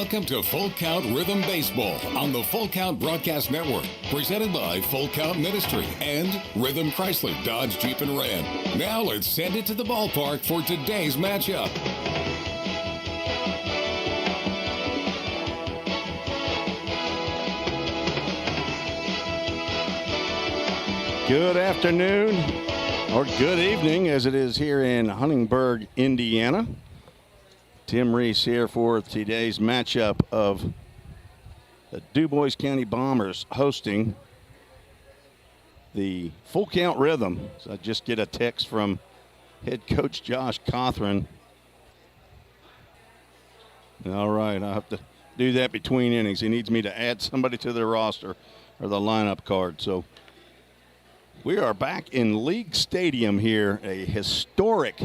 Welcome to Full Count Rhythm Baseball on the Full Count Broadcast Network, presented by Full Count Ministry and Rhythm Chrysler Dodge Jeep and Ram. Now let's send it to the ballpark for today's matchup. Good afternoon, or good evening, as it is here in Huntingburg, Indiana. Tim Reese here for today's matchup of the Dubois County Bombers hosting the Full Count Rhythm. So I just get a text from head coach Josh Cothran. All right, I'll have to do that between innings. He needs me to add somebody to the roster or the lineup card. So we are back in League Stadium here, a historic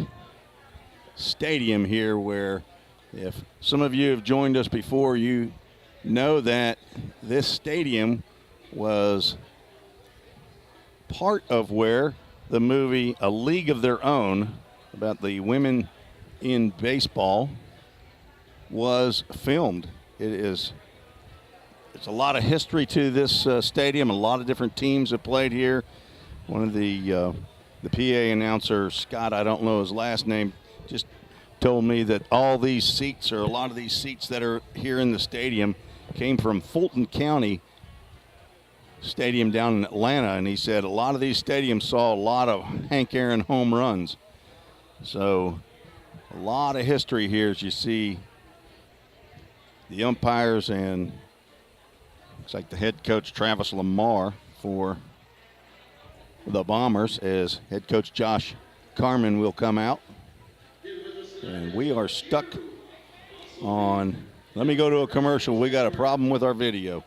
stadium here where, if some of you have joined us before, you know that this stadium was part of where the movie A League of Their Own about the women in baseball was filmed. It's a lot of history to this stadium. A lot of different teams have played here. One of the PA announcer, Scott, I don't know his last name, just told me that all these seats, or a lot of these seats that are here in the stadium, came from Fulton County Stadium down in Atlanta. And he said a lot of these stadiums saw a lot of Hank Aaron home runs. So a lot of history here as you see the umpires and looks like the head coach Travis Lamar for the Bombers, as head coach Josh Carmen will come out. And we are stuck on, let me go to a commercial. We got a problem with our video.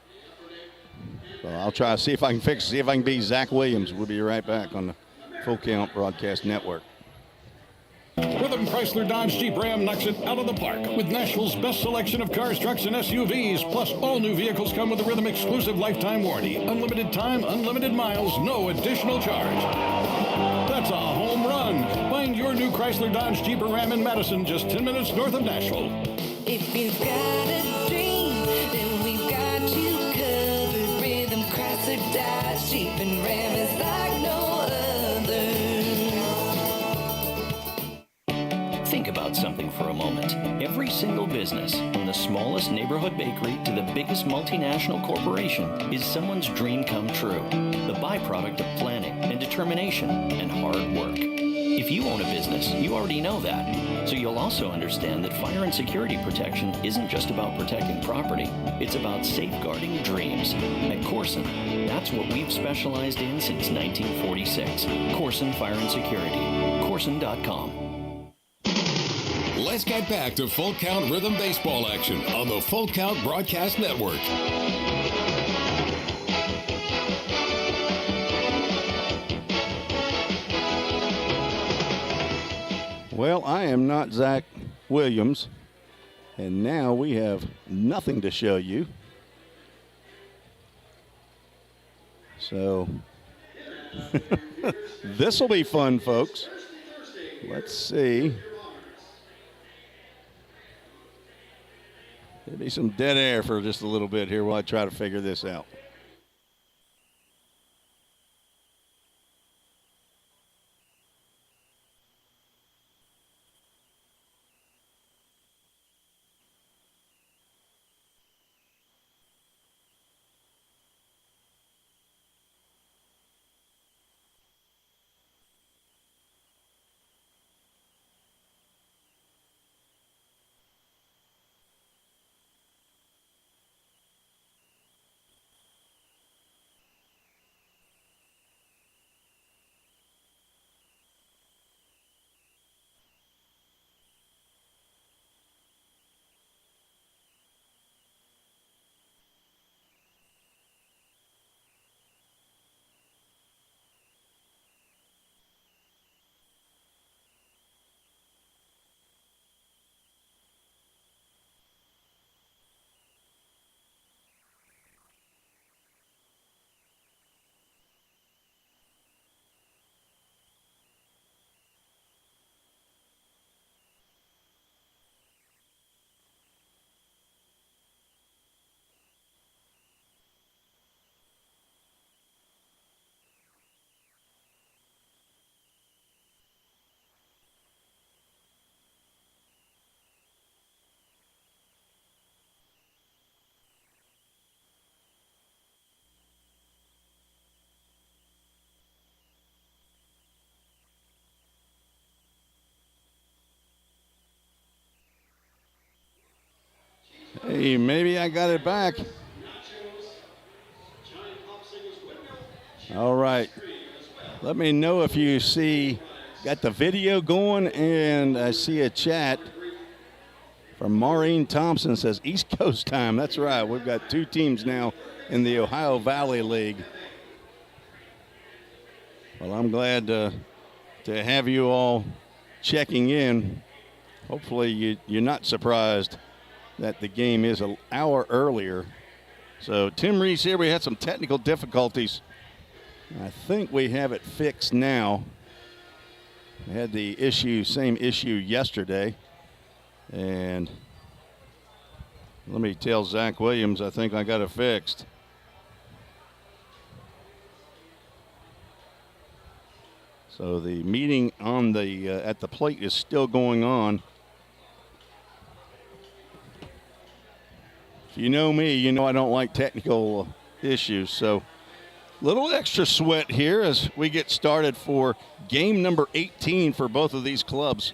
So I'll try to see if I can fix it, see if I can beat Zach Williams. We'll be right back on the Full Count Broadcast Network. Rhythm Chrysler Dodge Jeep Ram knocks it out of the park with Nashville's best selection of cars, trucks, and SUVs. Plus, all new vehicles come with a Rhythm exclusive lifetime warranty. Unlimited time, unlimited miles, no additional charge. That's a home run. Find your new Chrysler Dodge Jeep or Ram in Madison, just 10 minutes north of Nashville. If you've got a dream, then we've got you covered. Rhythm Chrysler Dodge Jeep and Ram is like no other. Think about something for a moment. Every single business, from the smallest neighborhood bakery to the biggest multinational corporation, is someone's dream come true. The byproduct of planning and determination and hard work. If you own a business, you already know that. So you'll also understand that fire and security protection isn't just about protecting property. It's about safeguarding dreams. At Corson, that's what we've specialized in since 1946. Corson Fire and Security. Corson.com. Let's get back to Full Count Rhythm Baseball action on the Full Count Broadcast Network. Well, I am not Zach Williams, and now we have nothing to show you. So this will be fun, folks. Let's see. There'll be some dead air for just a little bit here while I try to figure this out. Hey, maybe I got it back. All right. Let me know if you got the video going, and I see a chat from Maureen Thompson says East Coast time. That's right. We've got 2 teams now in the Ohio Valley League. Well, I'm glad to have you all checking in. Hopefully you're not surprised that the game is an hour earlier. So Tim Reese here. We had some technical difficulties. I think we have it fixed now. We had the same issue yesterday. And let me tell Zach Williams, I think I got it fixed. So the meeting on the at the plate is still going on. If you know me, you know I don't like technical issues. So a little extra sweat here as we get started for game number 18 for both of these clubs.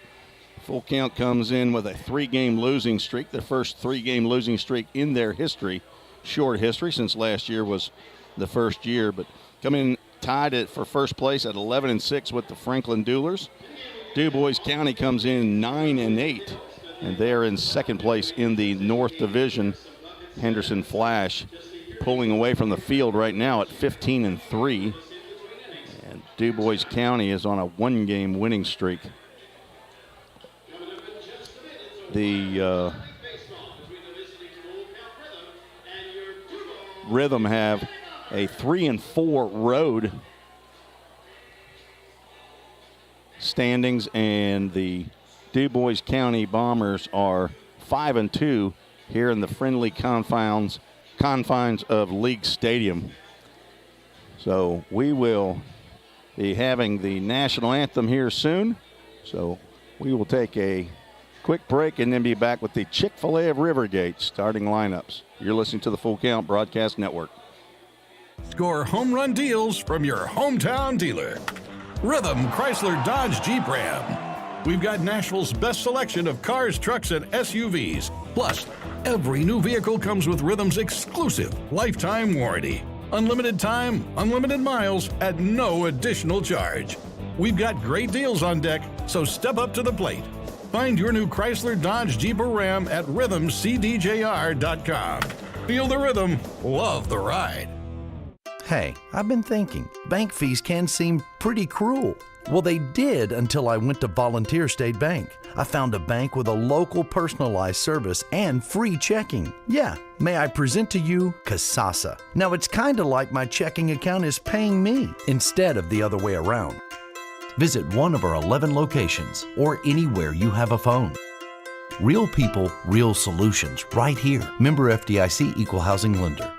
Full Count comes in with a 3-game losing streak, their first 3-game losing streak in their history, short history since last year was the first year, but coming in tied for first place at 11-6 with the Franklin Duelers. Dubois County comes in 9-8, and they're in second place in the North Division. Henderson Flash pulling away from the field right now at 15-3, and Dubois County is on a 1-game winning streak. The Rhythm have a 3-4 road standings, and the Dubois County Bombers are 5-2 here in the friendly confines of League Stadium. So we will be having the national anthem here soon. So we will take a quick break and then be back with the Chick-fil-A of Rivergate starting lineups. You're listening to the Full Count Broadcast Network. Score home run deals from your hometown dealer. Rhythm Chrysler Dodge Jeep Ram. We've got Nashville's best selection of cars, trucks, and SUVs. Plus, every new vehicle comes with Rhythm's exclusive lifetime warranty. Unlimited time, unlimited miles at no additional charge. We've got great deals on deck, so step up to the plate. Find your new Chrysler Dodge Jeep or Ram at rhythmcdjr.com. Feel the rhythm, love the ride. Hey, I've been thinking, bank fees can seem pretty cruel. Well, they did until I went to Volunteer State Bank. I found a bank with a local personalized service and free checking. Yeah, may I present to you Kasasa. Now it's kind of like my checking account is paying me instead of the other way around. Visit one of our 11 locations or anywhere you have a phone. Real people, real solutions right here. Member FDIC Equal Housing Lender.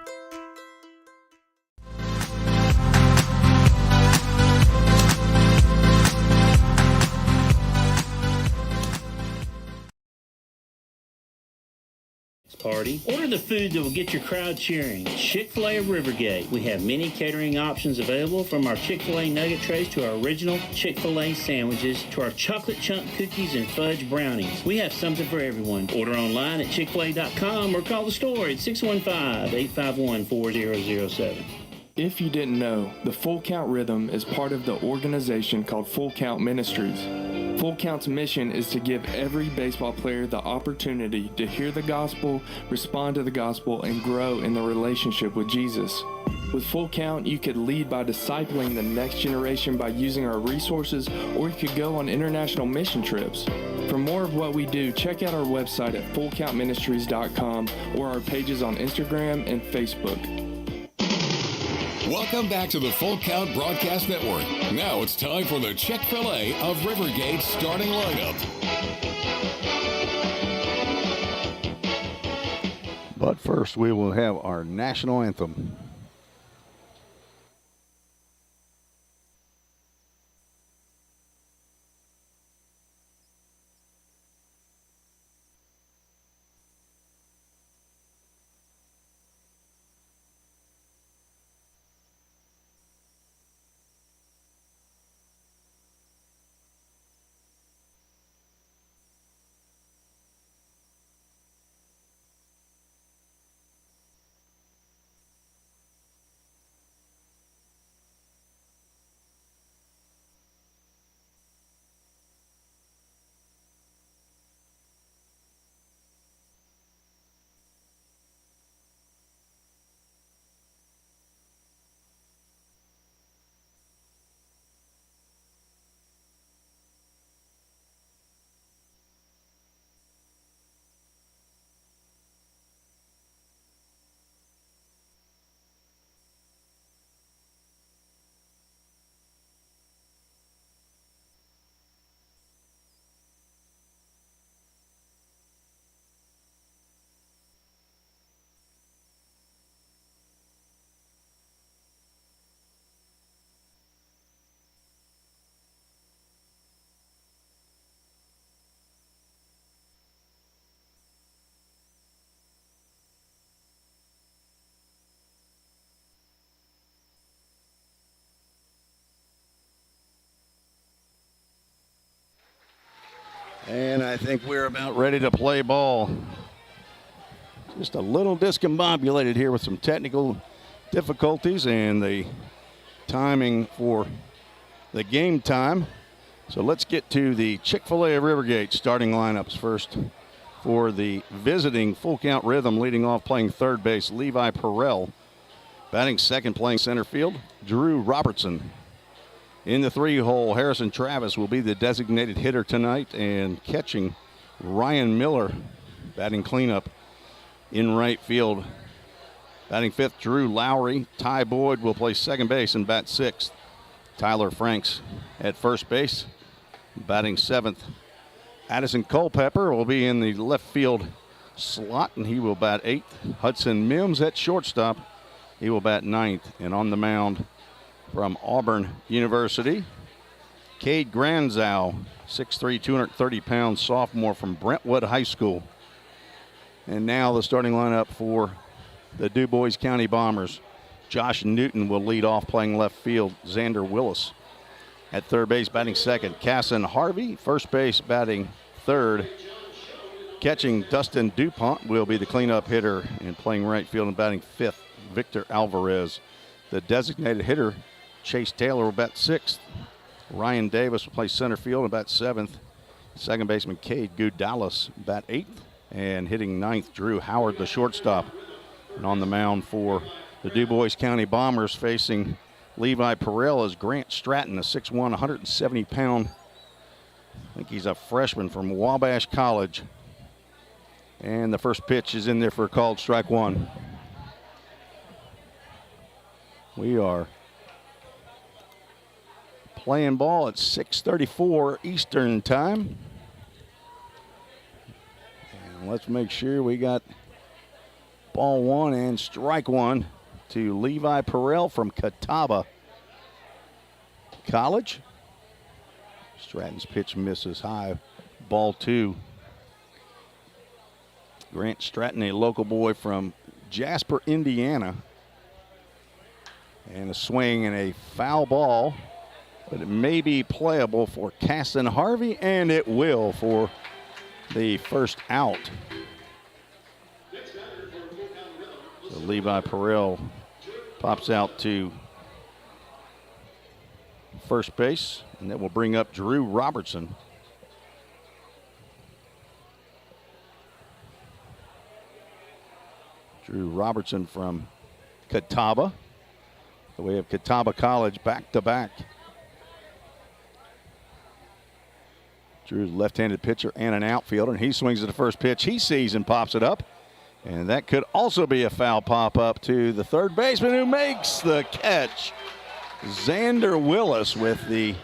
Party. Order the food that will get your crowd cheering. Chick-fil-A of Rivergate. We have many catering options available, from our Chick-fil-A nugget trays to our original Chick-fil-A sandwiches to our chocolate chunk cookies and fudge brownies. We have something for everyone. Order online at chickfil-a.com or call the store at 615-851-4007. If you didn't know, the Full Count Rhythm is part of the organization called Full Count Ministries. Full Count's mission is to give every baseball player the opportunity to hear the gospel, respond to the gospel, and grow in the relationship with Jesus. With Full Count, you could lead by discipling the next generation by using our resources, or you could go on international mission trips. For more of what we do, check out our website at fullcountministries.com or our pages on Instagram and Facebook. Welcome back to the Full Count Broadcast Network. Now it's time for the Chick-fil-A of Rivergate starting lineup. But first, we will have our national anthem. And I think we're about ready to play ball. Just a little discombobulated here with some technical difficulties and the timing for the game time. So let's get to the Chick-fil-A of Rivergate starting lineups first. For the visiting full count Rhythm, leading off playing third base, Levi Perrell. Batting second, playing center field, Drew Robertson. In the 3-hole, Harrison Travis will be the designated hitter tonight, and catching Ryan Miller, batting cleanup in right field. Batting fifth, Drew Lowry. Ty Boyd will play second base and bat sixth. Tyler Franks at first base. Batting seventh, Addison Culpepper will be in the left field slot, and he will bat eighth. Hudson Mims at shortstop. He will bat ninth. And on the mound from Auburn University, Cade Granzow, 6'3", 230-pound sophomore from Brentwood High School. And now the starting lineup for the Dubois County Bombers. Josh Newton will lead off playing left field. Xander Willis at third base, batting second. Casson Harvey, first base, batting third. Catching Dustin Dupont will be the cleanup hitter, and playing right field and batting fifth, Victor Alvarez. The designated hitter, Chase Taylor, will bat sixth. Ryan Davis will play center field and bat seventh. Second baseman Cade Goudalis bat eighth. And hitting ninth, Drew Howard, the shortstop. And on the mound for the Dubois County Bombers, facing Levi Perrell, is Grant Stratton, a 6'1", 170-pound. I think he's a freshman from Wabash College. And the first pitch is in there for a called strike one. We are playing ball at 6:34 Eastern time. And let's make sure we got ball one and strike one to Levi Perrell from Catawba College. Stratton's pitch misses high. Ball two. Grant Stratton, a local boy from Jasper, Indiana. And a swing and a foul ball, but it may be playable for Casson Harvey, and it will for the first out. So Levi Perrell pops out to first base, and that will bring up Drew Robertson. Drew Robertson from Catawba. So we have Catawba College back-to-back. Drew's left-handed pitcher and an outfielder, and he swings at the first pitch he sees and pops it up. And that could also be a foul pop-up to the third baseman, who makes the catch. Xander Willis with the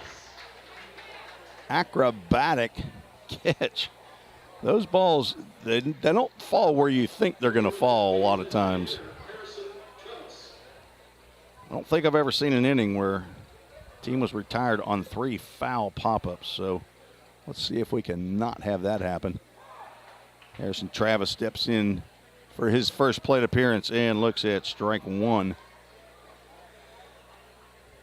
acrobatic catch. Those balls, they don't fall where you think they're going to fall a lot of times. I don't think I've ever seen an inning where a team was retired on 3 foul pop-ups. So let's see if we can not have that happen. Harrison Travis steps in for his first plate appearance and looks at strike one.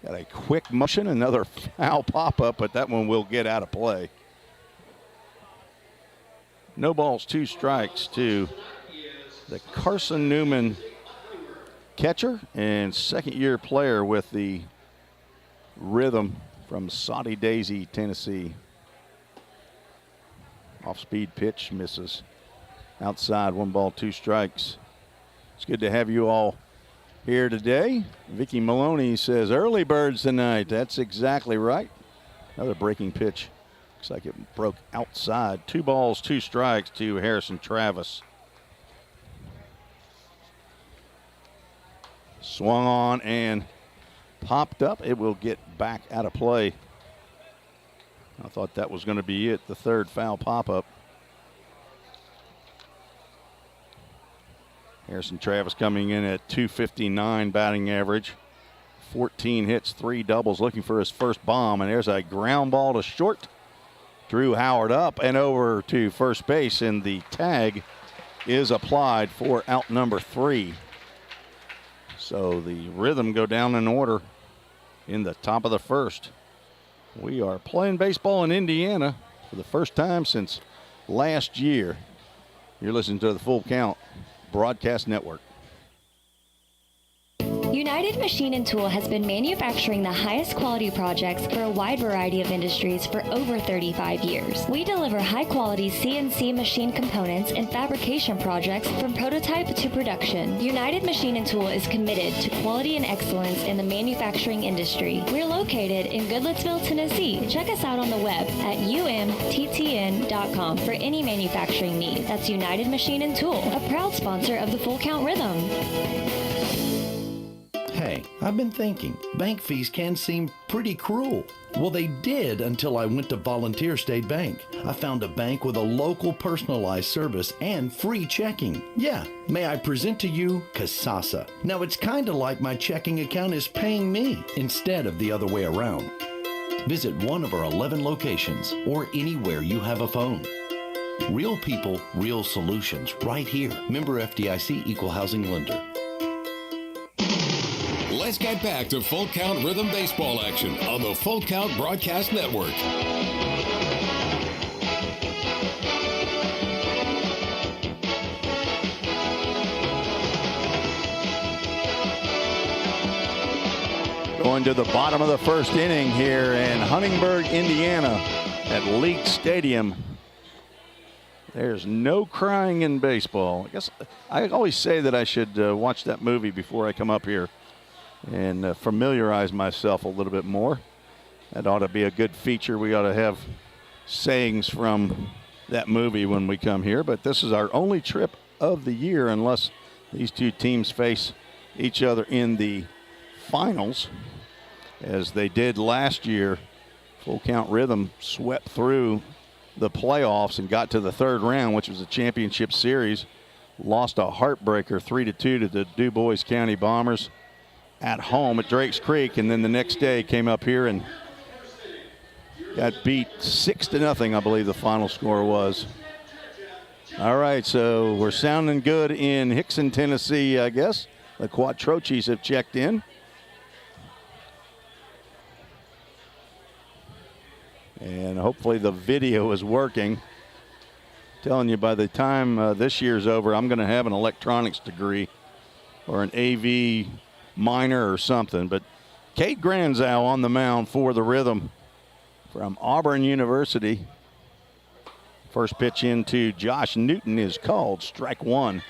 Got a quick motion, another foul pop-up, but that one will get out of play. No balls, 2 strikes to the Carson Newman catcher and second-year player with the Rhythm from Soddy Daisy, Tennessee. Off-speed pitch misses. Outside, 1 ball, 2 strikes. It's good to have you all here today. Vicky Maloney says early birds tonight. That's exactly right. Another breaking pitch. Looks like it broke outside. 2 balls, 2 strikes to Harrison Travis. Swung on and popped up. It will get back out of play. I thought that was going to be it, the third foul pop-up. Harrison Travis coming in at .259 batting average. 14 hits, 3 doubles, looking for his first bomb. And there's a ground ball to short. Drew Howard up and over to first base, and the tag is applied for out number 3. So the Rhythm go down in order in the top of the first. We are playing baseball in Indiana for the first time since last year. You're listening to the Full Count Broadcast Network. United Machine and Tool has been manufacturing the highest quality projects for a wide variety of industries for over 35 years. We deliver high-quality CNC machine components and fabrication projects from prototype to production. United Machine and Tool is committed to quality and excellence in the manufacturing industry. We're located in Goodlettsville, Tennessee. Check us out on the web at umttn.com for any manufacturing need. That's United Machine and Tool, a proud sponsor of the Full Count Rhythm. Hey, I've been thinking, bank fees can seem pretty cruel. Well, they did until I went to Volunteer State Bank. I found a bank with a local personalized service and free checking. Yeah, may I present to you Kasasa. Now, it's kind of like my checking account is paying me instead of the other way around. Visit one of our 11 locations or anywhere you have a phone. Real people, real solutions, right here. Member FDIC, Equal Housing Lender. Let's get back to Full Count Rhythm Baseball action on the Full Count Broadcast Network. Going to the bottom of the first inning here in Huntingburg, Indiana at League Stadium. There's no crying in baseball. I guess I always say that I should watch that movie before I come up here and familiarize myself a little bit more. That ought to be a good feature. We ought to have sayings from that movie when we come here. But this is our only trip of the year unless these two teams face each other in the finals, as they did last year. Full Count Rhythm swept through the playoffs and got to the third round, which was a championship series. Lost a heartbreaker 3-2 to the Dubois County Bombers at home at Drakes Creek, and then the next day came up here and got beat 6-0, I believe the final score was. All right, so we're sounding good in Hickson, Tennessee, I guess. The Quattrochis have checked in. And hopefully the video is working. Telling you, by the time this year's over, I'm going to have an electronics degree or an AV minor or something. But Cade Granzow on the mound for the Rhythm from Auburn University. First pitch into Josh Newton is called, strike one.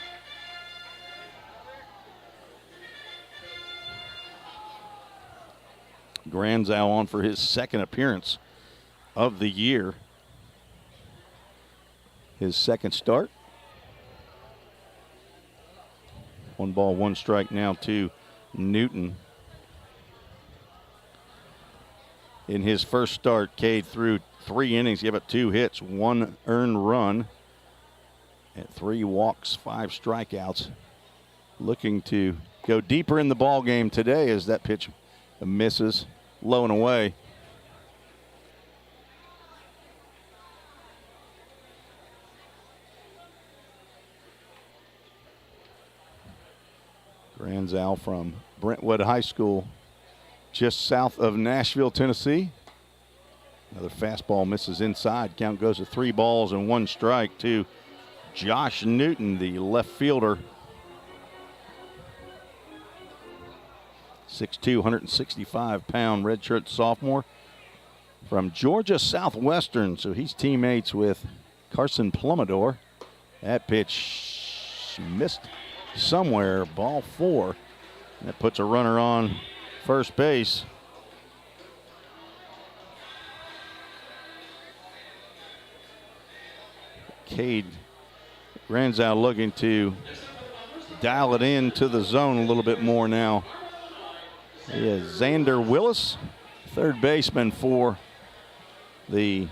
Granzow on for his second appearance of the year. His second start. 1 ball, 1 strike now to Newton. In his first start, Cade threw 3 innings, gave up 2 hits, 1 earned run, and 3 walks, 5 strikeouts. Looking to go deeper in the ball game today as that pitch misses low and away. Granzow from Brentwood High School, just south of Nashville, Tennessee. Another fastball misses inside. Count goes to 3 balls and 1 strike to Josh Newton, the left fielder. 6'2", 165-pound redshirt sophomore from Georgia Southwestern. So he's teammates with Carson Plumidor. That pitch missed somewhere, ball 4. That puts a runner on first base. Cade Granzow looking to dial it into the zone a little bit more now. He is Xander Willis, third baseman for the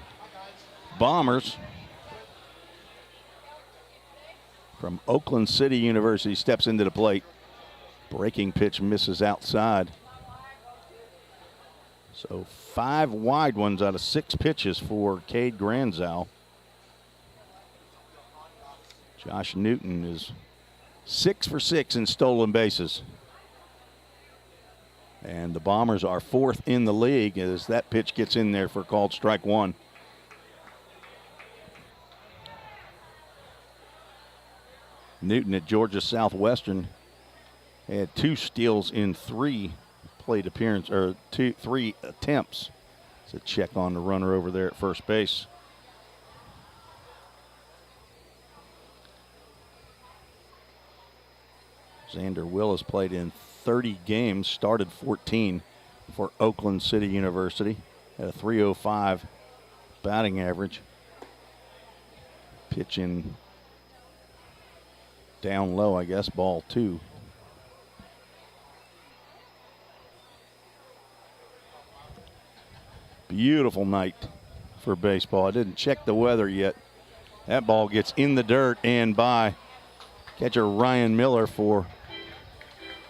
Bombers. From Oakland City University, steps into the plate. Breaking pitch misses outside. So 5 wide ones out of 6 pitches for Cade Granzow. Josh Newton is 6 for 6 in stolen bases. And the Bombers are 4th in the league as that pitch gets in there for called strike 1. Newton at Georgia Southwestern had 2 steals in 3 plate appearance, or 3 attempts. It's a check on the runner over there at first base. Xander Willis played in 30 games, started 14 for Oakland City University. Had a .305 batting average. Pitching down low, I guess, ball 2. Beautiful night for baseball. I didn't check the weather yet. That ball gets in the dirt and by catcher Ryan Miller for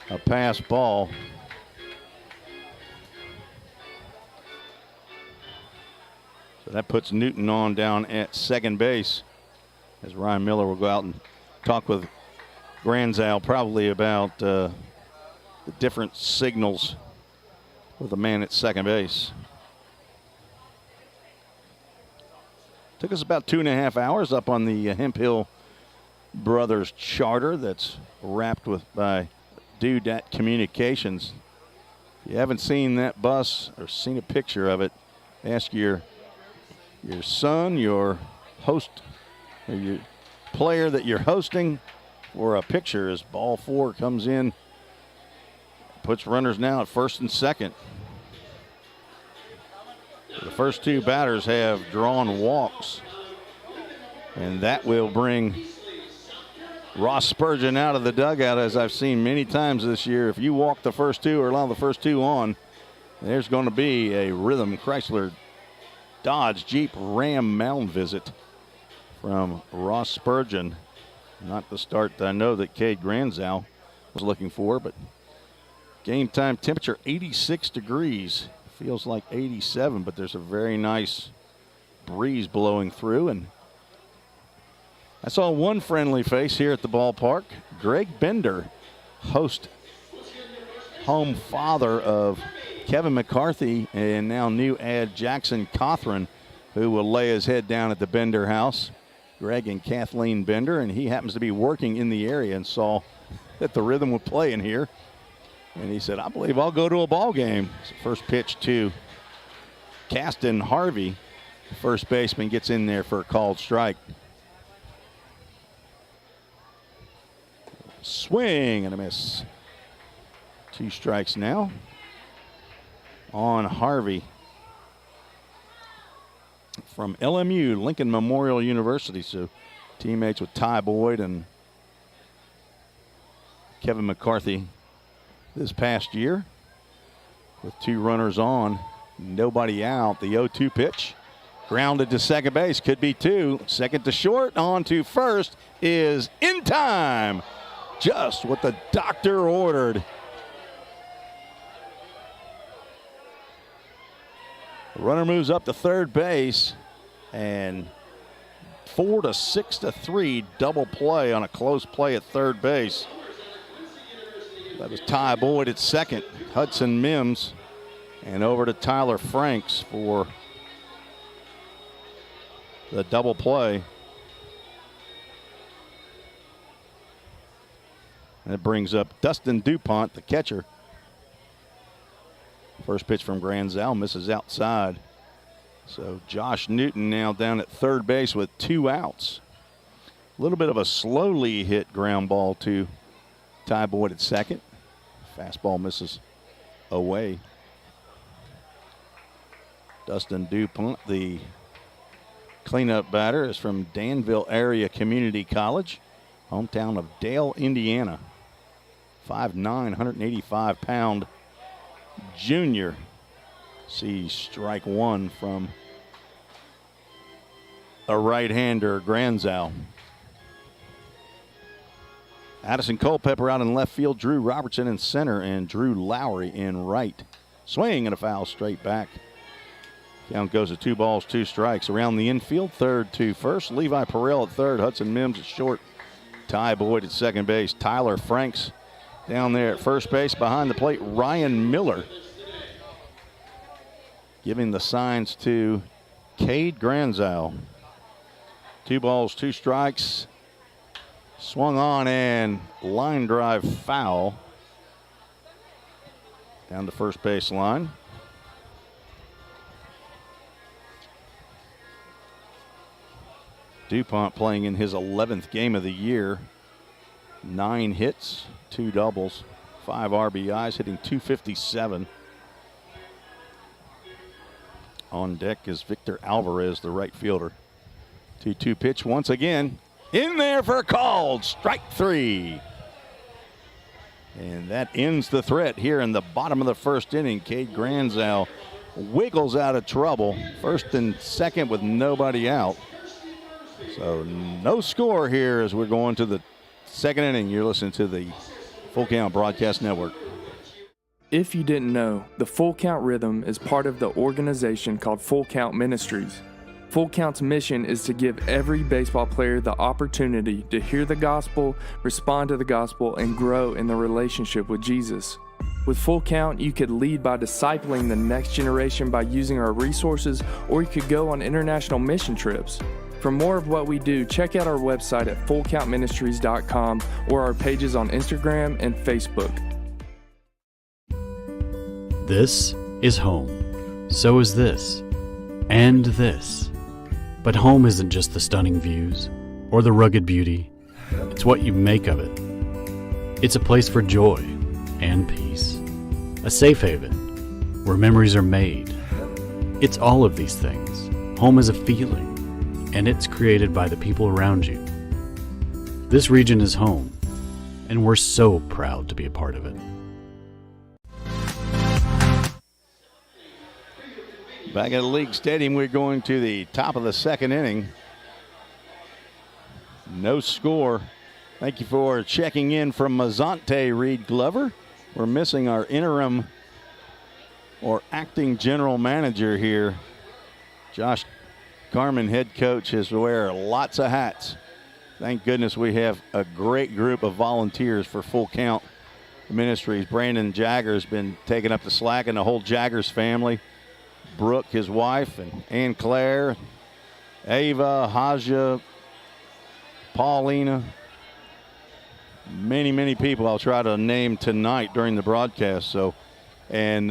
a pass ball. So that puts Newton on down at second base, as Ryan Miller will go out and talk with Granzow probably about the different signals with the man at second base. Took us about 2.5 hours up on the Hemphill Brothers charter that's wrapped with by Dudat Communications. If you haven't seen that bus or seen a picture of it, ask your son, your host, or your player that you're hosting for a picture as ball 4 comes in. Puts runners now at first and second. The first 2 batters have drawn walks, and that will bring Ross Spurgeon out of the dugout, as I've seen many times this year. If you walk the first 2 or allow the first 2 on, there's going to be a Rhythm Chrysler Dodge Jeep Ram mound visit from Ross Spurgeon. Not the start that I know that Cade Granzow was looking for, but game time temperature 86 degrees. Feels like 87, but there's a very nice breeze blowing through. And I saw one friendly face here at the ballpark. Greg Bender, home father of Kevin McCarthy and now new add Jackson Cothran, who will lay his head down at the Bender house. Greg and Kathleen Bender, and he happens to be working in the area and saw that the Rhythm would play in here. And he said, I believe I'll go to a ball game. So first pitch to Caston Harvey. First baseman gets in there for a called strike. Swing and a miss. 2 strikes now on Harvey from LMU, Lincoln Memorial University. So teammates with Ty Boyd and Kevin McCarthy this past year. With 2 runners on, nobody out. The 0-2 pitch grounded to second base, could be 2. Second to short, on to first is in time. Just what the doctor ordered. The runner moves up to third base, and 4 to 6 to 3 double play on a close play at third base. That was Ty Boyd at second, Hudson Mims, and over to Tyler Franks for the double play. And it brings up Dustin Dupont, the catcher. First pitch from Granzow misses outside. So Josh Newton now down at third base with 2 outs. A little bit of a slowly hit ground ball to Ty Boyd at second. Fastball misses away. Dustin Dupont, the cleanup batter, is from Danville Area Community College, hometown of Dale, Indiana. 5'9", 185-pound junior. See strike 1 from a right-hander, Granzow. Addison Culpepper out in left field, Drew Robertson in center, and Drew Lowry in right. Swing and a foul straight back. Count goes to 2 balls, 2 strikes. Around the infield, third to first. Levi Perrell at third, Hudson Mims at short. Ty Boyd at second base. Tyler Franks down there at first base. Behind the plate, Ryan Miller giving the signs to Cade Granzow. 2 balls, 2 strikes. Swung on and line drive foul. Down the first base line. Dupont playing in his 11th game of the year. 9 hits, 2 doubles, 5 RBIs, hitting .257. On deck is Victor Alvarez, the right fielder. 2-2 pitch once again. In there for a called strike 3. And that ends the threat here in the bottom of the first inning. Cade Granzow wiggles out of trouble. First and second with nobody out. So no score here as we're going to the second inning. You're listening to the Full Count Broadcast Network. If you didn't know, the Full Count Rhythm is part of the organization called Full Count Ministries. Full Count's mission is to give every baseball player the opportunity to hear the gospel, respond to the gospel, and grow in the relationship with Jesus. With Full Count, you could lead by discipling the next generation by using our resources, or you could go on international mission trips. For more of what we do, check out our website at fullcountministries.com or our pages on Instagram and Facebook. This is home. So is this. And this. But home isn't just the stunning views or the rugged beauty. It's what you make of it. It's a place for joy and peace. A safe haven where memories are made. It's all of these things. Home is a feeling, and it's created by the people around you. This region is home, and we're so proud to be a part of it. Back at League Stadium, we're going to the top of the second inning. No score. Thank you for checking in from Mazante, Reed Glover. We're missing our interim or acting general manager here. Josh Carmen, head coach, has to wear lots of hats. Thank goodness we have a great group of volunteers for Full Count Ministries. Brandon Jagger's been taking up the slack, and the whole Jaggers family. Brooke, his wife, and Ann Claire, Ava, Haja, Paulina. Many people I'll try to name tonight during the broadcast. So, and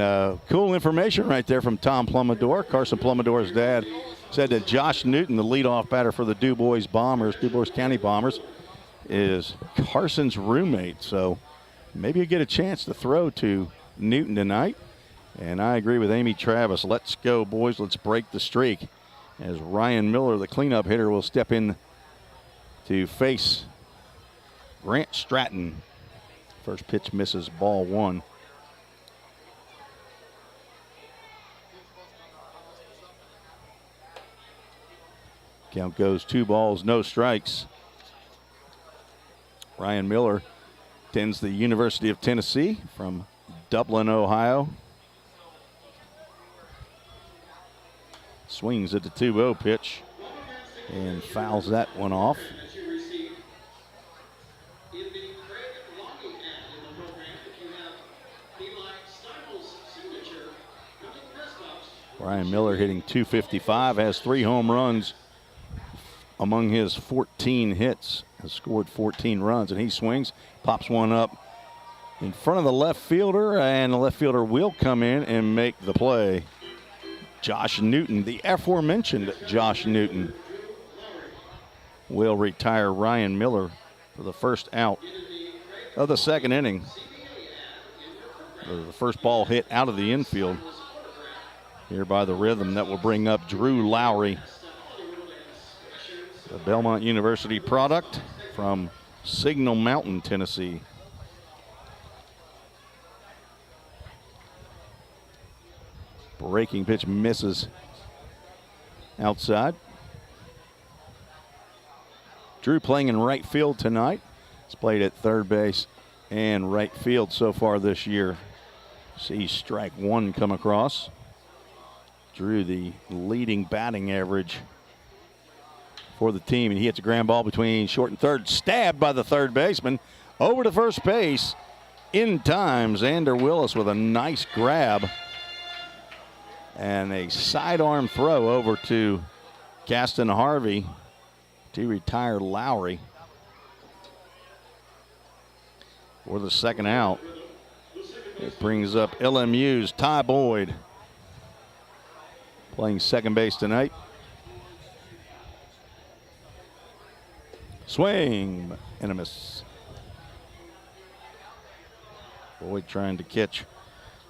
cool information right there from Tom Plummador. Carson Plummador's dad said that Josh Newton, the leadoff batter for the Dubois County Bombers, is Carson's roommate. So maybe you get a chance to throw to Newton tonight. And I agree with Amy Travis. Let's go, boys. Let's break the streak. As Ryan Miller, the cleanup hitter, will step in to face Grant Stratton. First pitch misses, ball 1. Count goes 2 balls, no strikes. Ryan Miller attends the University of Tennessee from Dublin, Ohio. Swings at the 2-0 pitch and fouls that one off. Ryan Miller hitting .255, has 3 home runs among his 14 hits, has scored 14 runs, and he swings, pops one up in front of the left fielder, and the left fielder will come in and make the play. Josh Newton, the aforementioned Josh Newton, will retire Ryan Miller for the first out of the second inning. The first ball hit out of the infield here by the Rhythm. That will bring up Drew Lowry, the Belmont University product from Signal Mountain, Tennessee. Breaking pitch misses outside. Drew playing in right field tonight. He's played at third base and right field so far this year. See strike 1 come across. Drew, the leading batting average for the team, and he hits a ground ball between short and third, stabbed by the third baseman. Over to first base in time. Xander Willis with a nice grab and a sidearm throw over to Gaston Harvey to retire Lowry. for the second out. It brings up LMU's Ty Boyd, playing second base tonight. Swing and a miss. Boyd trying to catch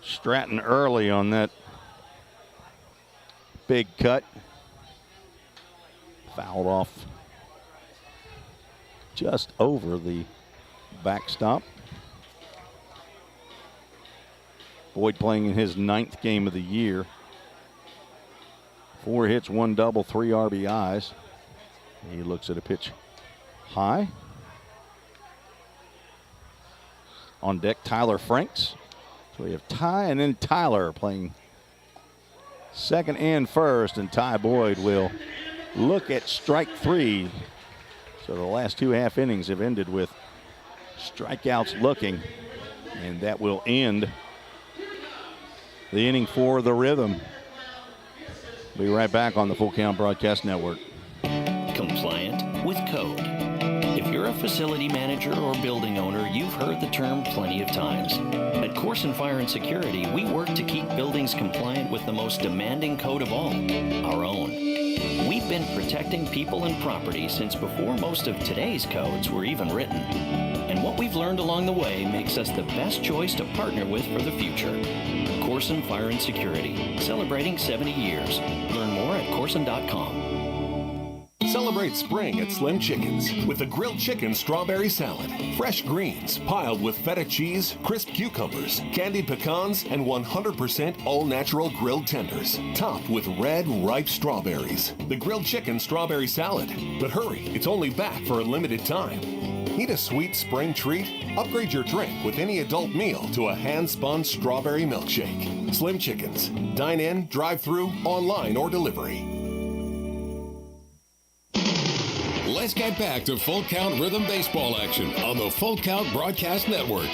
Stratton early on that big cut. Fouled off just over the backstop. Boyd playing in his 9th game of the year. 4 hits, 1 double, 3 RBIs. He looks at a pitch high. On deck, Tyler Franks. So we have Ty and then Tyler playing second and first, and Ty Boyd will look at strike 3. So the last 2 half innings have ended with strikeouts looking, and that will end the inning for the Rhythm. Be right back on the Full Count Broadcast Network. Compliant with code. If you're a facility manager or building owner, you've heard the term plenty of times. At Corson Fire and Security, we work to keep buildings compliant with the most demanding code of all, our own. We've been protecting people and property since before most of today's codes were even written. And what we've learned along the way makes us the best choice to partner with for the future. Corson Fire and Security, celebrating 70 years. Learn more at corson.com. Celebrate spring at Slim Chickens with the grilled chicken strawberry salad. Fresh greens piled with feta cheese, crisp cucumbers, candied pecans, and 100% all-natural grilled tenders. Topped with red, ripe strawberries. The grilled chicken strawberry salad. But hurry, it's only back for a limited time. Need a sweet spring treat? Upgrade your drink with any adult meal to a hand-spun strawberry milkshake. Slim Chickens. Dine in, drive-through, online, or delivery. Let's get back to Full Count Rhythm Baseball action on the Full Count Broadcast Network.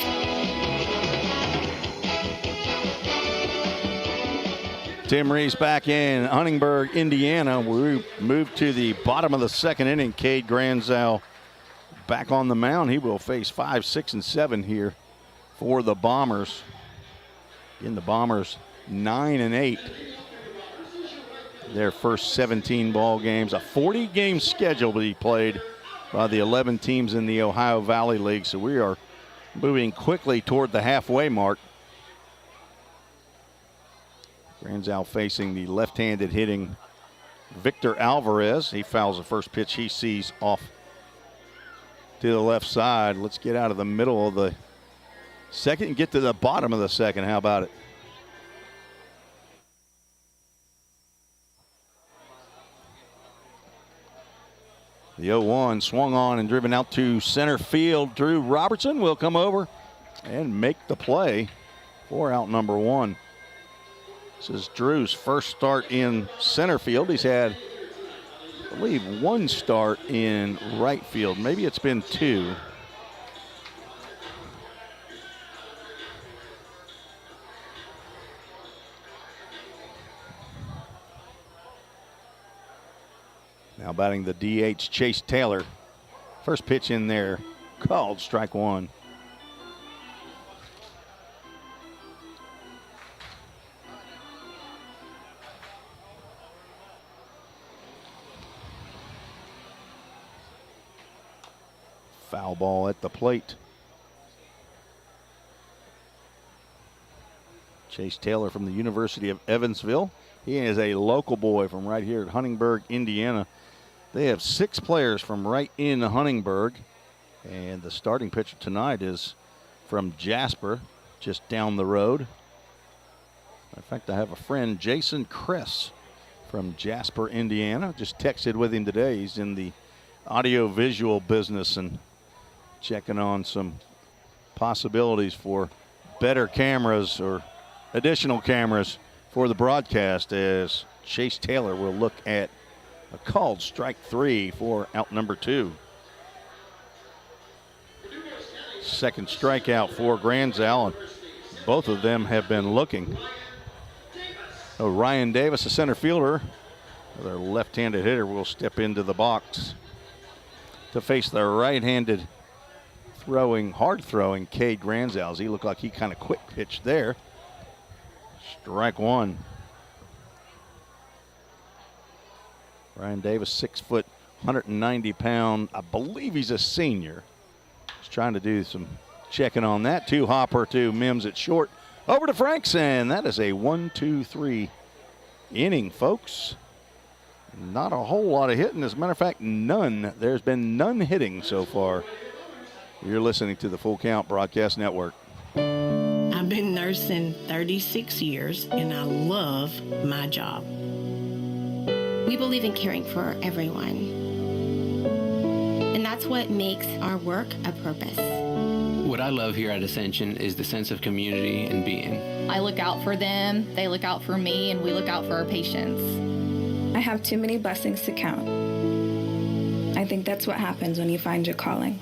Tim Reese back in Huntingburg, Indiana. We move to the bottom of the second inning. Cade Granzow back on the mound. He will face 5, 6, and 7 here for the Bombers. In the Bombers 9 and 8. Their first 17 ball games. A 40-game schedule to be played by the 11 teams in the Ohio Valley League. So we are moving quickly toward the halfway mark. Granzow facing the left-handed hitting Victor Alvarez. He fouls the first pitch he sees off to the left side. Let's get out of the middle of the second and get to the bottom of the second. How about it? The 0-1 swung on and driven out to center field. Drew Robertson will come over and make the play for out number 1. This is Drew's first start in center field. He's had, I believe, 1 start in right field. Maybe it's been 2. Now batting the DH, Chase Taylor. First pitch in there, called strike 1. Foul ball at the plate. Chase Taylor from the University of Evansville. He is a local boy from right here at Huntingburg, Indiana. They have 6 players from right in Huntingburg. And the starting pitcher tonight is from Jasper, just down the road. In fact, I have a friend, Jason Kress, from Jasper, Indiana. Just texted with him today. He's in the audio-visual business and checking on some possibilities for better cameras or additional cameras for the broadcast, as Chase Taylor will look at a called strike 3 for out number 2. Second strikeout for Granzow, and both of them have been looking. Oh, Ryan Davis, a center fielder, their left-handed hitter, will step into the box to face the right-handed hard throwing Cade Granzows. He looked like he kind of quick pitched there. Strike one. Ryan Davis, 6 foot, 190 pound. I believe he's a senior. He's trying to do some checking on that. 2-hopper to Mims at short. Over to Franks, and that is a 1-2-3 inning, folks. Not a whole lot of hitting. As a matter of fact, none. There's been none hitting so far. You're listening to the Full Count Broadcast Network. I've been nursing 36 years, and I love my job. We believe in caring for everyone. And that's what makes our work a purpose. What I love here at Ascension is the sense of community and being. I look out for them, they look out for me, and we look out for our patients. I have too many blessings to count. I think that's what happens when you find your calling.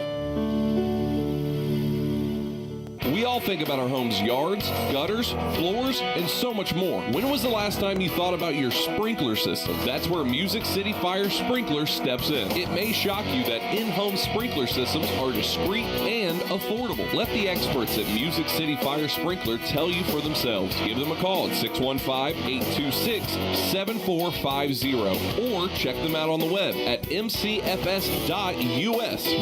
We all think about our home's yards, gutters, floors, and so much more. When was the last time you thought about your sprinkler system? That's where Music City Fire Sprinkler steps in. It may shock you that in-home sprinkler systems are discreet and affordable. Let the experts at Music City Fire Sprinkler tell you for themselves. Give them a call at 615-826-7450 or check them out on the web at mcfs.us.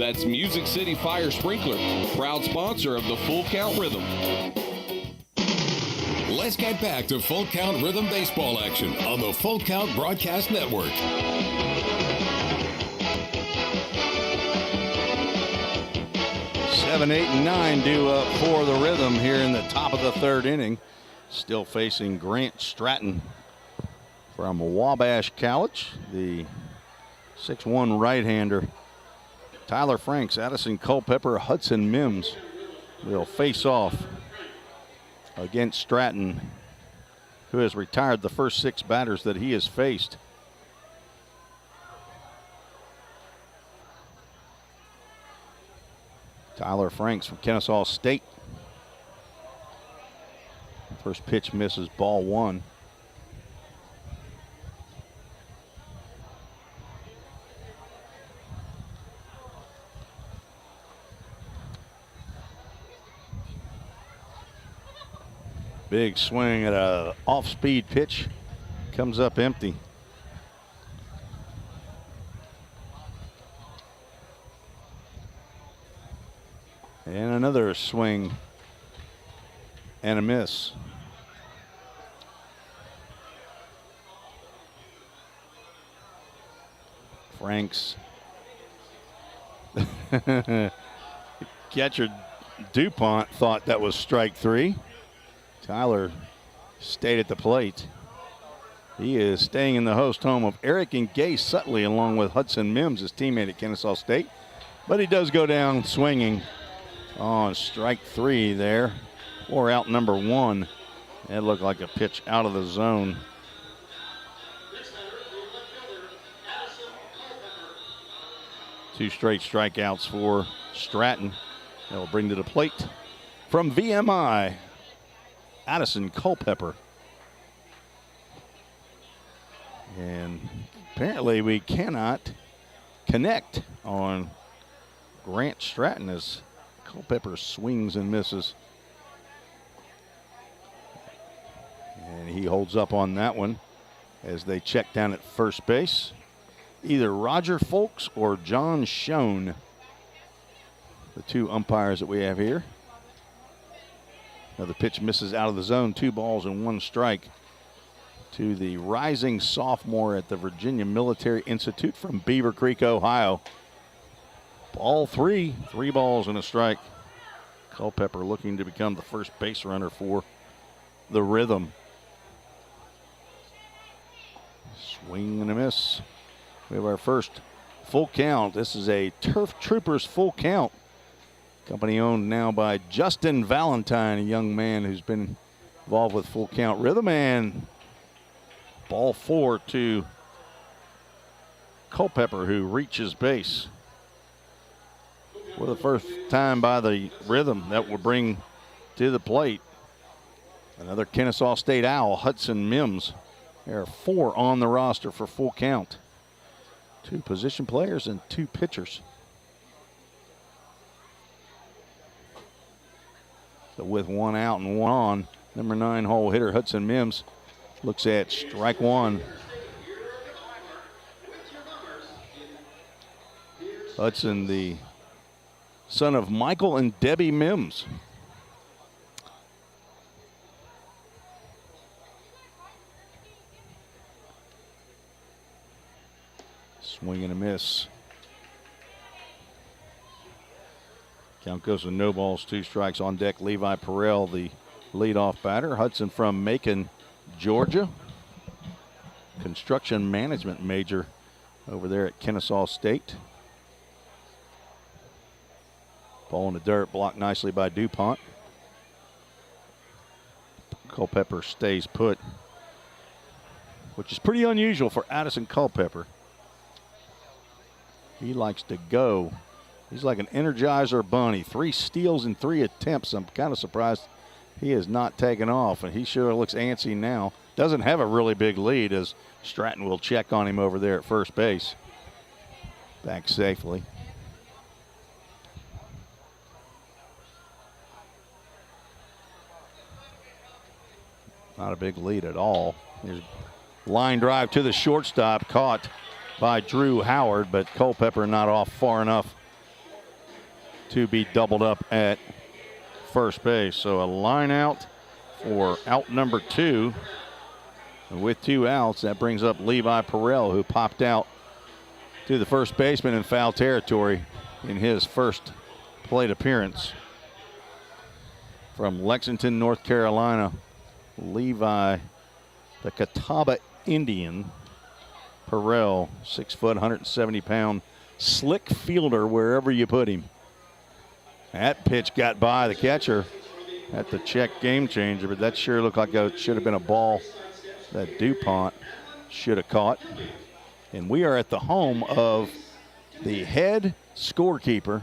That's Music City Fire Sprinkler, proud sponsor of the Full Count Rhythm. Let's get back to Full Count Rhythm baseball action on the Full Count Broadcast Network. 7, 8, and 9 due up for the Rhythm here in the top of the third inning. Still facing Grant Stratton from Wabash College, the 6'1" right-hander. Tyler Franks, Addison Culpepper, Hudson Mims will face off against Stratton, who has retired the first 6 batters that he has faced. Tyler Franks from Kennesaw State. First pitch misses, ball 1. Big swing at a off-speed pitch. Comes up empty. And another swing and a miss. Franks. Catcher Dupont thought that was strike 3. Tyler stayed at the plate. He is staying in the host home of Eric and Gay Sutley along with Hudson Mims, his teammate at Kennesaw State. But he does go down swinging on strike 3 there, or out number 1. It looked like a pitch out of the zone. Two straight strikeouts for Stratton. That will bring to the plate from VMI, Addison Culpepper. And apparently we cannot connect on Grant Stratton as Culpepper swings and misses. And he holds up on that one as they check down at first base. Either Roger Folks or John Schoen, the 2 umpires that we have here. Another pitch misses out of the zone. 2 balls and 1 strike to the rising sophomore at the Virginia Military Institute from Beaver Creek, Ohio. Ball 3, 3 balls and a strike. Culpepper looking to become the first base runner for the Rhythm. Swing and a miss. We have our first full count. This is a Turf Troopers full count. Company owned now by Justin Valentine, a young man who's been involved with Full Count Rhythm. And ball 4 to Culpepper, who reaches base. For the first time by the Rhythm, that will bring to the plate another Kennesaw State Owl, Hudson Mims. There are 4 on the roster for Full Count. 2 position players and 2 pitchers. So with one out and one on, number 9 hole hitter Hudson Mims looks at strike one. Hudson, the son of Michael and Debbie Mims. Swing and a miss. Count goes to no balls, 2 strikes. On deck, Levi Perrell, the leadoff batter. Hudson from Macon, Georgia. Construction management major over there at Kennesaw State. Ball in the dirt, blocked nicely by Dupont. Culpepper stays put, which is pretty unusual for Addison Culpepper. He likes to go. He's like an Energizer bunny. 3 steals in 3 attempts. I'm kind of surprised he has not taken off, and he sure looks antsy now. Doesn't have a really big lead as Stratton will check on him over there at first base. Back safely. Not a big lead at all. Here's line drive to the shortstop, caught by Drew Howard, but Culpepper not off far enough to be doubled up at first base. So a line out for out number 2. And with 2 outs, that brings up Levi Perrell, who popped out to the first baseman in foul territory in his first plate appearance. From Lexington, North Carolina, Levi, the Catawba Indian. Perrell, 6 foot, 170 pound, slick fielder wherever you put him. That pitch got by the catcher at the check game changer, but that sure looked like it should have been a ball that Dupont should have caught. And we are at the home of the head scorekeeper.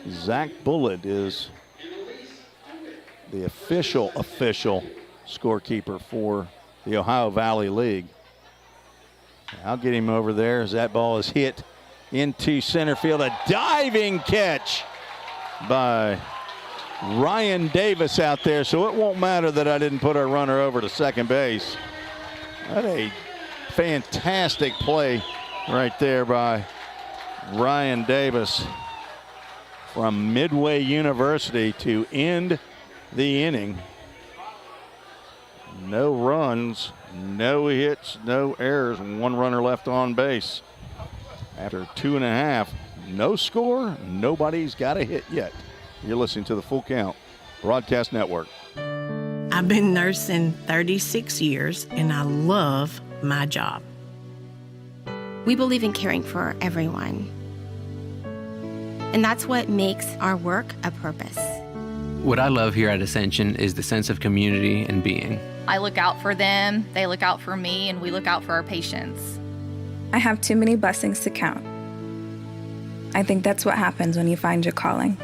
Zach Bullitt is the official scorekeeper for the Ohio Valley League. I'll get him over there as that ball is hit into center field. A diving catch by Ryan Davis out there, so it won't matter that I didn't put our runner over to second base. What a fantastic play right there by Ryan Davis from Midway University to end the inning. No runs, no hits, no errors, and 1 runner left on base. After 2.5, no score, nobody's got a hit yet. You're listening to the Full Count Broadcast Network. I've been nursing 36 years, and I love my job. We believe in caring for everyone. And that's what makes our work a purpose. What I love here at Ascension is the sense of community and being. I look out for them, they look out for me, and we look out for our patients. I have too many blessings to count. I think that's what happens when you find your calling.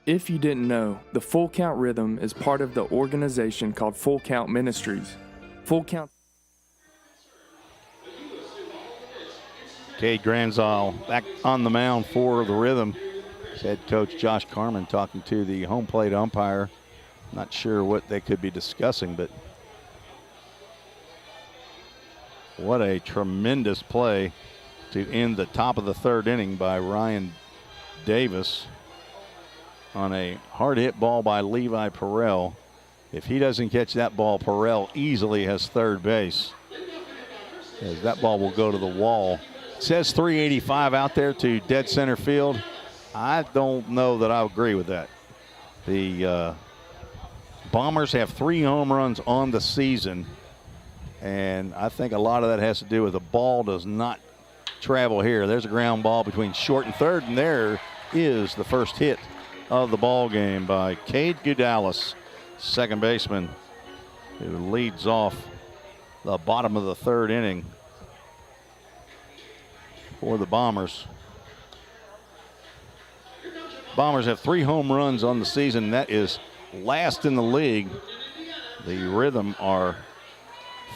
If you didn't know, the Full Count Rhythm is part of the organization called Full Count Ministries. Full Count. Cade Granzall back on the mound for the Rhythm. Head coach Josh Carman talking to the home plate umpire. Not sure what they could be discussing, but what a tremendous play to end the top of the 3rd inning by Ryan Davis on a hard hit ball by Levi Perrell. If he doesn't catch that ball, Perrell easily has third base, as that ball will go to the wall. It says 385 out there to dead center field. I don't know that I agree with that. The Bombers have 3 home runs on the season, and I think a lot of that has to do with the ball does not travel here. There's a ground ball between short and third, and there is the first hit of the ball game by Cade Gudalis, second baseman, who leads off the bottom of the 3rd inning for the Bombers. Bombers have 3 home runs on the season. That is last in the league. The Rhythm are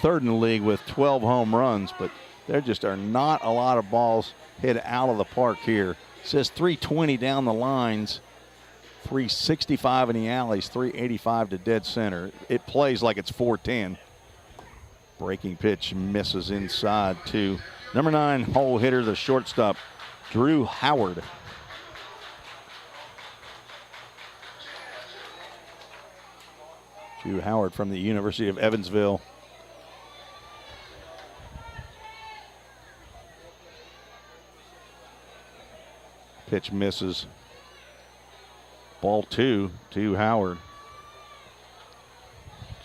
3rd in the league with 12 home runs, but there just are not a lot of balls hit out of the park here. says 320 down the lines, 365 in the alleys, 385 to dead center. It plays like it's 410. Breaking pitch misses inside to number 9 hole hitter, the shortstop, Drew Howard. Drew Howard from the University of Evansville. Pitch misses. Ball 2 to Howard.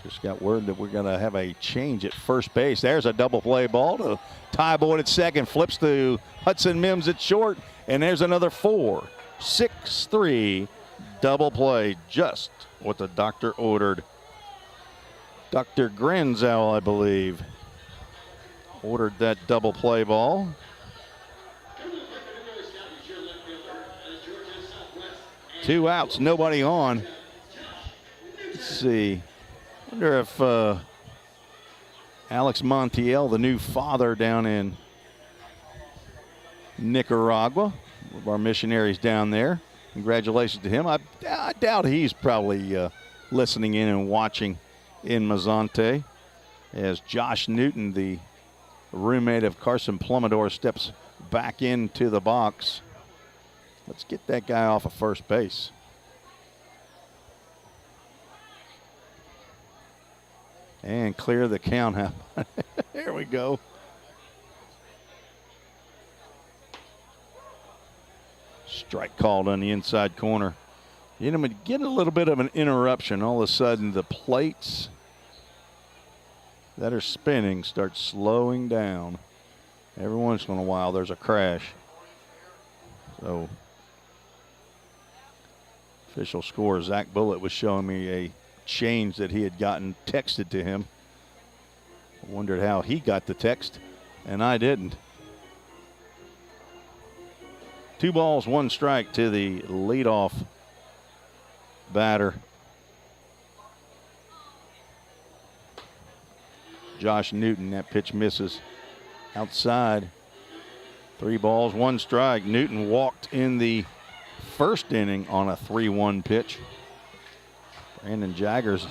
Just got word that we're going to have a change at first base. There's a double play ball to Ty Boyd at second. Flips to Hudson Mims at short. And there's another 4-6-3 double play. Just what the doctor ordered. Dr. Granzow, I believe, ordered that double play ball. Two outs, nobody on. Let's see. Wonder if Alex Montiel, the new father down in Nicaragua, one of our missionaries down there. Congratulations to him. I doubt he's probably listening in and watching in Mazante as Josh Newton, the roommate of Carson Plumidor, steps back into the box. Let's get that guy off of first base. And clear the count out. There we go. Strike called on the inside corner. You know, we get a little bit of an interruption. All of a sudden, the plates that are spinning start slowing down. Every once in a while, there's a crash. So, official score, Zach Bullitt was showing me a change that he had gotten texted to him. I wondered how he got the text, and I didn't. 2 balls, 1 strike to the leadoff batter, Josh Newton. That pitch misses outside. 3 balls, 1 strike. Newton walked in the first inning on a 3-1 pitch. Brandon Jaggers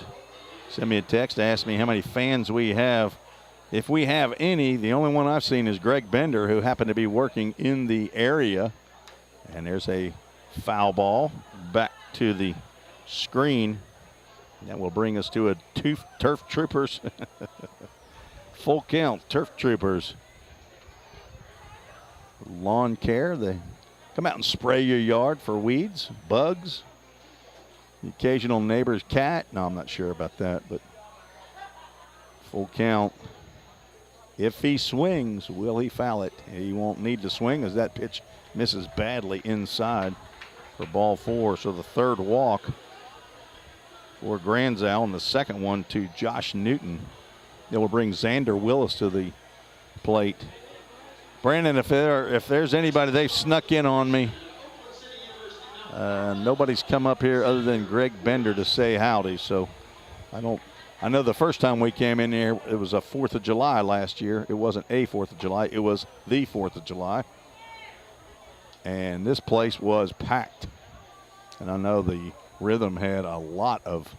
sent me a text, asked me how many fans we have. If we have any, the only one I've seen is Greg Bender, who happened to be working in the area. And there's a foul ball back to the screen. That will bring us to a Turf Troopers. Full count, Turf Troopers. Lawn care, they come out and spray your yard for weeds, bugs. The occasional neighbor's cat. No, I'm not sure about that, but full count. If he swings, will he foul it? He won't need to swing as that pitch misses badly inside for ball 4. So the third walk for Granzow and the second one to Josh Newton. That will bring Xander Willis to the plate. Brandon, if there's anybody, they've snuck in on me. Nobody's come up here other than Greg Bender to say howdy. So I know the first time we came in here, it was a 4th of July last year. It wasn't a 4th of July. It was the 4th of July. And this place was packed. And I know the Rhythm had a lot of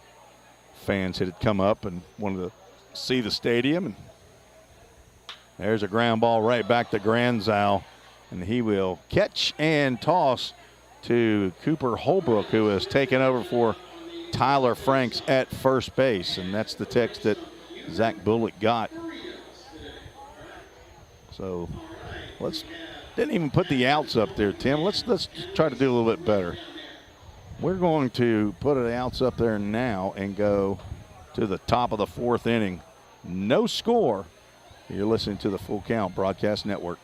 fans that had come up and wanted to see the stadium. And there's a ground ball right back to Granzow. And he will catch and toss to Cooper Holbrook, who has taken over for Tyler Franks at first base. And that's the text that Zach Bullock got. So didn't even put the outs up there, Tim. Let's try to do a little bit better. We're going to put the outs up there now and go to the top of the 4th inning. No score. You're listening to the Full Count Broadcast Network.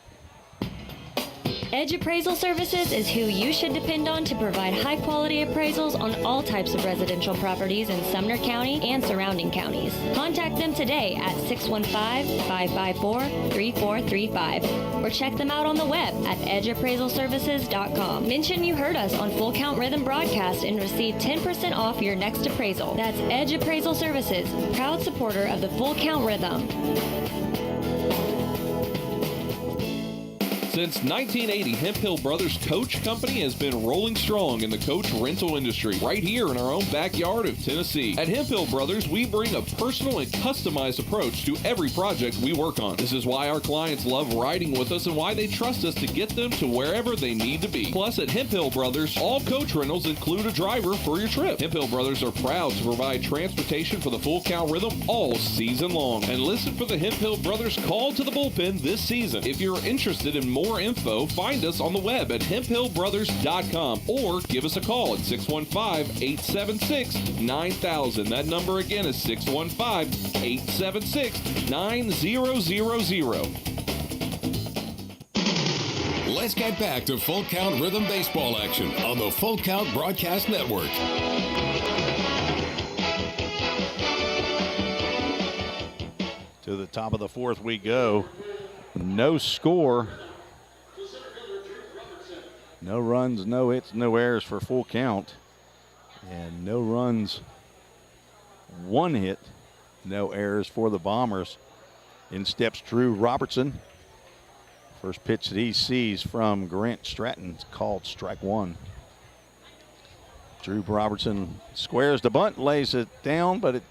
Edge Appraisal Services is who you should depend on to provide high-quality appraisals on all types of residential properties in Sumner County and surrounding counties. Contact them today at 615-554-3435 or check them out on the web at edgeappraisalservices.com. Mention you heard us on Full Count Rhythm Broadcast and receive 10% off your next appraisal. That's Edge Appraisal Services, proud supporter of the Full Count Rhythm. Since 1980, Hemp Hill Brothers Coach Company has been rolling strong in the coach rental industry right here in our own backyard of Tennessee. At Hemp Hill Brothers, we bring a personal and customized approach to every project we work on. This is why our clients love riding with us and why they trust us to get them to wherever they need to be. Plus, at Hemp Hill Brothers, all coach rentals include a driver for your trip. Hemp Hill Brothers are proud to provide transportation for the Full Count Rhythm all season long. And listen for the Hemp Hill Brothers call to the bullpen this season. If you're interested in more info, find us on the web at hemphillbrothers.com or give us a call at 615-876-9000. That number again is 615-876-9000. Let's get back to Full Count Rhythm baseball action on the Full Count Broadcast Network. To the top of the fourth we go. No score. No runs, no hits, no errors for Full Count. And no runs, one hit, no errors for the Bombers. In steps Drew Robertson. First pitch that he sees from Grant Stratton is called strike one. Drew Robertson squares the bunt, lays it down, but it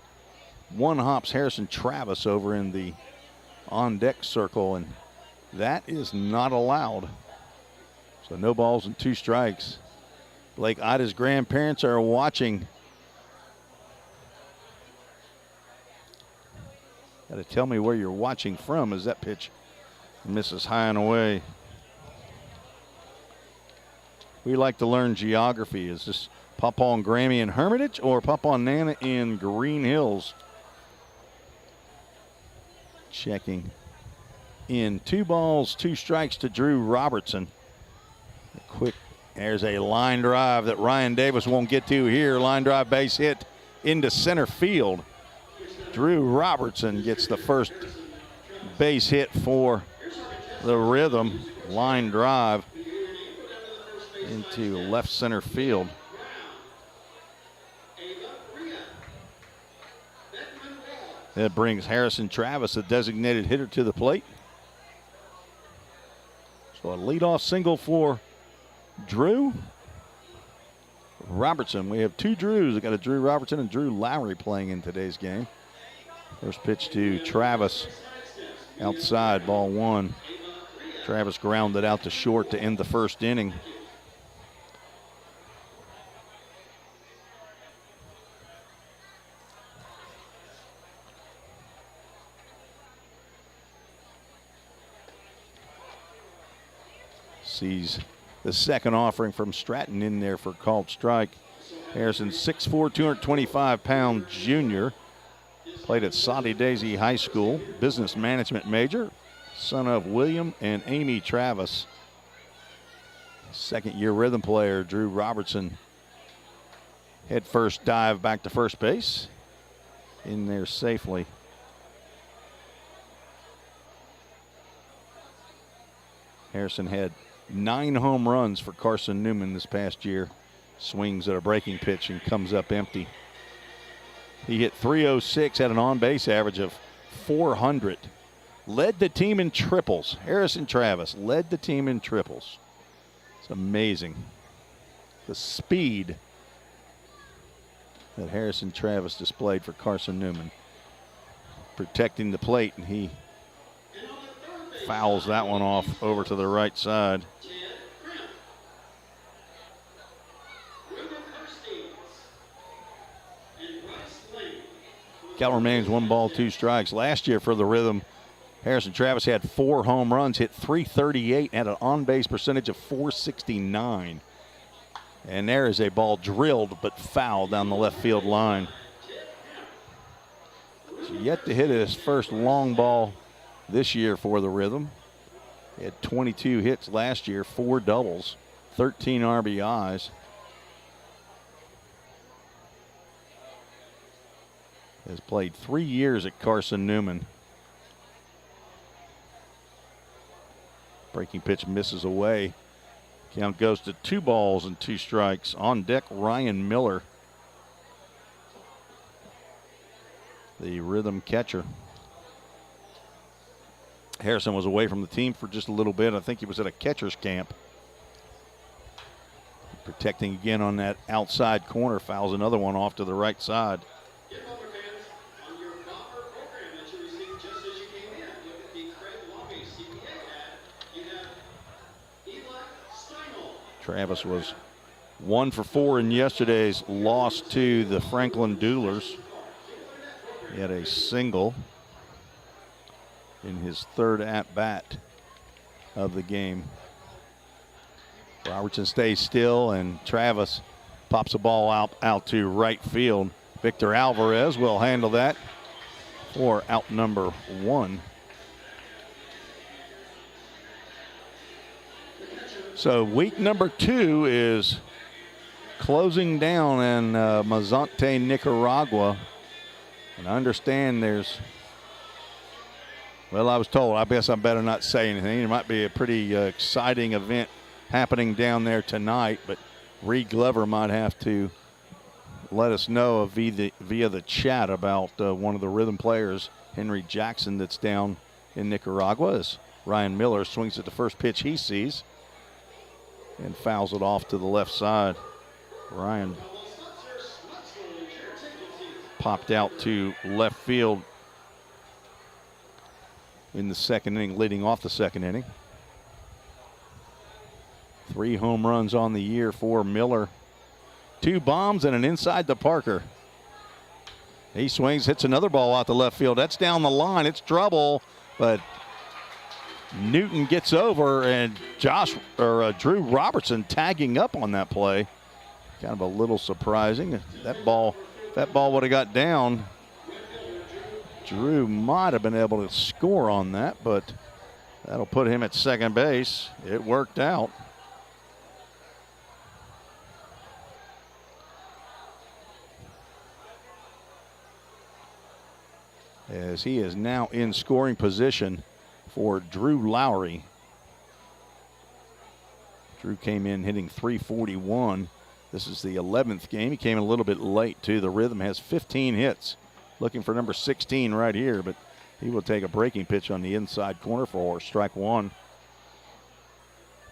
one hops Harrison Travis over in the on-deck circle, and that is not allowed. So no balls and 2 strikes. Blake Ida's grandparents are watching. Got to tell me where you're watching from as that pitch misses high and away. We like to learn geography. Is this Pawpaw and Grammy in Hermitage or Pawpaw and Nana in Green Hills? Checking in. 2 balls, 2 strikes to Drew Robertson. There's a line drive that Ryan Davis won't get to here. Line drive base hit into center field. Drew Robertson gets the first base hit for the Rhythm. Line drive into left center field. That brings Harrison Travis, a designated hitter, to the plate. So a leadoff single for Drew Robertson. We have 2 Drews. We got a Drew Robertson and Drew Lowry playing in today's game. First pitch to Travis. Outside, ball 1. Travis grounded out to short to end the first inning. Sees the second offering from Stratton in there for called strike. Harrison, 6'4", 225-pound junior. Played at Soddy Daisy High School. Business management major. Son of William and Amy Travis. Second-year Rhythm player, Drew Robertson. Head first dive back to first base. In there safely. Harrison had 9 home runs for Carson Newman this past year. Swings at a breaking pitch and comes up empty. He hit .306, had an on-base average of .400. Led the team in triples. Harrison Travis led the team in triples. It's amazing. The speed that Harrison Travis displayed for Carson Newman. Protecting the plate, and he fouls that one off over to the right side. Count remains 1 ball, 2 strikes. Last year for the Rhythm, Harrison Travis had 4 home runs, hit .338, had an on-base percentage of .469. And there is a ball drilled but fouled down the left field line. So yet to hit his first long ball this year for the Rhythm. He had 22 hits last year, 4 doubles, 13 RBIs. Has played 3 years at Carson Newman. Breaking pitch misses away. Count goes to 2 balls and 2 strikes. On deck, Ryan Miller, the Rhythm catcher. Harrison was away from the team for just a little bit. I think he was at a catcher's camp. Protecting again on that outside corner, fouls another one off to the right side. Travis was 1 for 4 in yesterday's loss to the Franklin Duelers. He had a single in his third at-bat of the game. Robertson stays still, and Travis pops the ball out to right field. Victor Alvarez will handle that for out number 1. So week number 2 is closing down in Mazante, Nicaragua. And I understand there's, well, I was told, I guess I better not say anything. There might be a pretty exciting event happening down there tonight, but Reed Glover might have to let us know via the chat about one of the Rhythm players, Henry Jackson, that's down in Nicaragua, as Ryan Miller swings at the first pitch he sees and fouls it off to the left side. Ryan popped out to left field in the second inning, leading off the second inning. 3 home runs on the year for Miller. 2 bombs and an inside to Parker. He swings, hits another ball out to left field. That's down the line. It's trouble, but Newton gets over, and Drew Robertson tagging up on that play. Kind of a little surprising. That ball would have got down. Drew might have been able to score on that, but that'll put him at second base. It worked out. As he is now in scoring position for Drew Lowry. Drew came in hitting .341. This is the 11th game. He came in a little bit late, too. The Rhythm has 15 hits. Looking for number 16 right here, but he will take a breaking pitch on the inside corner for strike 1.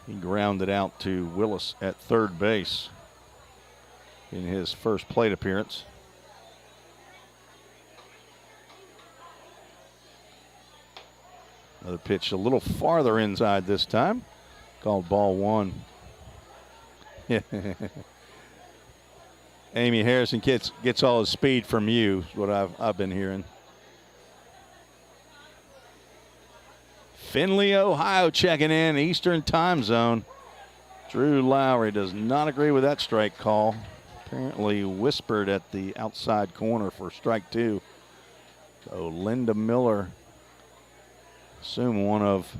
He grounded out to Willis at third base in his first plate appearance. Another pitch a little farther inside this time. Called ball 1. Amy Harrison gets all his speed from you, is what I've been hearing. Findlay, Ohio checking in, Eastern time zone. Drew Lowry does not agree with that strike call. Apparently whispered at the outside corner for strike 2. So Linda Miller, assume one of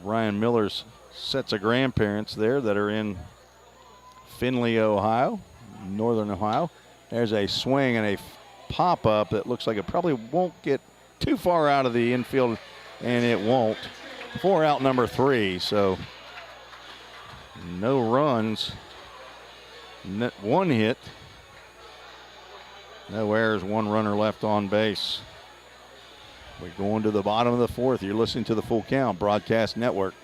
Ryan Miller's sets of grandparents there that are in Findlay, Ohio, Northern Ohio. There's a swing and a pop-up that looks like it probably won't get too far out of the infield, and it won't. For out number 3, so no runs, 1 hit, no errors, 1 runner left on base. We're going to the bottom of the 4th. You're listening to the Full Count Broadcast Network.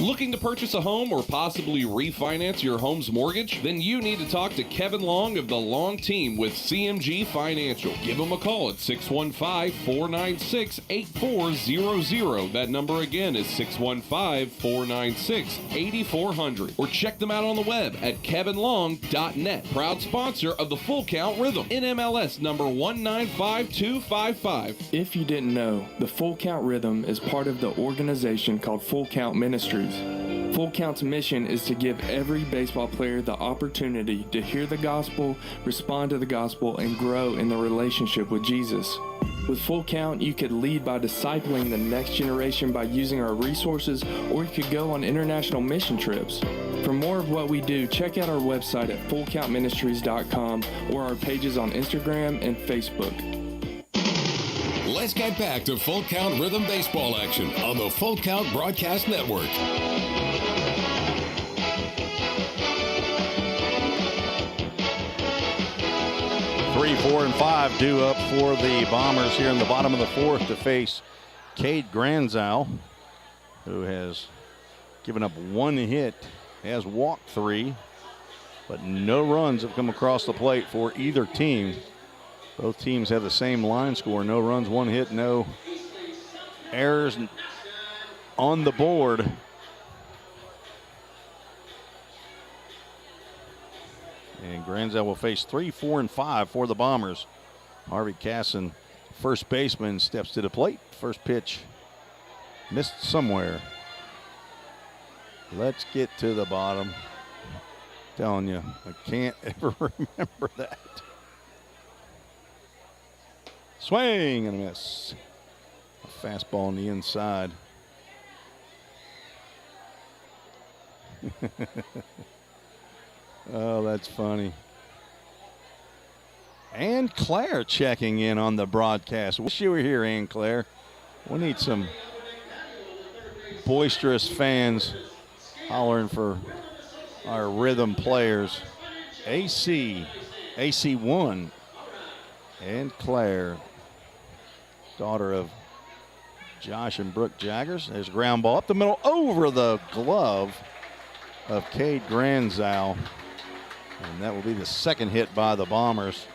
Looking to purchase a home or possibly refinance your home's mortgage? Then you need to talk to Kevin Long of the Long Team with CMG Financial. Give him a call at 615-496-8400. That number again is 615-496-8400. Or check them out on the web at kevinlong.net. Proud sponsor of the Full Count Rhythm. NMLS number 195255. If you didn't know, the Full Count Rhythm is part of the organization called Full Count Ministries. Full Count's mission is to give every baseball player the opportunity to hear the gospel, respond to the gospel, and grow in the relationship with Jesus. With Full Count, you could lead by discipling the next generation by using our resources, or you could go on international mission trips. For more of what we do, check out our website at fullcountministries.com or our pages on Instagram and Facebook. Let's get back to Full Count Rhythm baseball action on the Full Count Broadcast Network. 3, 4, and 5 due up for the Bombers here in the bottom of the fourth to face Cade Granzow, who has given up 1 hit, has walked 3, but no runs have come across the plate for either team. Both teams have the same line score, no runs, 1 hit, no errors on the board. And Granzow will face 3, 4, and 5 for the Bombers. Harvey Casson, first baseman, steps to the plate. First pitch missed somewhere. Let's get to the bottom. Telling you, I can't ever remember that. Swing and a miss. A fastball on the inside. Oh, that's funny. Ann Claire checking in on the broadcast. Wish you were here, Ann Claire. We need some boisterous fans hollering for our rhythm players. AC1, Ann Claire, daughter of Josh and Brooke Jaggers. There's a ground ball up the middle over the glove of Cade Granzow. And that will be the second hit by the Bombers.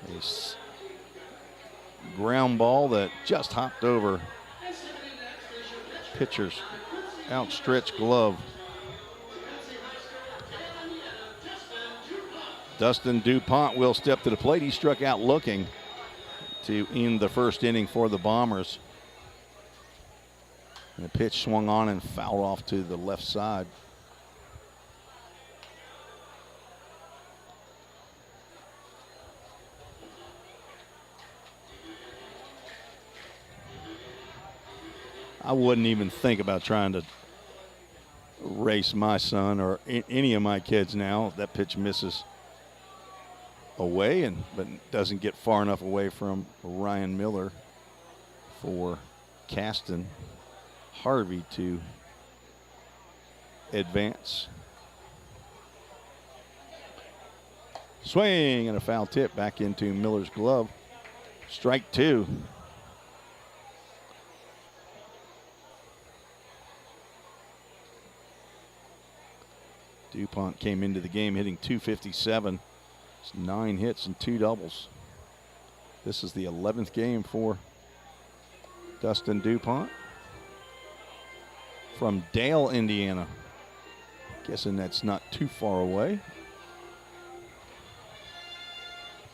A ground ball that just hopped over pitcher's outstretched glove. Dustin Dupont will step to the plate. He struck out looking to end the first inning for the Bombers. And the pitch swung on and fouled off to the left side. I wouldn't even think about trying to race my son or any of my kids now. That pitch misses away, but doesn't get far enough away from Ryan Miller for Caston Harvey to advance. Swing and a foul tip back into Miller's glove. Strike 2. Dupont came into the game hitting .257. It's 9 hits and 2 doubles. This is the 11th game for Dustin Dupont from Dale, Indiana. Guessing that's not too far away.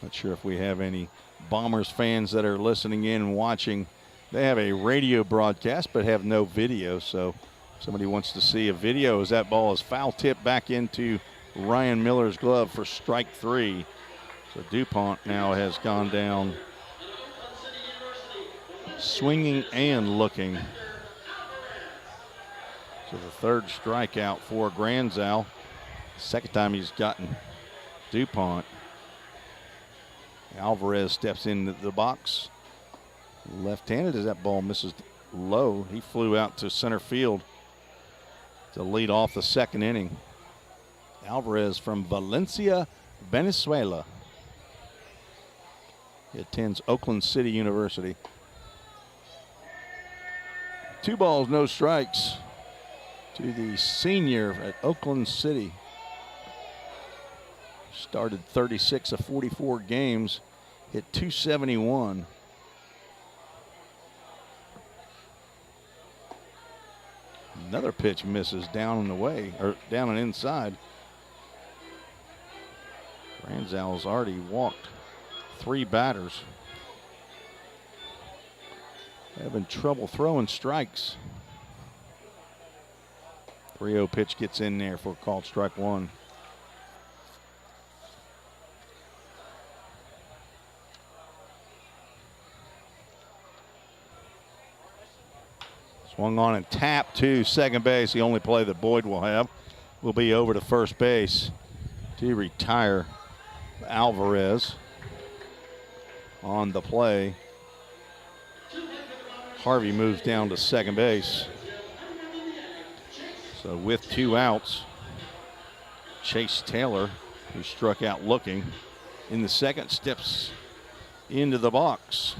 Not sure if we have any Bombers fans that are listening in and watching. They have a radio broadcast but have no video, so if somebody wants to see a video as that ball is foul tipped back into Ryan Miller's glove for strike 3. So Dupont now has gone down swinging and looking. So the third strikeout for Granzow. Second time he's gotten Dupont. Alvarez steps into the box. Left-handed as that ball misses low. He flew out to center field to lead off the second inning. Alvarez from Valencia, Venezuela. He attends Oakland City University. 2 balls, no strikes to the senior at Oakland City. Started 36 of 44 games, hit .271. Another pitch misses down and away, or down and inside. Granzow's already walked 3 batters. Having trouble throwing strikes. 3-0 pitch gets in there for called strike 1. Swung on and tapped to second base. The only play that Boyd will have will be over to first base to retire Alvarez on the play. Harvey moves down to second base. So with 2 outs, Chase Taylor, who struck out looking in the second, steps into the box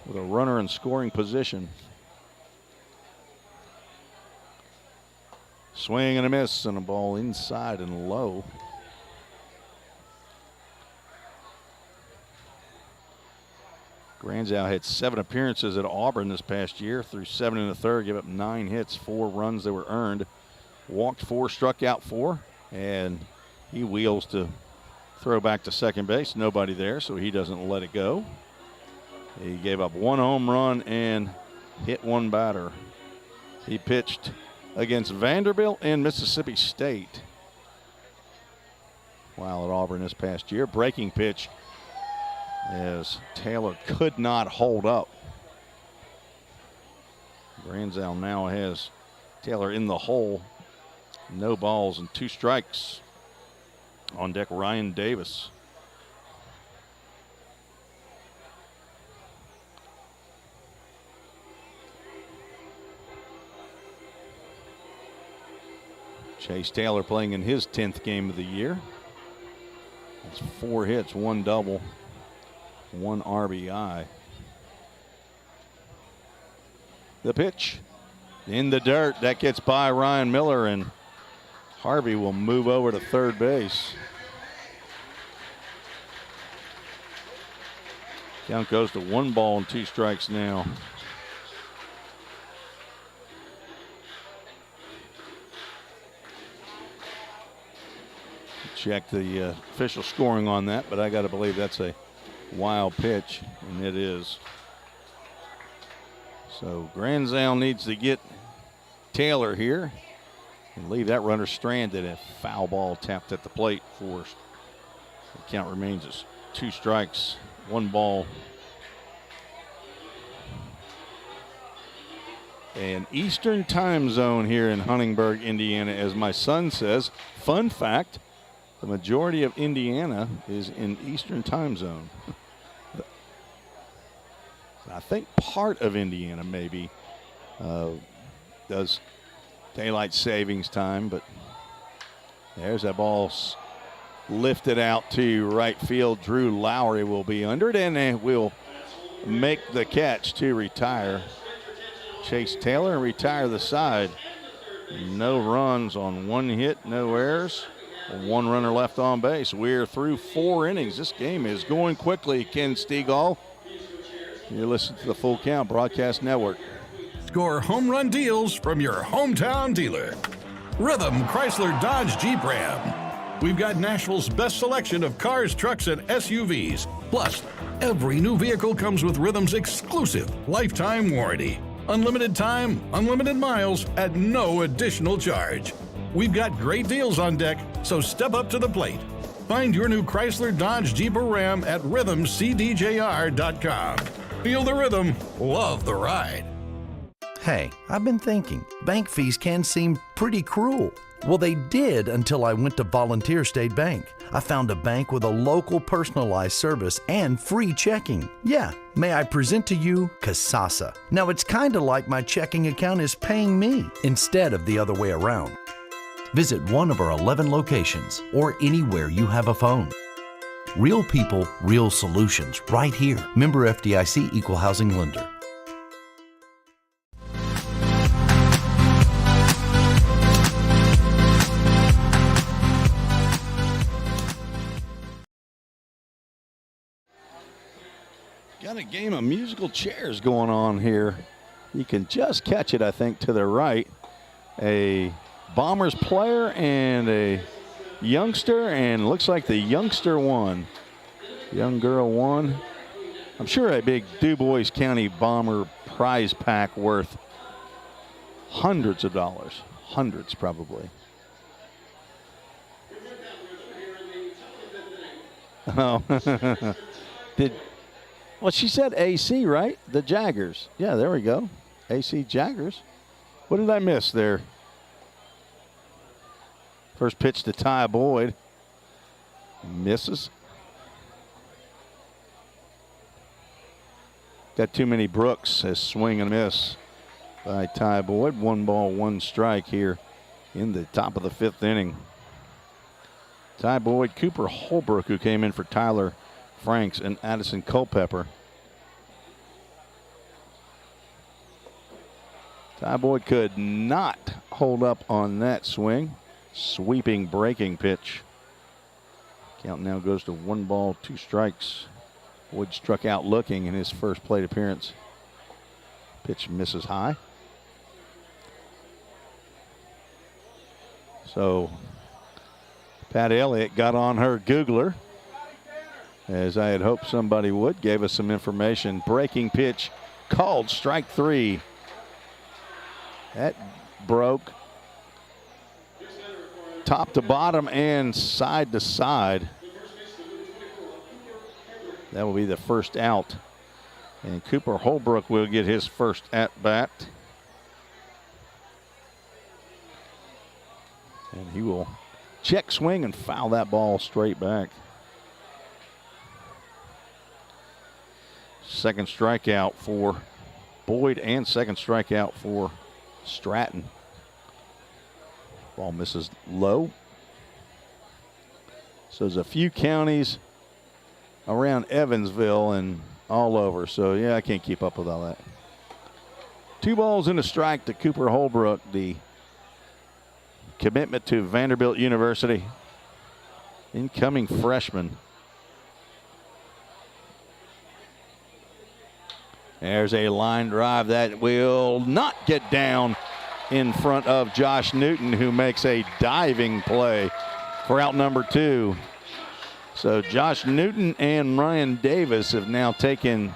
with a runner in scoring position. Swing and a miss, and a ball inside and low. Granzow had 7 appearances at Auburn this past year, threw 7 in the third, gave up 9 hits, 4 runs that were earned, walked 4, struck out 4, and he wheels to throw back to second base. Nobody there, so he doesn't let it go. He gave up 1 home run and hit 1 batter. He pitched against Vanderbilt and Mississippi State while at Auburn this past year. Breaking pitch as Taylor could not hold up. Granzow now has Taylor in the hole. No balls and 2 strikes. On deck, Ryan Davis. Chase Taylor playing in his 10th game of the year. That's 4 hits, 1 double, 1 RBI. The pitch in the dirt. That gets by Ryan Miller, and Harvey will move over to third base. Count goes to 1 ball and 2 strikes now. Check the official scoring on that, but I got to believe that's a wild pitch, and it is. So Granzow needs to get Taylor here and leave that runner stranded. A foul ball tapped at the plate for us. The count remains as 2 strikes, 1 ball. An Eastern time zone here in Huntingburg, Indiana, as my son says. Fun fact, the majority of Indiana is in Eastern time zone. I think part of Indiana maybe does daylight savings time, but there's that ball lifted out to right field. Drew Lowry will be under it, and will make the catch to retire Chase Taylor and retire the side. No runs on 1 hit, no errors. 1 runner left on base. We're through 4 innings. This game is going quickly, Ken Stegall. You're listening to the Full Count Broadcast Network. Score home run deals from your hometown dealer. Rhythm Chrysler Dodge Jeep Ram. We've got Nashville's best selection of cars, trucks, and SUVs. Plus, every new vehicle comes with Rhythm's exclusive lifetime warranty. Unlimited time, unlimited miles at no additional charge. We've got great deals on deck, so step up to the plate. Find your new Chrysler Dodge Jeep or Ram at rhythmcdjr.com. Feel the rhythm, love the ride. Hey, I've been thinking, bank fees can seem pretty cruel. Well, they did until I went to Volunteer State Bank. I found a bank with a local personalized service and free checking. Yeah, may I present to you Kasasa. Now, it's kind of like my checking account is paying me instead of the other way around. Visit one of our 11 locations or anywhere you have a phone. Real people, real solutions, right here. Member FDIC, Equal Housing Lender. Got a game of musical chairs going on here. You can just catch it, I think, to the right. A Bombers player and a youngster, and looks like the youngster won. Young girl won. I'm sure a big Dubois County Bomber prize pack worth hundreds of dollars. Hundreds, probably. Oh. Well, she said AC, right? The Jaggers. Yeah, there we go. AC Jaggers. What did I miss there? First pitch to Ty Boyd. Misses. Got too many Brooks. A swing and a miss by Ty Boyd. 1 ball, 1 strike here in the top of the 5th inning. Ty Boyd, Cooper Holbrook, who came in for Tyler Franks, and Addison Culpepper. Ty Boyd could not hold up on that swing. Sweeping breaking pitch. Count now goes to 1 ball, 2 strikes. Boyd struck out looking in his first plate appearance. Pitch misses high. So Pat Elliott got on her Googler, as I had hoped somebody would. Gave us some information. Breaking pitch called strike 3. That broke top to bottom and side to side. That will be the first out. And Cooper Holbrook will get his first at bat. And he will check swing and foul that ball straight back. Second strikeout for Boyd and second strikeout for Stratton. Ball misses low. So there's a few counties around Evansville and all over. So, yeah, I can't keep up with all that. 2 balls and a strike to Cooper Holbrook, the commitment to Vanderbilt University. Incoming freshman. There's a line drive that will not get down in front of Josh Newton, who makes a diving play for out number 2. So Josh Newton and Ryan Davis have now taken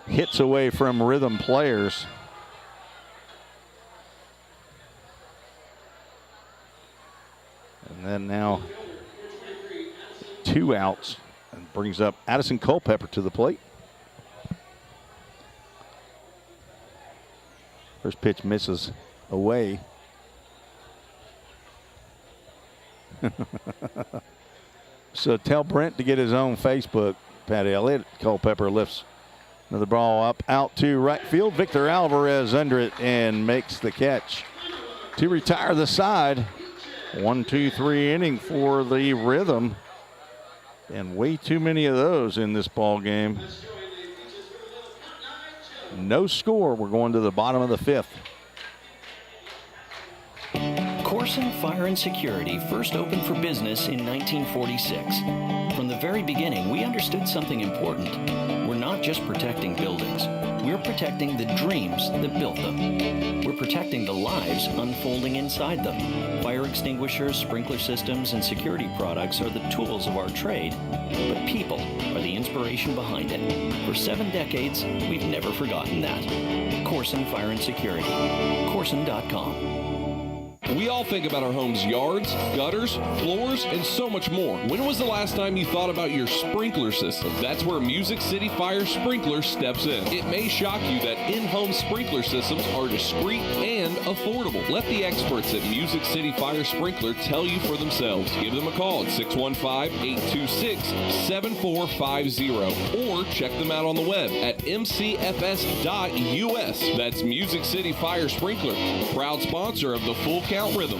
hits away from Rhythm players. And then now 2 outs, and brings up Addison Culpepper to the plate. First pitch misses away. So tell Brent to get his own Facebook, Pat Elliott. Culpepper lifts another ball up out to right field. Victor Alvarez under it and makes the catch to retire the side. 1-2-3 inning for the Rhythm, and way too many of those in this ball game. No score. We're going to the bottom of the 5th. Corson Fire and Security first opened for business in 1946. From the very beginning, we understood something important. We're not just protecting buildings. We're protecting the dreams that built them. We're protecting the lives unfolding inside them. Fire extinguishers, sprinkler systems, and security products are the tools of our trade, but people are the inspiration behind it. For 7 decades, we've never forgotten that. Corson Fire and Security. Corson.com. We all think about our home's yards, gutters, floors, and so much more. When was the last time you thought about your sprinkler system? That's where Music City Fire Sprinkler steps in. It may shock you that in-home sprinkler systems are discreet and affordable. Let the experts at Music City Fire Sprinkler tell you for themselves. Give them a call at 615-826-7450 or check them out on the web at mcfs.us. That's Music City Fire Sprinkler, proud sponsor of the Full Count Rhythm.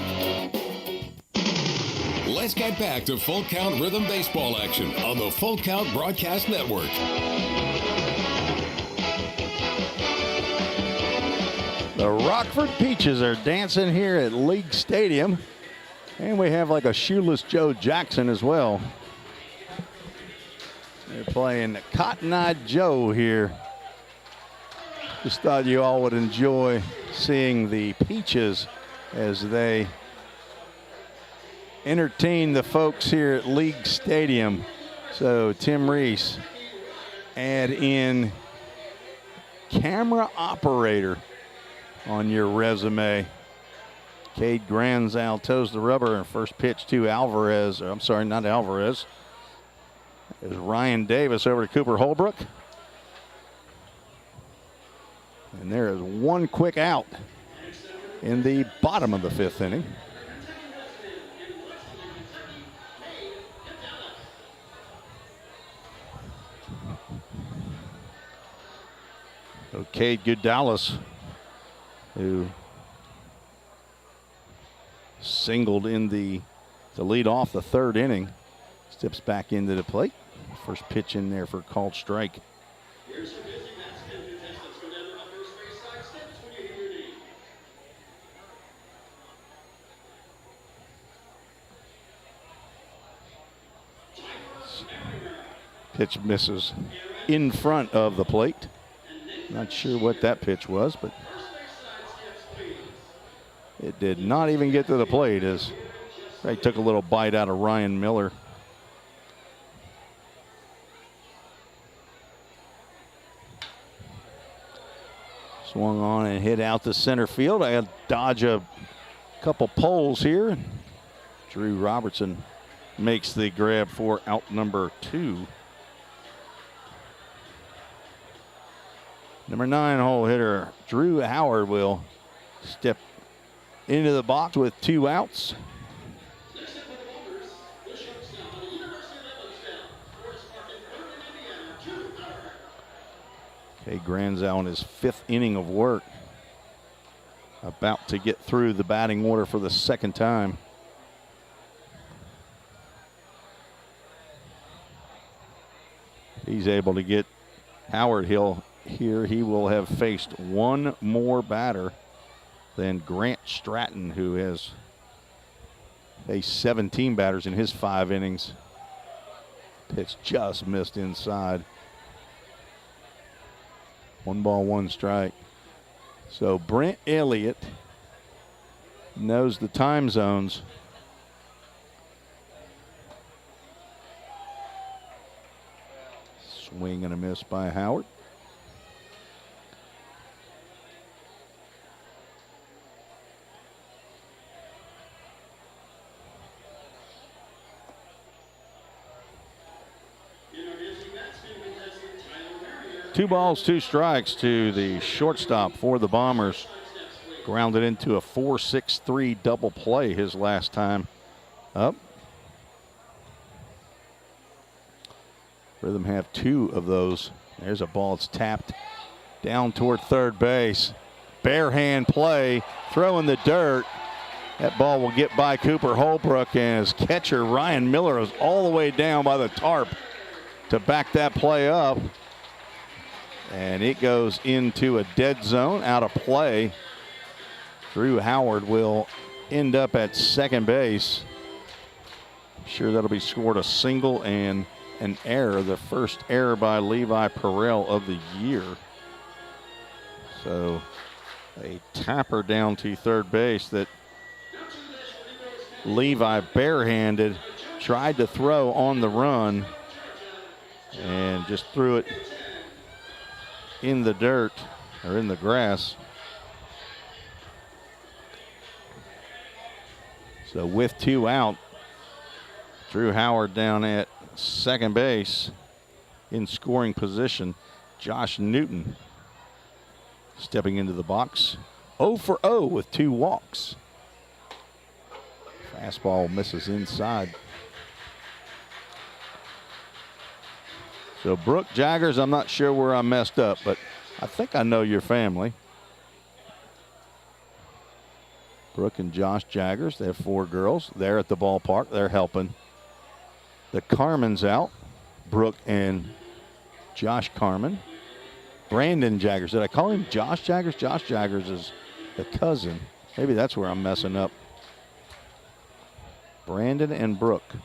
Let's get back to Full Count Rhythm baseball action on the Full Count Broadcast Network. The Rockford Peaches are dancing here at League Stadium. And we have like a shoeless Joe Jackson as well. They're playing Cotton-Eyed Joe here. Just thought you all would enjoy seeing the Peaches as they entertain the folks here at League Stadium. So Tim Reese, add in camera operator on your resume. Cade Granzow toes the rubber, and first pitch to Alvarez. I'm sorry, not Alvarez. It was Ryan Davis over to Cooper Holbrook. And there is one quick out in the bottom of the 5th inning. So Cade Goodallis, who singled in to lead off the 3rd inning. Steps back into the plate. First pitch in there for a called strike. Pitch misses in front of the plate. Not sure what that pitch was, but it did not even get to the plate as they took a little bite out of Ryan Miller. Swung on and hit out to center field. I got to dodge a couple poles here. Drew Robertson makes the grab for out number 2. Number 9 hole hitter Drew Howard will step into the box with 2 outs. Okay, Granzow in his 5th inning of work. About to get through the batting order for the 2nd time. He's able to get Howard Hill here. He will have faced one more batter than Grant Stratton, who has faced 17 batters in his 5 innings. Pitch just missed inside. 1 ball, 1 strike. So Brent Elliott knows the time zones. Swing and a miss by Howard. Two balls, 2 strikes to the shortstop for the Bombers. Grounded into a 4-6-3 double play his last time up. Rhythm have 2 of those. There's a ball that's tapped down toward third base. Bare hand play, throw in the dirt. That ball will get by Cooper Holbrook, and his catcher Ryan Miller is all the way down by the tarp to back that play up. And it goes into a dead zone, out of play. Drew Howard will end up at second base. I'm sure that'll be scored a single and an error, the first error by Levi Perrell of the year. So a tapper down to third base that Levi barehanded, tried to throw on the run and just threw it in the dirt or in the grass. So with 2 out, Drew Howard down at second base in scoring position. Josh Newton stepping into the box. 0 for 0 with 2 walks. Fastball misses inside. So Brooke Jaggers, I'm not sure where I messed up, but I think I know your family. Brooke and Josh Jaggers, they have 4 girls. They're at the ballpark. They're helping. The Carmens out. Brooke and Josh Carmen. Brandon Jaggers. Did I call him Josh Jaggers? Josh Jaggers is the cousin. Maybe that's where I'm messing up. Brandon and Brooke.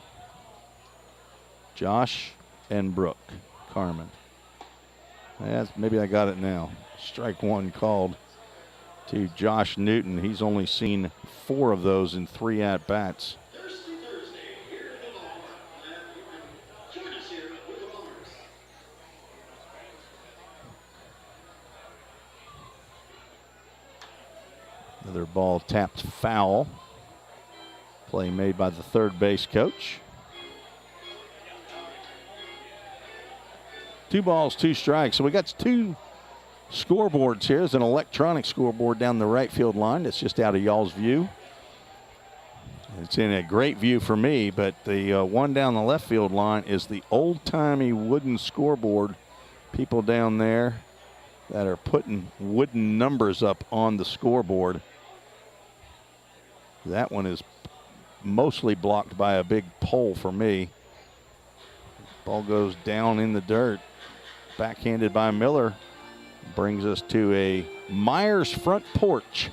Josh and Brooke Carmen. Maybe I got it now. Strike 1 called to Josh Newton. He's only seen 4 of those in 3 at-bats. Another ball tapped foul. Play made by the third base coach. 2 balls, 2 strikes. So we got 2 scoreboards here. There's an electronic scoreboard down the right field line that's just out of y'all's view. It's in a great view for me, but the one down the left field line is the old-timey wooden scoreboard. People down there that are putting wooden numbers up on the scoreboard. That one is mostly blocked by a big pole for me. Ball goes down in the dirt. Backhanded by Miller. Brings us to a Myers front porch.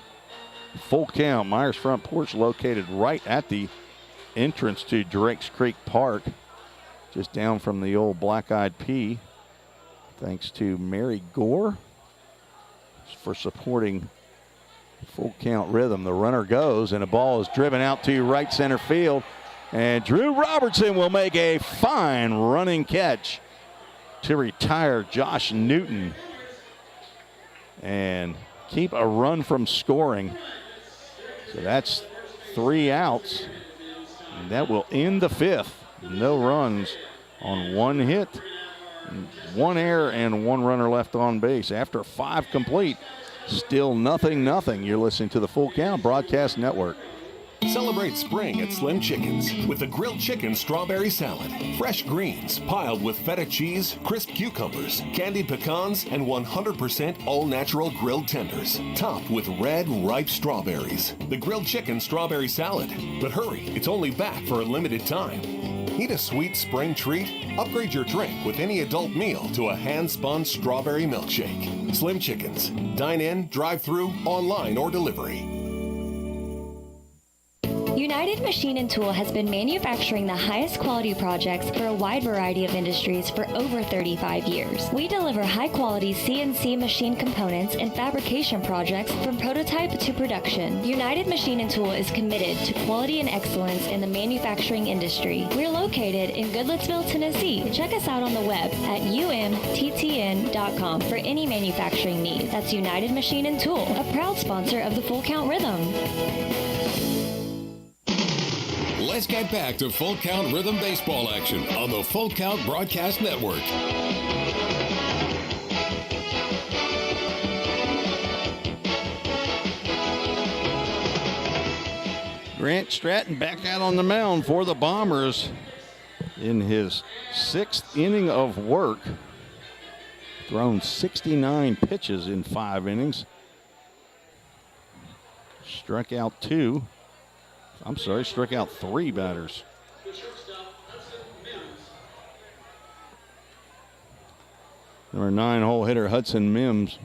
Full count. Myers front porch located right at the entrance to Drakes Creek Park. Just down from the old Black-Eyed Pea. Thanks to Mary Gore for supporting Full Count Rhythm. The runner goes, and the ball is driven out to right center field. And Drew Robertson will make a fine running catch to retire Josh Newton and keep a run from scoring. So that's 3 outs. And that will end the 5th. No runs on 1 hit, 1 error, and 1 runner left on base. After 5 complete, still 0-0. You're listening to the Full Count Broadcast Network. Celebrate spring at Slim Chickens with a grilled chicken strawberry salad. Fresh greens piled with feta cheese, crisp cucumbers, candied pecans, and 100% all-natural grilled tenders. Topped with red, ripe strawberries. The grilled chicken strawberry salad. But hurry, it's only back for a limited time. Need a sweet spring treat? Upgrade your drink with any adult meal to a hand-spun strawberry milkshake. Slim Chickens. Dine in, drive-through, online, or delivery. United Machine and Tool has been manufacturing the highest quality projects for a wide variety of industries for over 35 years. We deliver high-quality CNC machine components and fabrication projects from prototype to production. United Machine and Tool is committed to quality and excellence in the manufacturing industry. We're located in Goodlettsville, Tennessee. Check us out on the web at umttn.com for any manufacturing need. That's United Machine and Tool, a proud sponsor of the Full Count Rhythm. Let's get back to Full Count Rhythm baseball action on the Full Count Broadcast Network. Grant Stratton back out on the mound for the Bombers in his 6th inning of work. Thrown 69 pitches in 5 innings. Struck out 3 batters. Number 9 hole hitter Hudson Mims.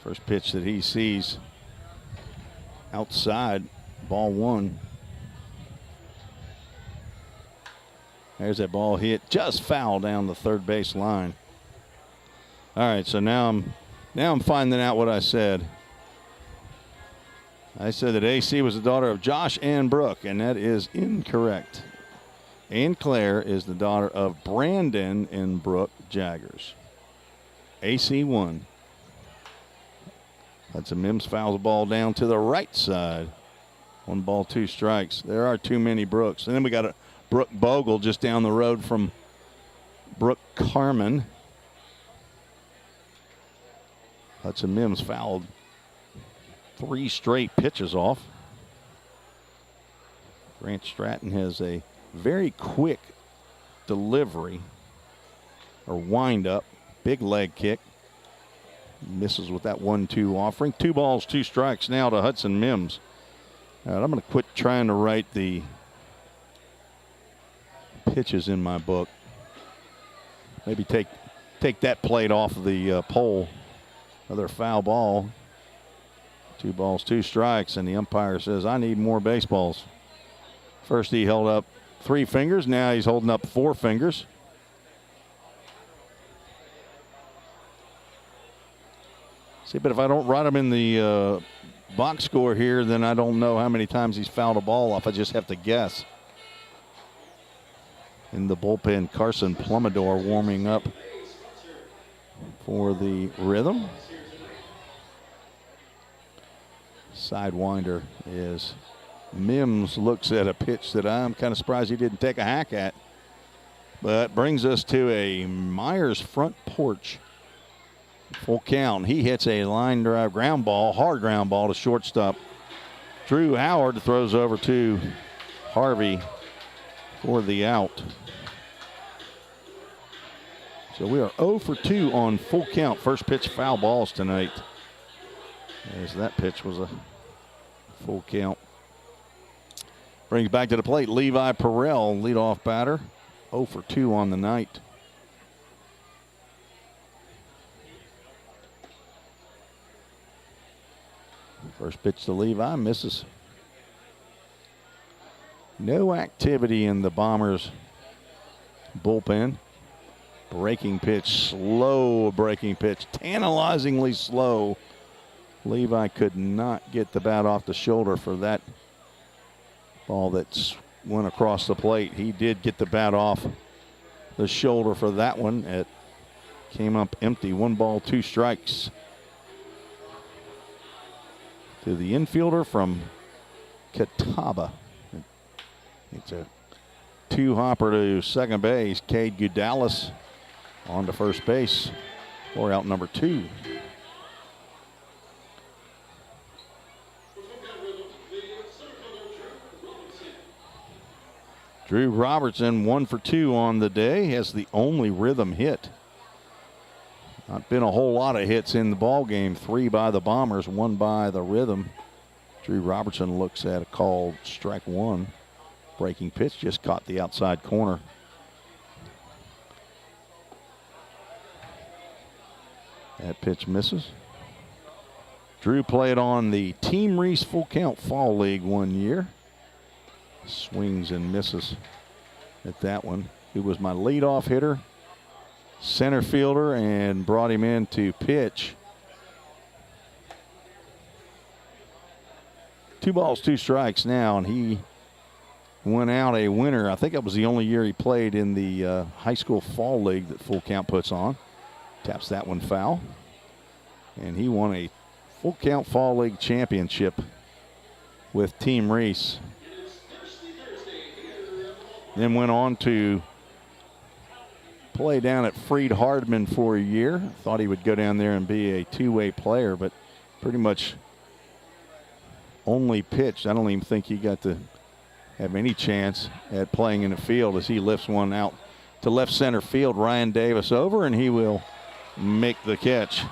First pitch that he sees outside, ball 1. There's that ball hit, just foul down the third base line. All right, so now I'm finding out what I said. I said that AC was the daughter of Josh and Brooke, and that is incorrect. Ann Claire is the daughter of Brandon and Brooke Jaggers. AC won. Hudson Mims fouls the ball down to the right side. 1 ball, 2 strikes. There are too many Brooks. And then we got a Brooke Bogle just down the road from Brooke Carmen. Hudson Mims fouled 3 straight pitches off. Grant Stratton has a very quick delivery or wind up. Big leg kick. Misses with that 1-2 offering. 2 balls, 2 strikes now to Hudson Mims. All right, I'm going to quit trying to write the pitches in my book. Maybe take that plate off of the pole. Another foul ball. 2 balls, 2 strikes, and the umpire says, I need more baseballs. First he held up 3 fingers. Now he's holding up 4 fingers. See, but if I don't write him in the box score here, then I don't know how many times he's fouled a ball off. I just have to guess. In the bullpen, Carson Plumidor warming up for the Rhythm. Sidewinder is Mims looks at a pitch that I'm kind of surprised he didn't take a hack at. But brings us to a Myers front porch. Full count. He hits a line drive ground ball, hard ground ball to shortstop. Drew Howard throws over to Harvey for the out. So we are 0 for 2 on full count first pitch foul balls tonight, as that pitch was a full count. Brings back to the plate Levi Perrell, leadoff batter. 0 for 2 on the night. First pitch to Levi, misses. No activity in the Bombers bullpen. Breaking pitch, slow breaking pitch, tantalizingly slow. Levi could not get the bat off the shoulder for that ball that went across the plate. He did get the bat off the shoulder for that one. It came up empty. 1 ball, 2 strikes. To the infielder from Catawba. It's a 2-hopper to second base. Cade Gudalis on to first base for out number 2. Drew Robertson 1 for 2 on the day, has the only rhythm hit. Not been a whole lot of hits in the ball game. 3 by the Bombers, 1 by the Rhythm. Drew Robertson looks at a called strike 1. Breaking pitch just caught the outside corner. That pitch misses. Drew played on the Team Reese Full Count Fall League 1 year. Swings and misses at that one. He was my leadoff hitter, center fielder, and brought him in to pitch. 2 balls, 2 strikes now, and he went out a winner. I think it was the only year he played in the high school fall league that Full Count puts on. Taps that one foul. And he won a Full Count Fall League championship with Team Reese. Then went on to play down at Freed Hardman for a year. Thought he would go down there and be a 2-way player, but pretty much only pitched. I don't even think he got to have any chance at playing in the field as he lifts one out to left center field. Ryan Davis over, and he will make the catch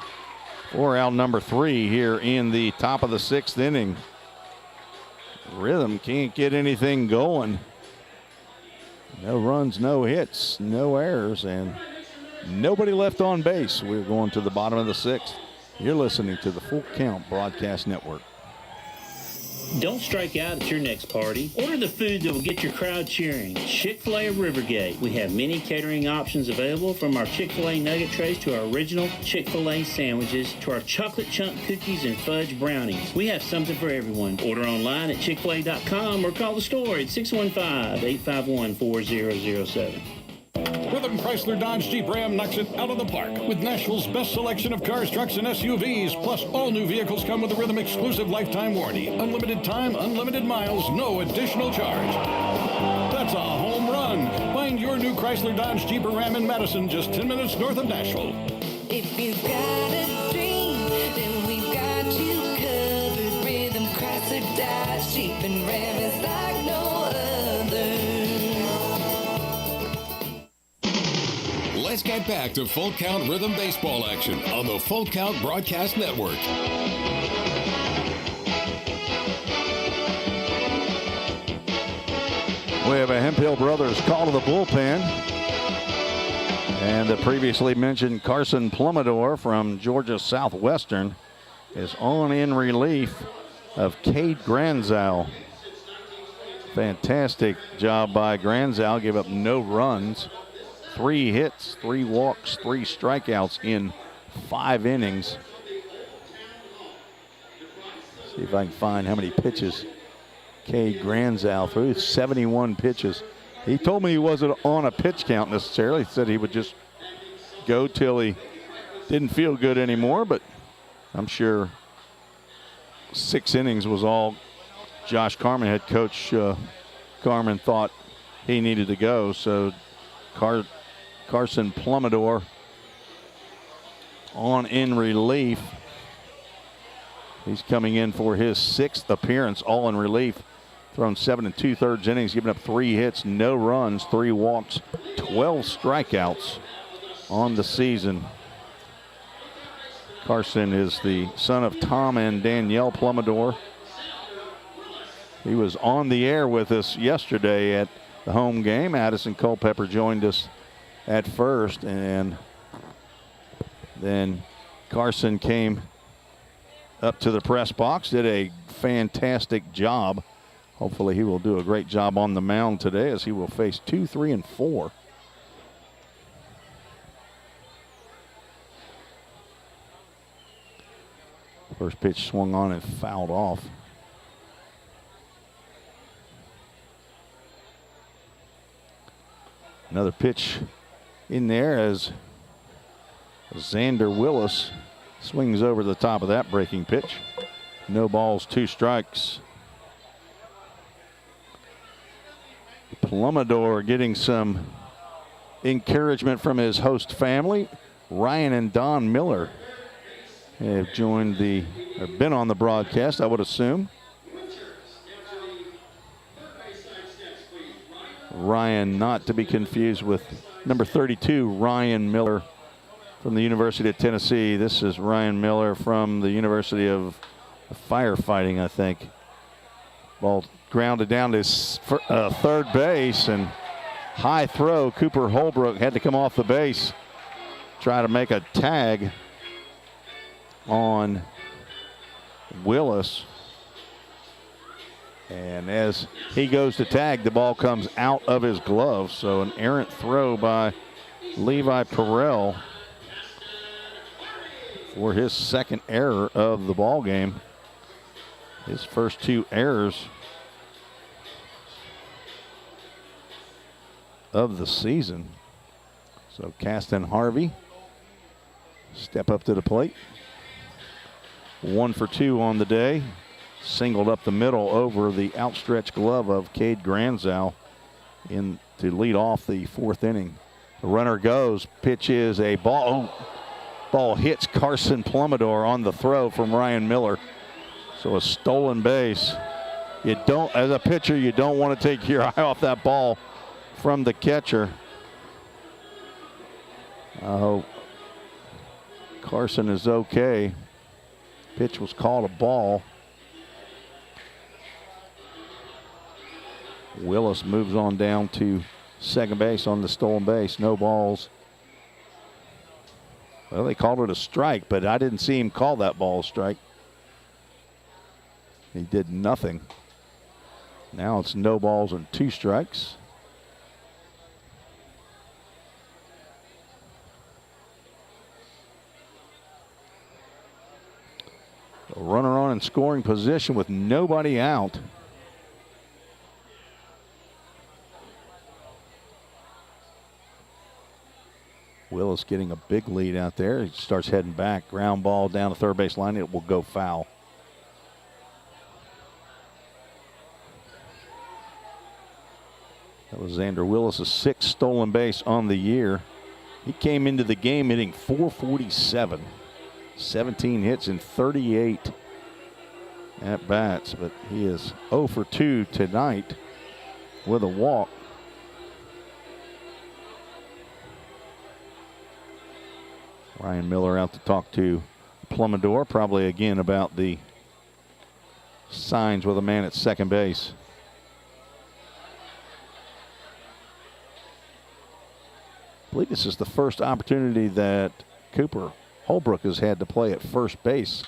for out number 3 here in the top of the 6th inning. Rhythm can't get anything going. No runs, no hits, no errors, and nobody left on base. We're going to the bottom of the 6th. You're listening to the Full Count Broadcast Network. Don't strike out at your next party. Order the food that will get your crowd cheering. Chick-fil-A of Rivergate. We have many catering options available, from our Chick-fil-A nugget trays to our original Chick-fil-A sandwiches to our chocolate chunk cookies and fudge brownies. We have something for everyone. Order online at chickfil-a.com or call the store at 615-851-4007. Rhythm Chrysler Dodge Jeep Ram knocks it out of the park with Nashville's best selection of cars, trucks, and SUVs. Plus, all new vehicles come with a Rhythm exclusive lifetime warranty. Unlimited time, unlimited miles, no additional charge. That's a home run. Find your new Chrysler Dodge Jeep or Ram in Madison, just 10 minutes north of Nashville. If you've got a dream, then we've got you covered. Rhythm Chrysler Dodge Jeep and Ram is like no other. Let's get back to Full Count Rhythm Baseball action on the Full Count Broadcast Network. We have a Hemphill Brothers call to the bullpen. And the previously mentioned Carson Plumidor from Georgia Southwestern is on in relief of Cade Granzow. Fantastic job by Granzow. Gave up no runs. 3 hits, 3 walks, 3 strikeouts in 5 innings. See if I can find how many pitches Cade Granzow threw. 71 pitches. He told me he wasn't on a pitch count necessarily. He said he would just go till he didn't feel good anymore, but I'm sure 6 innings was all Josh Carman, head coach Carman, thought he needed to go. So Carson Plumidor on in relief. He's coming in for his 6th appearance, all in relief. Thrown 7 2/3 innings, giving up 3 hits, no runs, 3 walks, 12 strikeouts on the season. Carson is the son of Tom and Danielle Plumidor, He was on the air with us yesterday at the home game. Addison Culpepper joined us at first, and then Carson came up to the press box, did a fantastic job. Hopefully he will do a great job on the mound today, as he will face 2, 3, and 4. First pitch swung on and fouled off. Another pitch in there as Xander Willis swings over the top of that breaking pitch. No balls, 2 strikes. Plumidor getting some encouragement from his host family. Ryan and Don Miller have joined been on the broadcast, I would assume. Ryan, not to be confused with number 32, Ryan Miller from the University of Tennessee. This is Ryan Miller from the University of Firefighting, I think. Ball grounded down to third base, and high throw. Cooper Holbrook had to come off the base, try to make a tag on Willis. And as he goes to tag, the ball comes out of his glove. So an errant throw by Levi Perrell for his second error of the ball game. His first 2 errors of the season. So Caston Harvey step up to the plate. 1 for 2 on the day. Singled up the middle over the outstretched glove of Cade Granzow in to lead off the 4th inning. The runner goes. Pitch is a ball. Ball hits Carson Plumidor on the throw from Ryan Miller. So a stolen base. You don't, as a pitcher, you don't want to take your eye off that ball from the catcher. I hope Carson is okay. Pitch was called a ball. Willis moves on down to second base on the stolen base. No balls. Well, they called it a strike, but I didn't see him call that ball a strike. He did nothing. Now it's no balls and 2 strikes. A runner on in scoring position with nobody out. Willis getting a big lead out there. He starts heading back. Ground ball down the third base line. It will go foul. That was Xander Willis' 6th stolen base on the year. He came into the game hitting .447. 17 hits in 38 at bats, but he is 0 for 2 tonight with a walk. Ryan Miller out to talk to Plumidor, probably again about the signs with a man at second base. I believe this is the first opportunity that Cooper Holbrook has had to play at first base.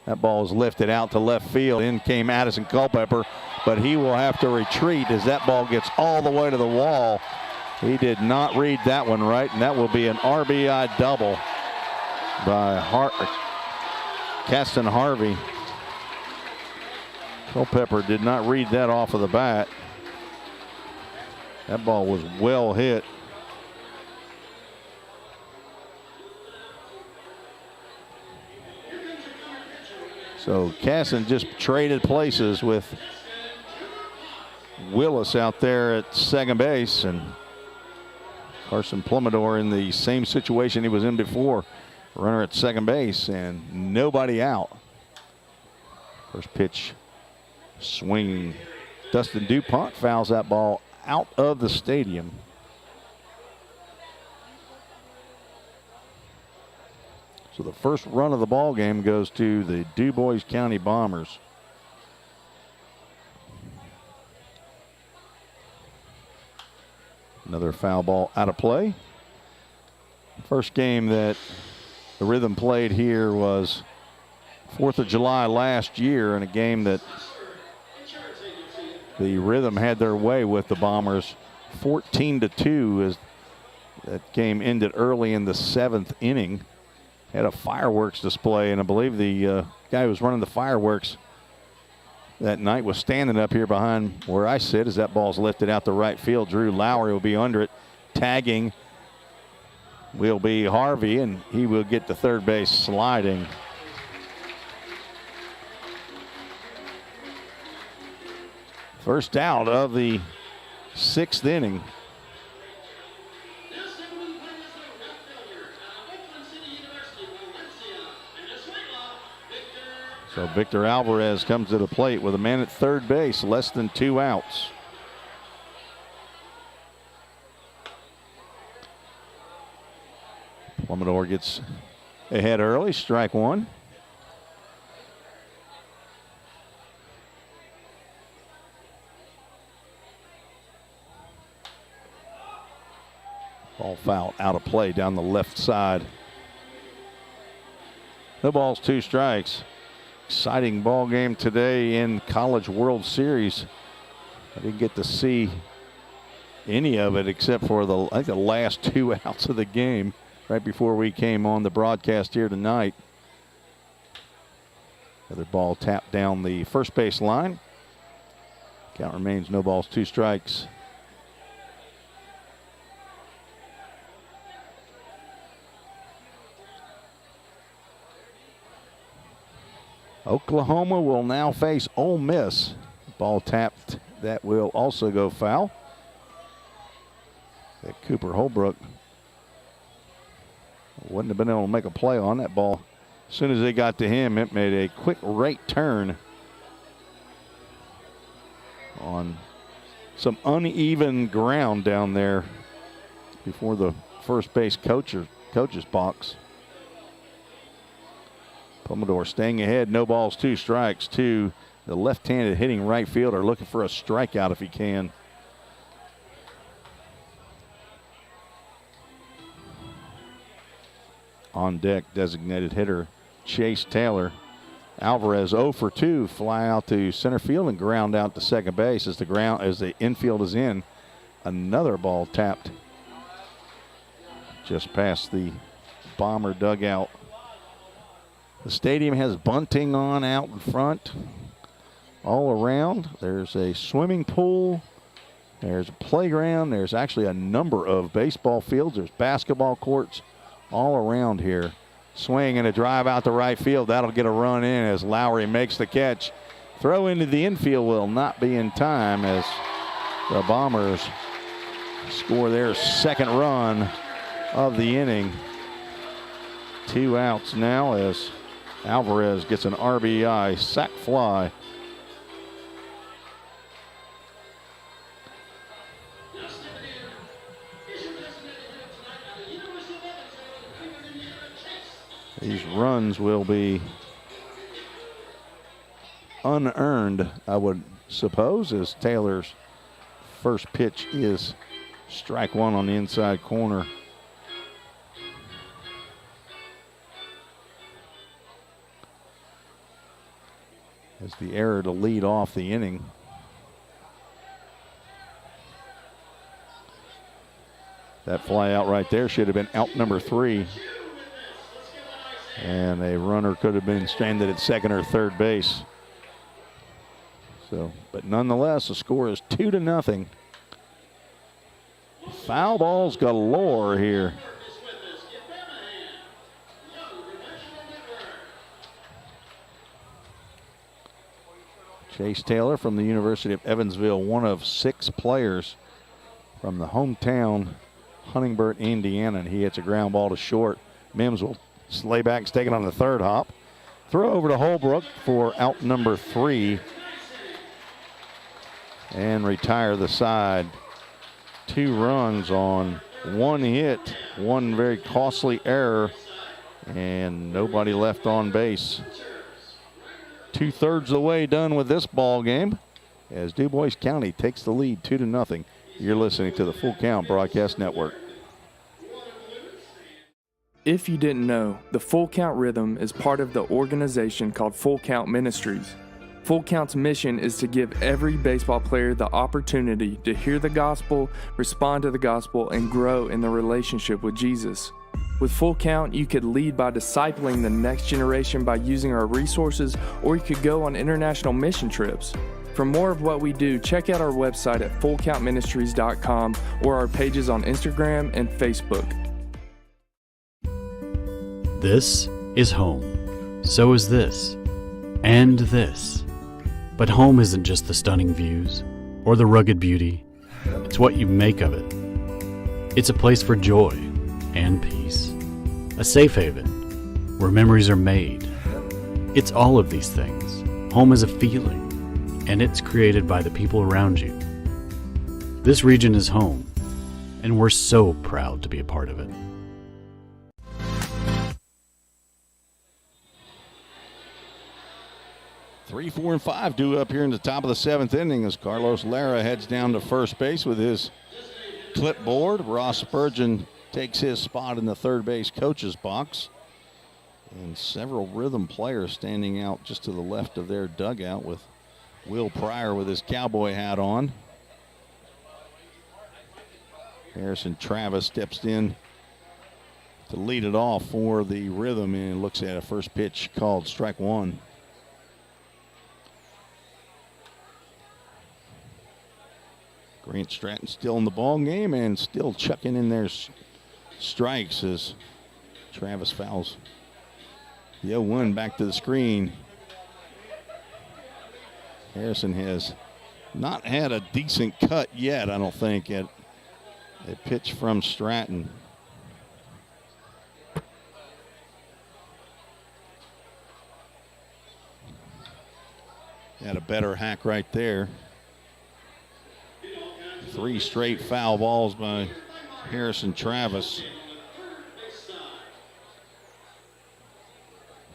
That ball is lifted out to left field. In came Addison Culpepper, but he will have to retreat as that ball gets all the way to the wall. He did not read that one right, and that will be an RBI double by Caston Harvey. Culpepper did not read that off of the bat. That ball was well hit. So Caston just traded places with Willis out there at second base, and Carson Plumidor in the same situation he was in before. Runner at second base and nobody out. First pitch swing. Dustin Dupont fouls that ball out of the stadium. So the first run of the ball game goes to the Dubois County Bombers. Another foul ball out of play. First game that the Rhythm played here was 4th of July last year in a game that the Rhythm had their way with the Bombers 14-2 as that game ended early in the 7th inning. Had a fireworks display, and I believe the guy who was running the fireworks that night was standing up here behind where I sit as that ball's lifted out the right field. Drew Lowry will be under it. Tagging will be Harvey, and he will get to third base sliding. First out of the 6th inning. So Victor Alvarez comes to the plate with a man at third base, less than 2 outs. Plumidor gets ahead early, strike one. Ball foul out of play down the left side. No balls, 2 strikes. Exciting ball game today in College World Series. I didn't get to see any of it except for I think the last 2 outs of the game right before we came on the broadcast here tonight. Another ball tapped down the first base line. Count remains no balls, 2 strikes. Oklahoma will now face Ole Miss. Ball tapped, that will also go foul. That Cooper Holbrook wouldn't have been able to make a play on that ball. As soon as they got to him, it made a quick right turn on some uneven ground down there before the first base coach's box. Plumidor staying ahead, no balls, 2 strikes to the left-handed hitting right fielder looking for a strikeout if he can. On deck, designated hitter Chase Taylor. Alvarez 0 for 2, fly out to center field and ground out to second base as the infield is in. Another ball tapped just past the Bomber dugout. The stadium has bunting on out in front all around. There's a swimming pool. There's a playground. There's actually a number of baseball fields. There's basketball courts all around here. Swing and a drive out the right field. That'll get a run in as Lowry makes the catch. Throw into the infield will not be in time as the Bombers score their second run of the inning. 2 outs now as Alvarez gets an RBI sac fly. These runs will be unearned, I would suppose, as Taylor's first pitch is strike one on the inside corner. As the error to lead off the inning. That fly out right there should have been out number 3. And a runner could have been stranded at second or third base. So, but nonetheless, the score is 2-0. Foul balls galore here. Chase Taylor from the University of Evansville, one of 6 players from the hometown Huntingburg, Indiana, and he hits a ground ball to short. Mims will lay back, take it on the third hop. Throw over to Holbrook for out number 3 and retire the side. 2 runs on 1 hit, 1 very costly error, and nobody left on base. 2/3 of the way done with this ball game as Dubois County takes the lead 2-0 You're listening to the Full Count Broadcast Network. If you didn't know, the Full Count Rhythm is part of the organization called Full Count Ministries. Full Count's mission is to give every baseball player the opportunity to hear the gospel, respond to the gospel, and grow in the relationship with Jesus. With Full Count, you could lead by discipling the next generation by using our resources, or you could go on international mission trips. For more of what we do, check out our website at fullcountministries.com or our pages on Instagram and Facebook. This is home. So is this. And this. But home isn't just the stunning views or the rugged beauty. It's what you make of it. It's a place for joy and peace. A safe haven where memories are made. It's all of these things. Home is a feeling, and it's created by the people around you. This region is home, and we're so proud to be a part of it. Three, 4, and 5 due up here in the top of the 7th inning as Carlos Lara heads down to first base with his clipboard. Ross Spurgeon takes his spot in the third base coach's box. And several Rhythm players standing out just to the left of their dugout with Will Pryor with his cowboy hat on. Harrison Travis steps in to lead it off for the Rhythm and looks at a first pitch called strike one. Grant Stratton still in the ball game and still chucking in their strikes as Travis fouls the 0-1 back to the screen. Harrison has not had a decent cut yet, I don't think, at a pitch from Stratton. Had a better hack right there. 3 straight foul balls by Harrison Travis.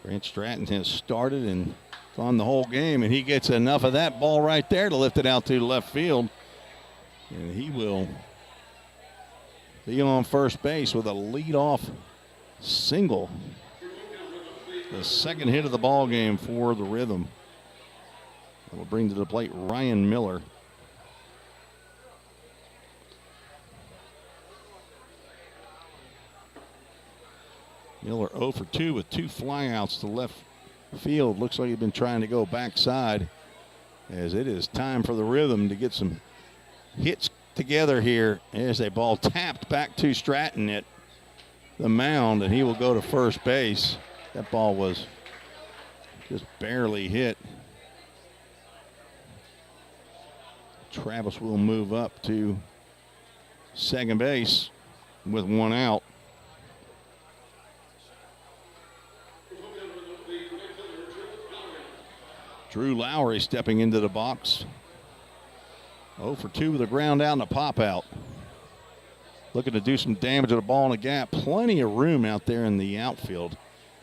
Grant Stratton has started and gone the whole game, and he gets enough of that ball right there to lift it out to left field. And he will be on first base with a leadoff single. The second hit of the ball game for the Rhythm. That will bring to the plate Ryan Miller. Miller 0 for 2 with 2 flyouts to left field. Looks like he's been trying to go backside as it is time for the Rhythm to get some hits together here. There's a ball tapped back to Stratton at the mound, and he will go to first base. That ball was just barely hit. Travis will move up to second base with 1 out. Drew Lowry stepping into the box. 0 for 2 with a ground out and a pop out. Looking to do some damage to the ball in the gap. Plenty of room out there in the outfield.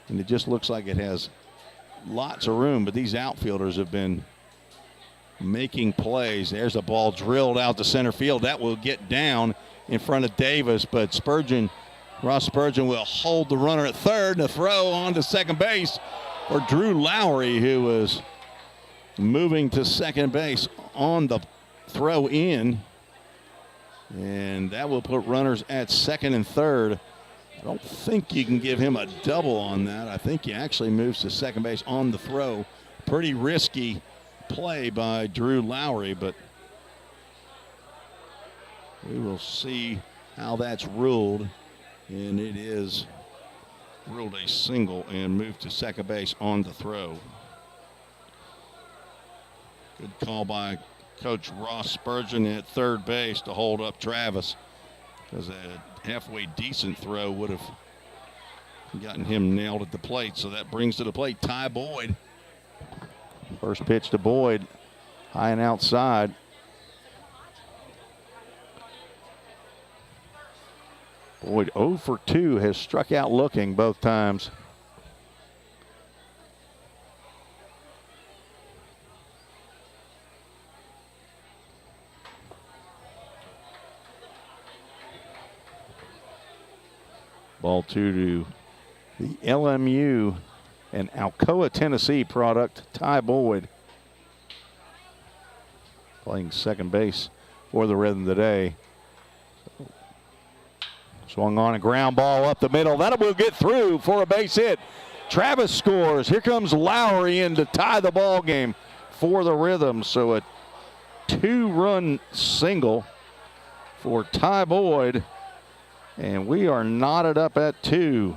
And it just looks like it has lots of room, but these outfielders have been making plays. There's a ball drilled out to center field. That will get down in front of Davis, but Ross Spurgeon will hold the runner at third and a throw on to second base for Drew Lowry, who was moving to second base on the throw in. And that will put runners at second and third. I don't think you can give him a double on that. I think he actually moves to second base on the throw. Pretty risky play by Drew Lowry, but we will see how that's ruled. And it is ruled a single and moved to second base on the throw. Good call by Coach Ross Spurgeon at third base to hold up Travis, because a halfway decent throw would have gotten him nailed at the plate. So that brings to the plate Ty Boyd. First pitch to Boyd, high and outside. Boyd 0 for 2 has struck out looking both times. Ball 2 to the LMU and Alcoa, Tennessee product, Ty Boyd, playing second base for the Rhythm today. Swung on a ground ball up the middle. That will get through for a base hit. Travis scores. Here comes Lowry in to tie the ball game for the Rhythm. So a 2-run single for Ty Boyd. And we are knotted up at 2.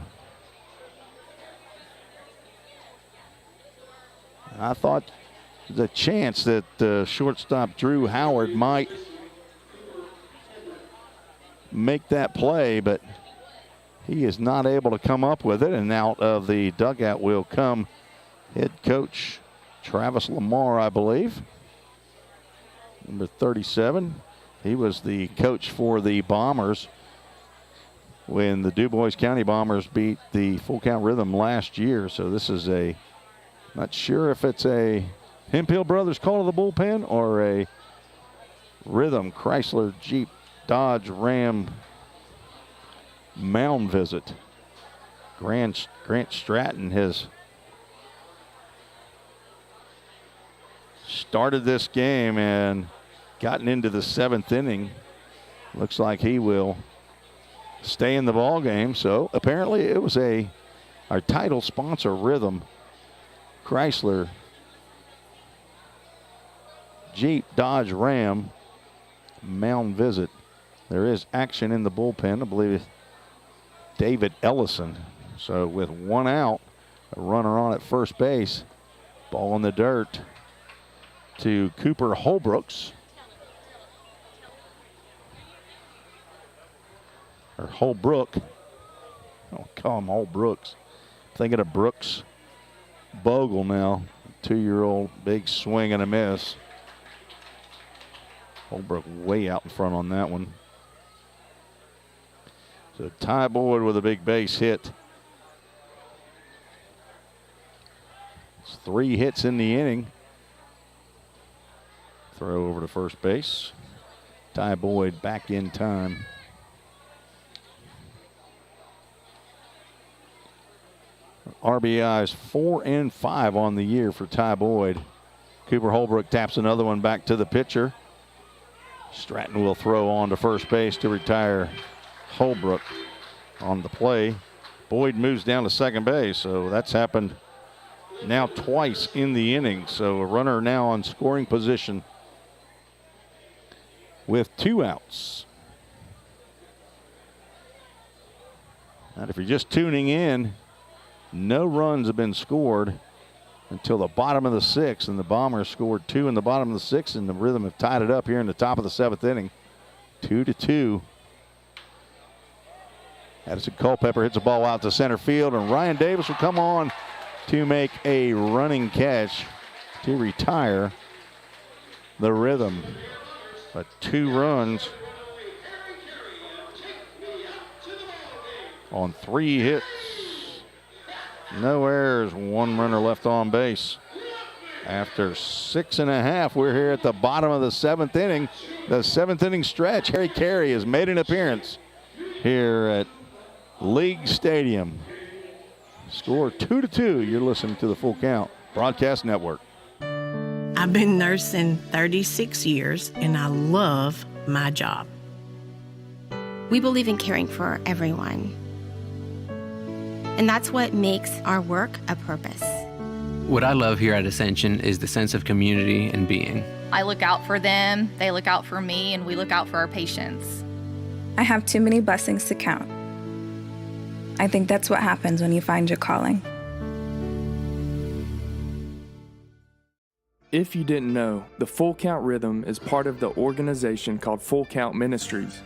I thought the chance that shortstop Drew Howard might make that play, but he is not able to come up with it. And out of the dugout will come head coach Travis Lamar, I believe. Number 37. He was the coach for the Bombers when the Dubois County Bombers beat the Full Count Rhythm last year. So this is not sure if it's a Hemphill Brothers call to the bullpen or a Rhythm Chrysler Jeep Dodge Ram mound visit. Grant Stratton has started this game and gotten into the 7th inning. Looks like he will stay in the ball game. So apparently it was our title sponsor, Rhythm Chrysler Jeep Dodge Ram mound visit. There is action in the bullpen. I believe it's David Ellison. So with 1 out, a runner on at first base, ball in the dirt to Cooper Holbrooks. Or Holbrook. I'll call him Holbrooks. Thinking of Brooks Bogle now. 2-year-old, big swing and a miss. Holbrook way out in front on that one. So Ty Boyd with a big base hit. It's 3 hits in the inning. Throw over to first base. Ty Boyd back in time. RBIs 4 and 5 on the year for Ty Boyd. Cooper Holbrook taps another one back to the pitcher. Stratton will throw on to first base to retire Holbrook on the play. Boyd moves down to second base, so that's happened now twice in the inning. So a runner now on scoring position with 2 outs. And if you're just tuning in, no runs have been scored until the bottom of the 6th, and the Bombers scored 2 in the bottom of the 6th, and the Rhythm have tied it up here in the top of the 7th inning, 2-2. Addison Culpepper hits a ball out to center field, and Ryan Davis will come on to make a running catch to retire the Rhythm. But 2 runs on 3 hits. No errors, 1 runner left on base. After 6.5, we're here at the bottom of the 7th inning. The 7th inning stretch. Harry Carey has made an appearance here at League Stadium. Score 2-2. You're listening to the Full Count Broadcast Network. I've been nursing 36 years, and I love my job. We believe in caring for everyone. And that's what makes our work a purpose. What I love here at Ascension is the sense of community and being. I look out for them, they look out for me, and we look out for our patients. I have too many blessings to count. I think that's what happens when you find your calling. If you didn't know, the Full Count Rhythm is part of the organization called Full Count Ministries.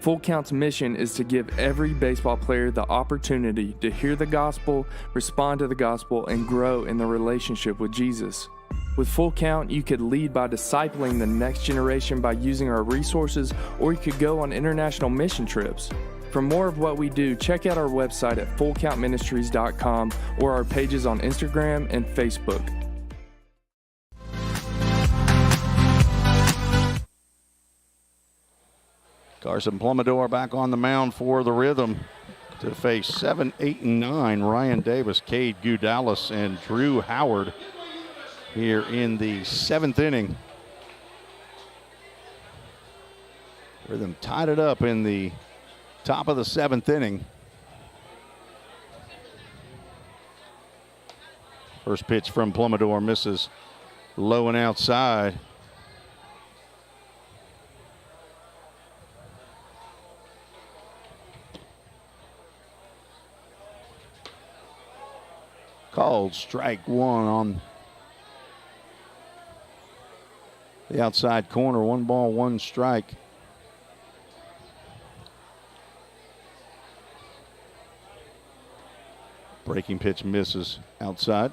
Full Count's mission is to give every baseball player the opportunity to hear the gospel, respond to the gospel, and grow in the relationship with Jesus. With Full Count, you could lead by discipling the next generation by using our resources, or you could go on international mission trips. For more of what we do, check out our website at fullcountministries.com or our pages on Instagram and Facebook. Carson Plumidor back on the mound for the Rhythm. to face 7, 8, and 9, Ryan Davis, Cade Gudalis, and Drew Howard here in the 7th inning. Rhythm tied it up in the top of the 7th inning. First pitch from Plumidor misses low and outside. Called strike one on the outside corner. 1 ball, 1 strike. Breaking pitch misses outside.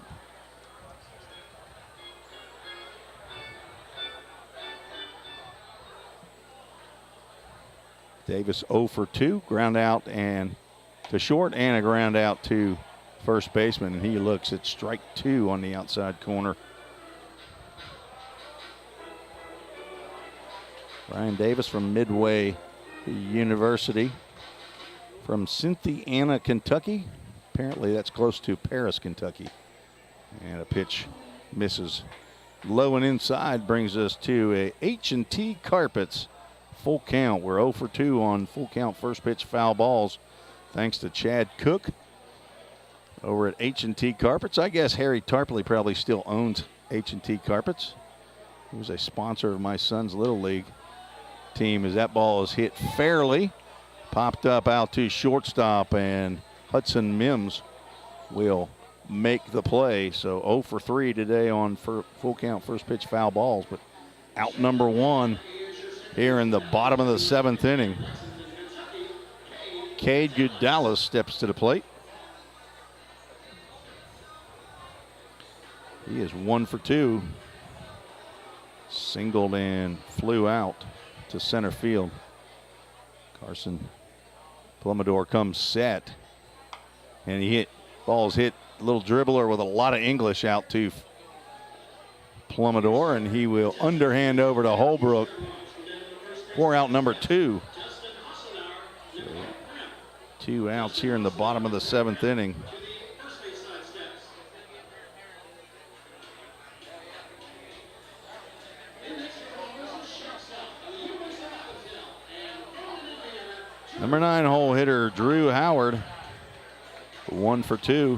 Davis 0 for 2, ground out and to short, and a ground out to first baseman, and he looks at strike 2 on the outside corner. Ryan Davis from Midway University from Cynthiana, Kentucky. Apparently that's close to Paris, Kentucky. And a pitch misses low and inside, brings us to a H&T Carpets full count. We're 0 for 2 on full count first pitch foul balls, thanks to Chad Cook over at H&T Carpets. I guess Harry Tarpley probably still owns H&T Carpets. He was a sponsor of my son's Little League team, as that ball is hit fairly. Popped up out to shortstop, and Hudson Mims will make the play. So 0 for 3 today on full count first pitch foul balls, but out number 1 here in the bottom of the 7th inning. Cade Gudalis steps to the plate. He is 1 for 2. Singled and flew out to center field. Carson Plumidor comes set, and ball's hit a little dribbler with a lot of English out to Plumidor, and he will underhand over to Holbrook for out number 2. So 2 outs here in the bottom of the 7th inning. Number 9 hole hitter Drew Howard, 1 for 2.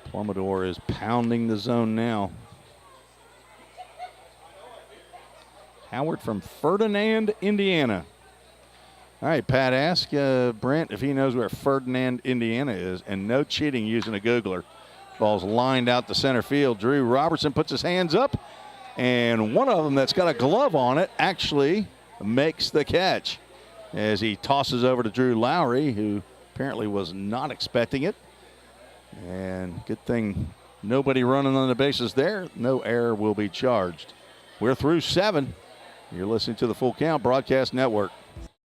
Plumidor is pounding the zone now. Howard from Ferdinand, Indiana. All right, Pat, ask Brent if he knows where Ferdinand, Indiana is, and no cheating using a Googler. Ball's lined out to center field. Drew Robertson puts his hands up, and one of them that's got a glove on it actually makes the catch as he tosses over to Drew Lowry, who apparently was not expecting it. And good thing nobody running on the bases there. No error will be charged. We're through 7. You're listening to the Full Count Broadcast Network.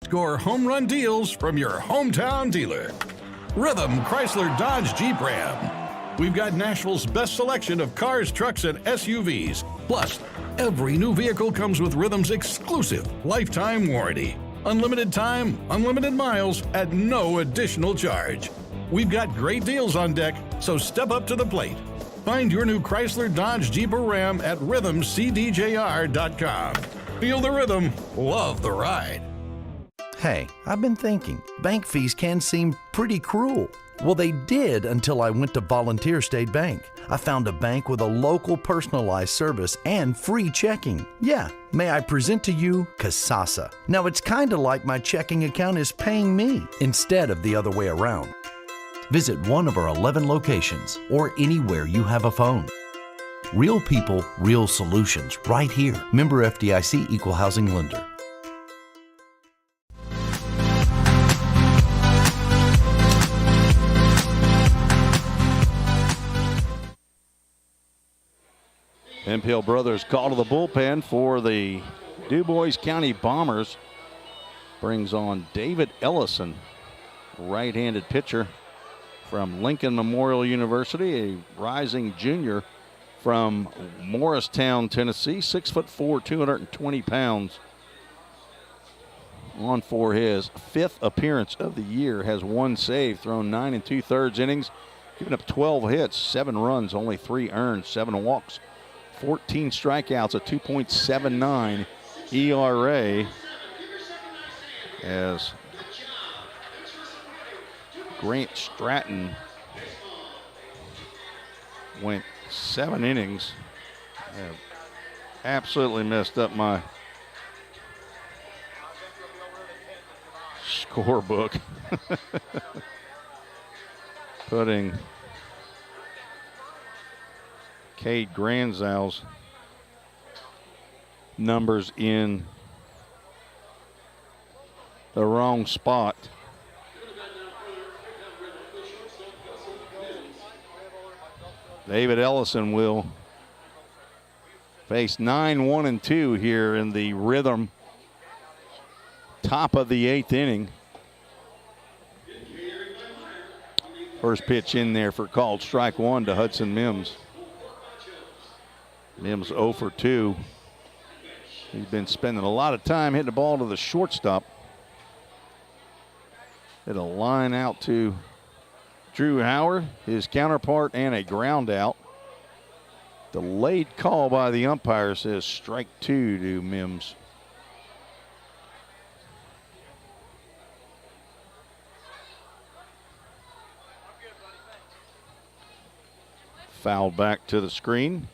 Score home run deals from your hometown dealer. Rhythm Chrysler Dodge Jeep Ram. We've got Nashville's best selection of cars, trucks, and SUVs. Plus, every new vehicle comes with Rhythm's exclusive lifetime warranty. Unlimited time, unlimited miles at no additional charge. We've got great deals on deck, so step up to the plate. Find your new Chrysler Dodge Jeep or Ram at rhythmcdjr.com. Feel the rhythm, love the ride. Hey, I've been thinking, bank fees can seem pretty cruel. Well, they did until I went to Volunteer State Bank. I found a bank with a local personalized service and free checking. Yeah, may I present to you Kasasa. Now, it's kind of like my checking account is paying me instead of the other way around. Visit one of our 11 locations or anywhere you have a phone. Real people, real solutions right here. Member FDIC Equal Housing Lender. Hemphill brothers call to the bullpen for the Dubois County Bombers. Brings on David Ellison, right-handed pitcher from Lincoln Memorial University, a rising junior from Morristown, Tennessee, 6'4", 220 pounds. on for his 5th appearance of the year, has 1 save, thrown 9 2/3 innings, given up 12 hits, 7 runs, only 3 earned, 7 walks, 14 strikeouts, a 2.79 ERA. As Grant Stratton went 7 innings. Have absolutely messed up my scorebook. Putting Cade Granzow's numbers in the wrong spot. David Ellison will face 9-1-2 here in the Rhythm top of the 8th inning. First pitch in there for called strike 1 to Hudson Mims. Mims 0 for 2. He's been spending a lot of time hitting the ball to the shortstop. Hit a line out to Drew Howard, his counterpart, and a ground out. Delayed call by the umpire says strike 2 to Mims. Fouled back to the screen.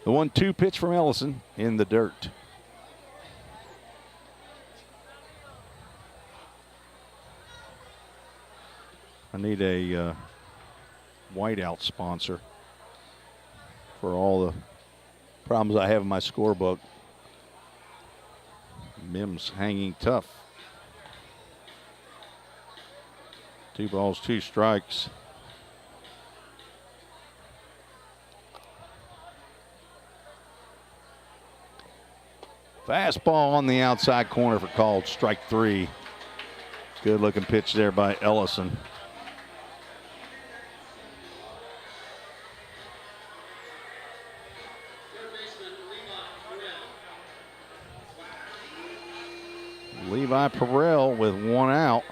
The 1-2 pitch from Ellison in the dirt. I need a whiteout sponsor for all the problems I have in my scorebook. Mims hanging tough. 2 balls, 2 strikes. Fastball on the outside corner for called strike 3. Good looking pitch there by Ellison. Levi Perrell with 1 out.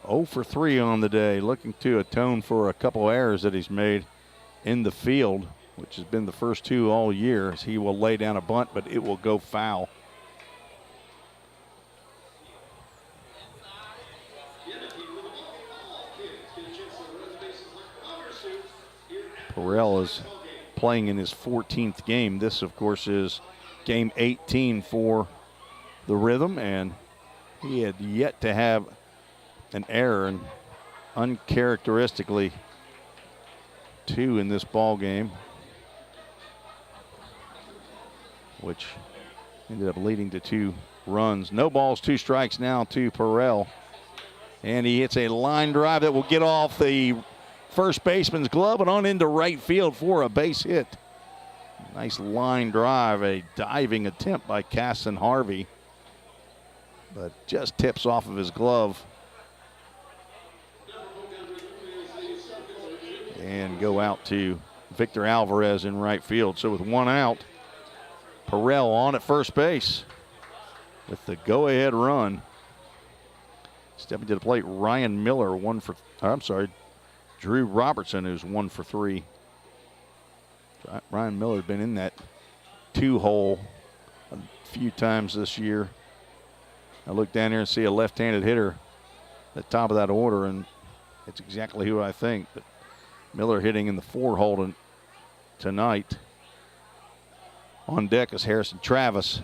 0 for 3 on the day, looking to atone for a couple errors that he's made in the field, which has been the first 2 all year, as he will lay down a bunt, but it will go foul. Perrell is playing in his 14th game. This, of course, is game 18 for the Rhythm, and he had yet to have an error, and uncharacteristically 2 in this ball game, which ended up leading to 2 runs. No balls, 2 strikes now to Perrell, and he hits a line drive that will get off the first baseman's glove and on into right field for a base hit. Nice line drive, a diving attempt by Casson Harvey, but just tips off of his glove. And go out to Victor Alvarez in right field. So with 1 out, Perrell on at first base with the go-ahead run. Stepping to the plate, Ryan Miller, Drew Robertson, who's 1 for 3. Ryan Miller's been in that 2-hole a few times this year. I look down here and see a left-handed hitter at the top of that order, and it's exactly who I think. But Miller hitting in the 4-hole tonight. On deck is Harrison Travis.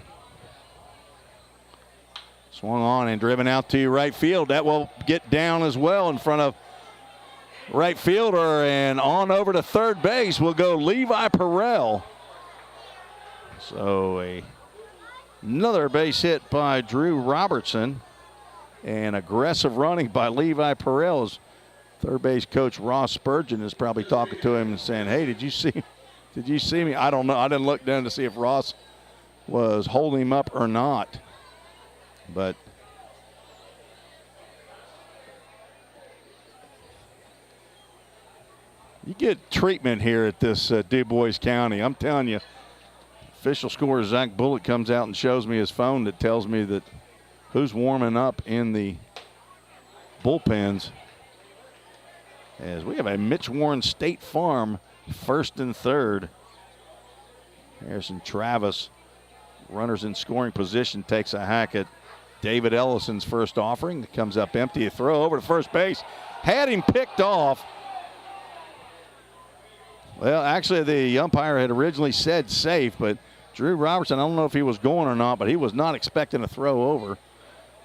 Swung on and driven out to right field. That will get down as well in front of right fielder, and on over to third base will go Levi Perrell. So another base hit by Drew Robertson, and aggressive running by Levi Perrell. Third base coach Ross Spurgeon is probably talking to him and saying, hey, did you see me? I don't know. I didn't look down to see if Ross was holding him up or not. But You get treatment here at this Dubois County. I'm telling you, official scorer Zach Bullock comes out and shows me his phone that tells me that who's warming up in the bullpens. As we have a Mitch Warren State Farm first and third. Harrison Travis, runners in scoring position, takes a hack at David Ellison's first offering. It comes up empty. A throw over to first base. Had him picked off. Well, actually, the umpire had originally said safe, but Drew Robertson, I don't know if he was going or not, but he was not expecting a throw over.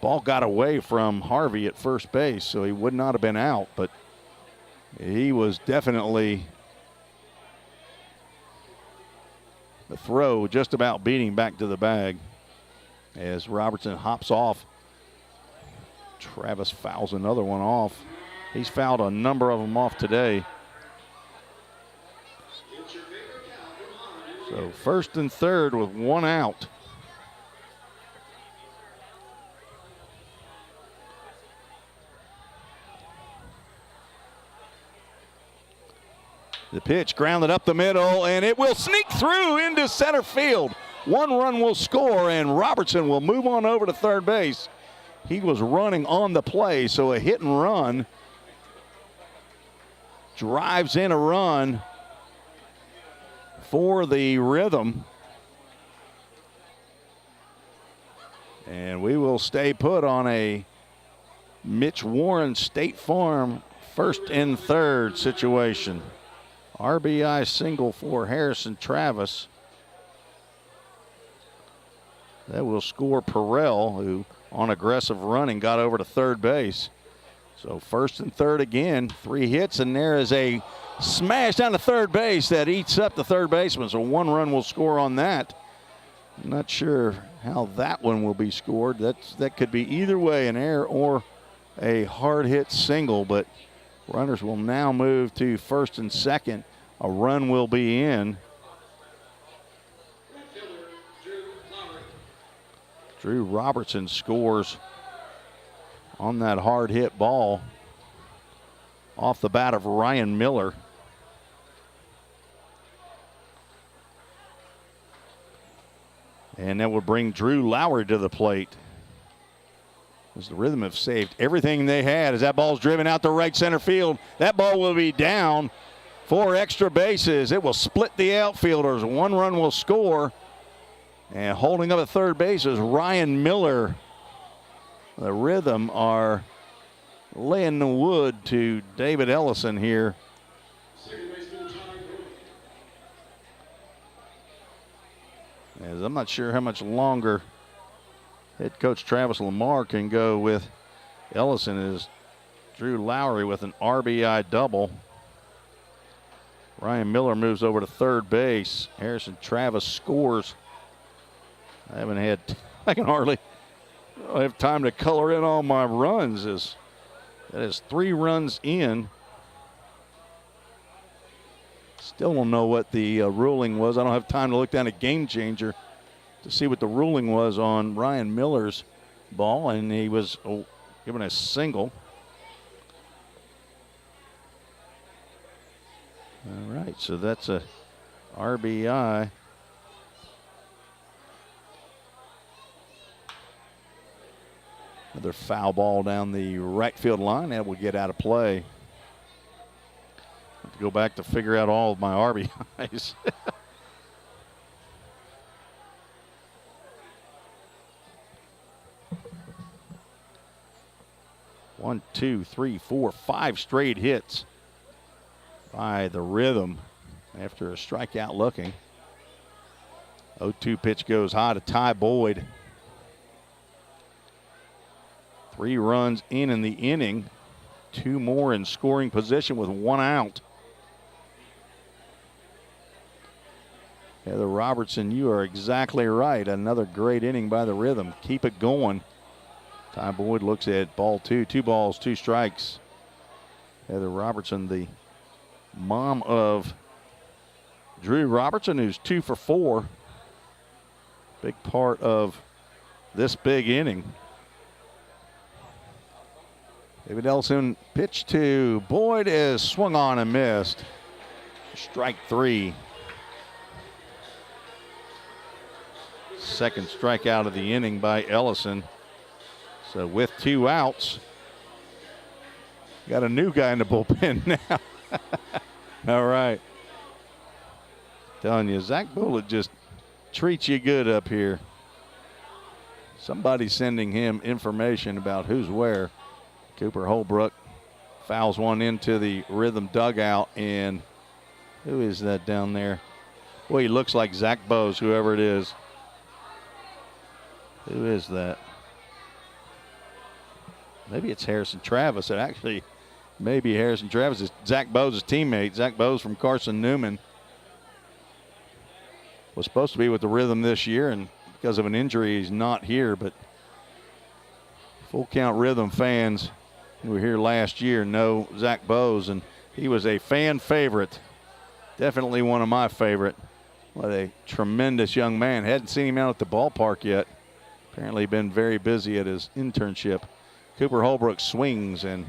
Ball got away from Harvey at first base, so he would not have been out, but he was definitely the throw just about beating back to the bag as Robertson hops off. Travis fouls another one off. He's fouled a number of them off today. So first and third with one out. The pitch grounded up the middle, and it will sneak through into center field. One run will score, and Robertson will move on over to third base. He was running on the play, so a hit and run. Drives in a run for the Rhythm. And we will stay put on a Mitch Warren State Farm first and third situation. RBI single for Harrison Travis. That will score Perrell, who on aggressive running got over to third base. So first and third again, 3 hits, and there is a smash down to third base that eats up the third baseman. So 1 run will score on that. I'm not sure how that one will be scored. That could be either way, an error or a hard hit single, but runners will now move to first and second. A run will be in. Drew Robertson scores on that hard hit ball off the bat of Ryan Miller. And that will bring Drew Lowry to the plate. As the Rhythm have saved everything they had as that ball's driven out to right center field. That ball will be down for extra bases. It will split the outfielders. 1 run will score. And holding up at third base is Ryan Miller. The Rhythm are laying the wood to David Ellison here. As I'm not sure how much longer head coach Travis Lamar can go with Ellison as Drew Lowry with an RBI double. Ryan Miller moves over to third base. Harrison Travis scores. I can hardly have time to color in all my runs. That is 3 runs in. Still don't know what the ruling was. I don't have time to look down at Game Changer to see what the ruling was on Ryan Miller's ball, and he was given a single. All right, so that's a RBI. Another foul ball down the right field line. That will get out of play. Have to go back to figure out all of my RBIs. 1, 2, 3, 4, 5 straight hits by the Rhythm after a strikeout looking. 0-2 pitch goes high to Ty Boyd. 3 runs in the inning. 2 more in scoring position with 1 out. Heather Robertson, you are exactly right. Another great inning by the Rhythm. Keep it going. Ty Boyd looks at ball 2. 2 balls, 2 strikes. Heather Robertson, the mom of Drew Robertson, who's 2 for 4. Big part of this big inning. David Ellison pitch to Boyd is swung on and missed. strike 3. Second strikeout of the inning by Ellison. So with 2 outs, got a new guy in the bullpen now. All right. Telling you, Zach Bullitt just treats you good up here. Somebody's sending him information about who's where. Cooper Holbrook fouls one into the Rhythm dugout, and who is that down there? Boy, he looks like Zach Bose, whoever it is. Who is that? Maybe it's Harrison Travis. It actually may be Harrison Travis. It's Zach Bose's teammate. Zach Bose from Carson Newman was supposed to be with the Rhythm this year, and because of an injury, he's not here. But Full Count Rhythm fans who were here last year know Zach Bose, and he was a fan favorite. Definitely one of my favorite. What a tremendous young man. Hadn't seen him out at the ballpark yet. Apparently been very busy at his internship. Cooper Holbrook swings and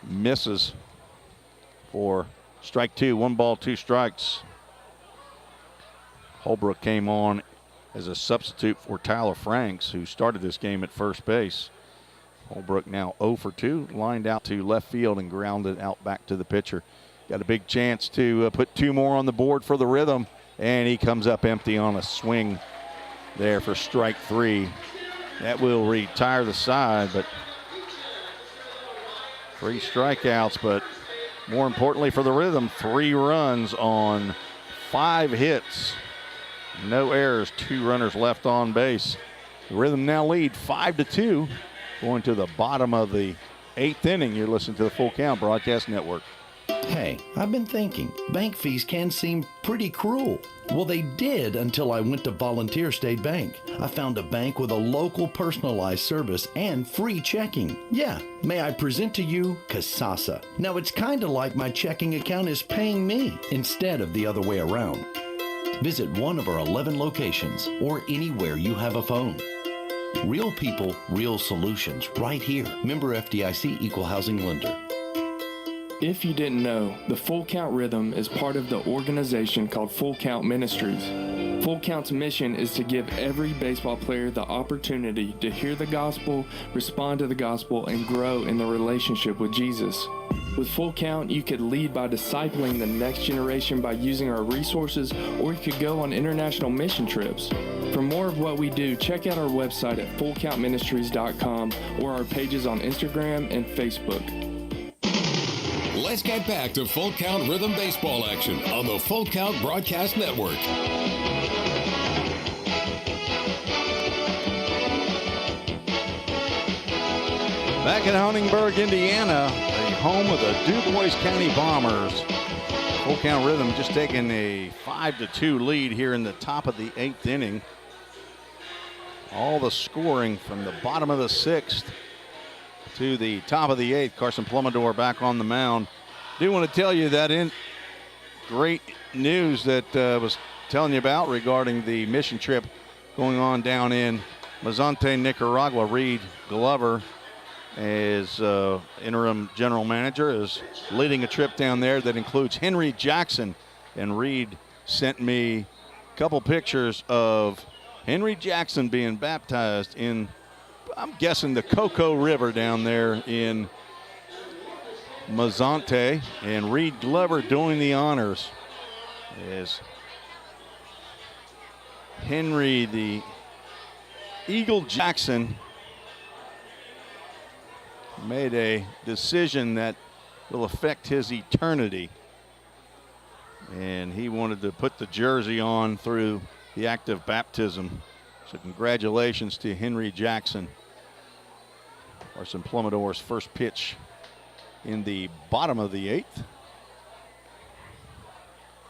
misses for strike 2. 1 ball, 2 strikes. Holbrook came on as a substitute for Tyler Franks, who started this game at first base. Holbrook now 0 for 2, lined out to left field and grounded out back to the pitcher. Got a big chance to put 2 more on the board for the Rhythm, and he comes up empty on a swing there for strike 3. That will retire the side, but 3 strikeouts, but more importantly for the Rhythm, 3 runs on 5 hits. No errors, 2 runners left on base. The Rhythm now lead 5-2, going to the bottom of the 8th inning. You're listening to the Full Count Broadcast Network. Hey, I've been thinking, bank fees can seem pretty cruel. Well, they did until I went to Volunteer State Bank. I found a bank with a local personalized service and free checking. Yeah, may I present to you Kasasa. Now, it's kind of like my checking account is paying me instead of the other way around. Visit one of our 11 locations or anywhere you have a phone. Real people, real solutions, right here. Member FDIC Equal Housing Lender. If you didn't know, the Full Count Rhythm is part of the organization called Full Count Ministries. Full Count's mission is to give every baseball player the opportunity to hear the gospel, respond to the gospel, and grow in the relationship with Jesus. With Full Count, you could lead by discipling the next generation by using our resources, or you could go on international mission trips. For more of what we do, check out our website at fullcountministries.com or our pages on Instagram and Facebook. Let's get back to Full Count Rhythm baseball action on the Full Count Broadcast Network. Back in Huntingburg, Indiana, the home of the Dubois County Bombers. Full Count Rhythm just taking a 5-2 lead here in the top of the 8th inning. All the scoring from the bottom of the 6th to the top of the 8th. Carson Plumidor back on the mound. Do want to tell you that in great news that was telling you about regarding the mission trip going on down in Mazante, Nicaragua. Reed Glover, as interim general manager, is leading a trip down there that includes Henry Jackson. And Reed sent me a couple pictures of Henry Jackson being baptized in, I'm guessing, the Cocoa River down there in Mazante, and Reed Glover doing the honors as Henry the Eagle Jackson made a decision that will affect his eternity, and he wanted to put the jersey on through the act of baptism. So congratulations to Henry Jackson. Carson Plumidor's first pitch in the bottom of the 8th.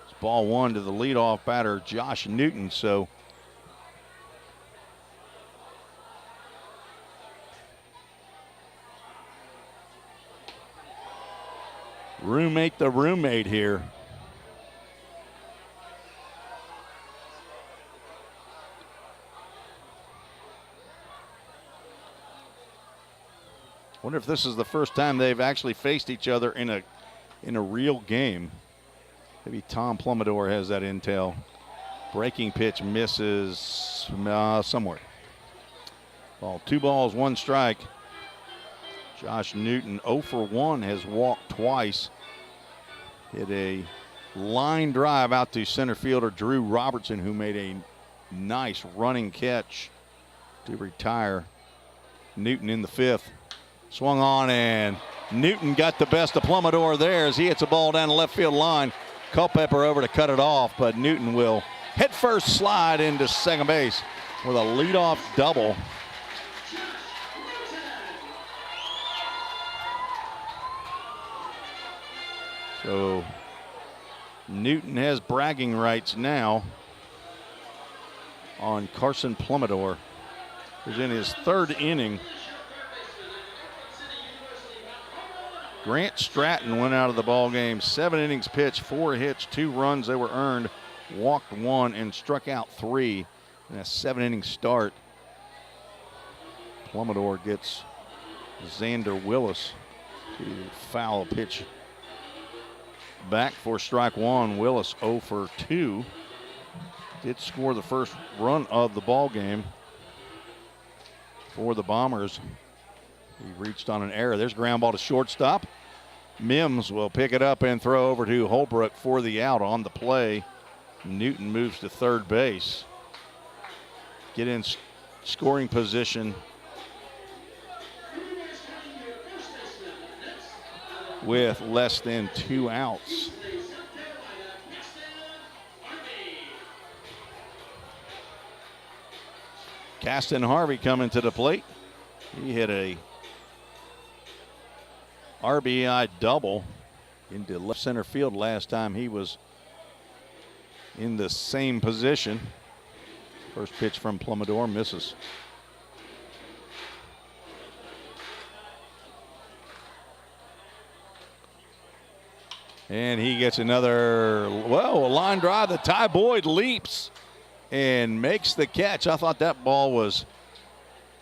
It's ball 1 to the leadoff batter, Josh Newton. So roommate the roommate here. Wonder if this is the first time they've actually faced each other in a real game. Maybe Tom Plumidor has that intel. Breaking pitch misses somewhere. Ball, 2 balls, 1 strike. Josh Newton 0 for 1, has walked twice. Hit a line drive out to center fielder Drew Robertson, who made a nice running catch to retire. Newton in the 5th. Swung on, and Newton got the best of Plumidor there as he hits a ball down the left field line. Culpepper over to cut it off, but Newton will head first slide into second base with a leadoff double. So Newton has bragging rights now on Carson Plumidor, who's in his 3rd inning. Grant Stratton went out of the ball game. 7 innings pitched, 4 hits, 2 runs. They were earned, walked 1, and struck out 3 in a 7-inning start. Plumidor gets Xander Willis to foul a pitch back for strike 1. Willis 0 for 2. Did score the first run of the ball game for the Bombers. He reached on an error. There's a ground ball to shortstop. Mims will pick it up and throw over to Holbrook for the out. On the play, Newton moves to third base. Get in scoring position with less than 2 outs. Caston Harvey coming to the plate. He hit a RBI double into left center field last time he was in the same position. First pitch from Plumidor misses. And he gets another, a line drive. The Ty Boyd leaps and makes the catch. I thought that ball was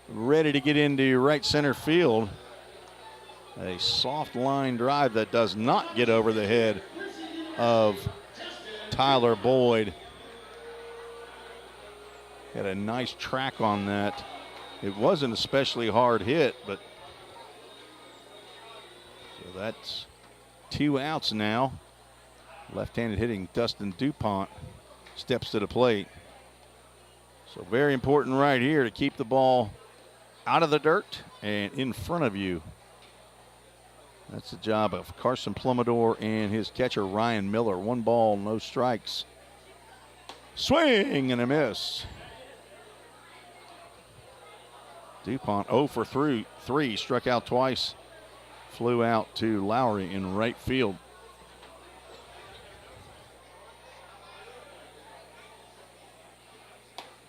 ready to get into right center field. A soft line drive that does not get over the head of Tyler Boyd. Had a nice track on that. It wasn't especially hard hit, but so that's 2 outs now. Left-handed hitting Dustin Dupont steps to the plate. So very important right here to keep the ball out of the dirt and in front of you. That's the job of Carson Plumidor and his catcher Ryan Miller. 1 ball, no strikes. Swing and a miss. Dupont 0 for 3, struck out twice. Flew out to Lowry in right field.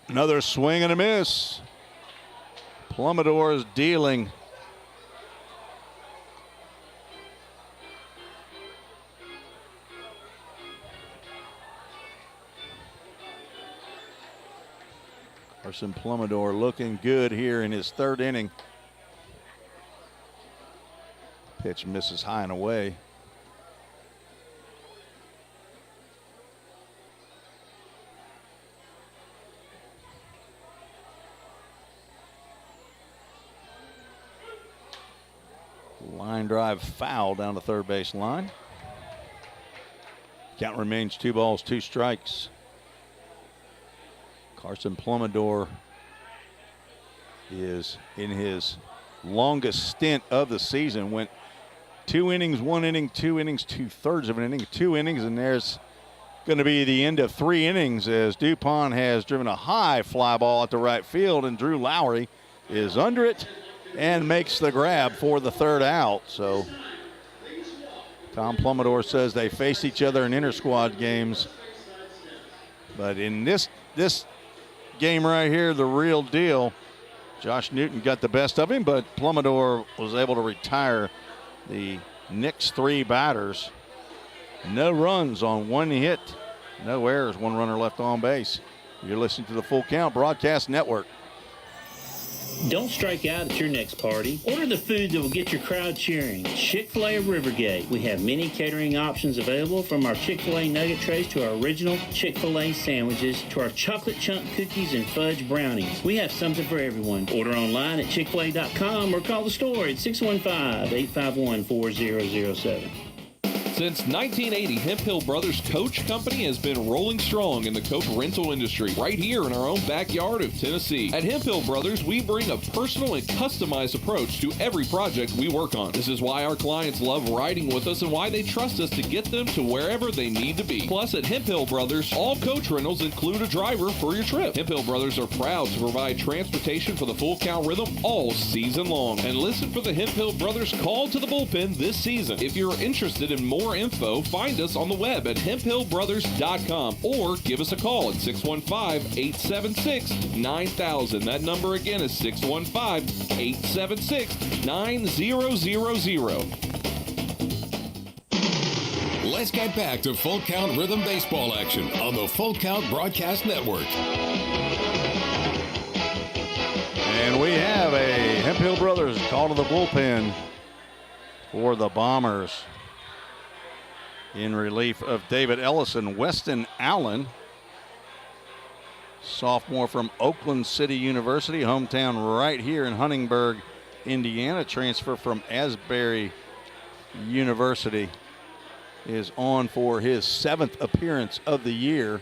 Another swing and a miss. Plumidor is dealing. Carson Plumidor looking good here in his 3rd inning. Pitch misses high and away. Line drive foul down the third base line. Count remains 2 balls, 2 strikes. Carson Plumidor is in his longest stint of the season. Went 2 innings, 1 inning, 2 innings, 2/3 of an inning, 2 innings, and there's going to be the end of 3 innings as Dupont has driven a high fly ball at the right field, and Drew Lowry is under it and makes the grab for the 3rd out. So Tom Plumidor says they face each other in inter-squad games, but in this game right here, the real deal, Josh Newton got the best of him, but Plumidor was able to retire the next 3 batters. No runs on 1 hit, no errors, 1 runner left on base. You're listening to the Full Count Broadcast Network. Don't strike out at your next party. Order the food that will get your crowd cheering. Chick-fil-A of Rivergate. We have many catering options available, from our Chick-fil-A nugget trays to our original Chick-fil-A sandwiches to our chocolate chunk cookies and fudge brownies. We have something for everyone. Order online at chickfil-a.com or call the store at 615-851-4007. Since 1980, Hemp Hill Brothers Coach Company has been rolling strong in the coach rental industry right here in our own backyard of Tennessee. At Hemp Hill Brothers, we bring a personal and customized approach to every project we work on. This is why our clients love riding with us and why they trust us to get them to wherever they need to be. Plus, at Hemp Hill Brothers, all coach rentals include a driver for your trip. Hemp Hill Brothers are proud to provide transportation for the Full Count Rhythm all season long. And listen for the Hemp Hill Brothers call to the bullpen this season. If you're interested in more info, find us on the web at hemphillbrothers.com or give us a call at 615-876-9000. That number again is 615-876-9000. Let's get back to Full Count Rhythm Baseball action on the Full Count Broadcast Network. And we have a Hemp Hill Brothers call to the bullpen for the Bombers. In relief of David Ellison, Weston Allen, sophomore from Oakland City University, hometown right here in Huntingburg, Indiana, transfer from Asbury University, is on for his 7th appearance of the year.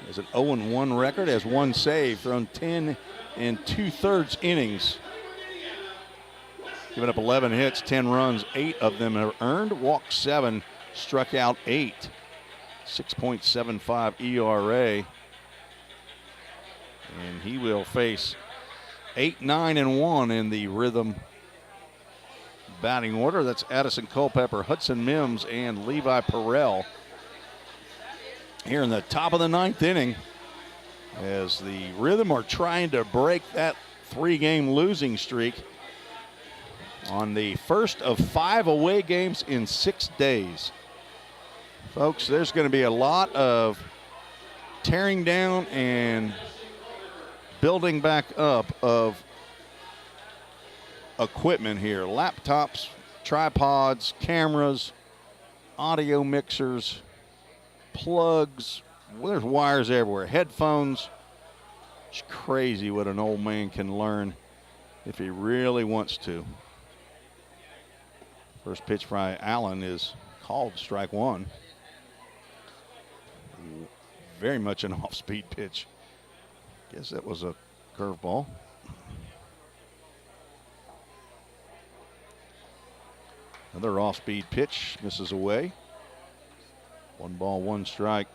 Has an 0-1 record, has 1 save, thrown 10 2/3 innings. Given up 11 hits, 10 runs, 8 of them are earned, walked 7, struck out 8, 6.75 ERA. And he will face 8-9-1 in the Rhythm batting order. That's Addison Culpepper, Hudson Mims, and Levi Perrell. Here in the top of the 9th inning, as the Rhythm are trying to break that 3-game losing streak on the first of 5 away games in 6 days. Folks, there's going to be a lot of tearing down and building back up of equipment here. Laptops, tripods, cameras, audio mixers, plugs. There's wires everywhere. Headphones. It's crazy what an old man can learn if he really wants to. First pitch by Allen is called strike 1. Very much an off-speed pitch. Guess that was a curveball. Another off-speed pitch, misses away. 1 ball, 1 strike.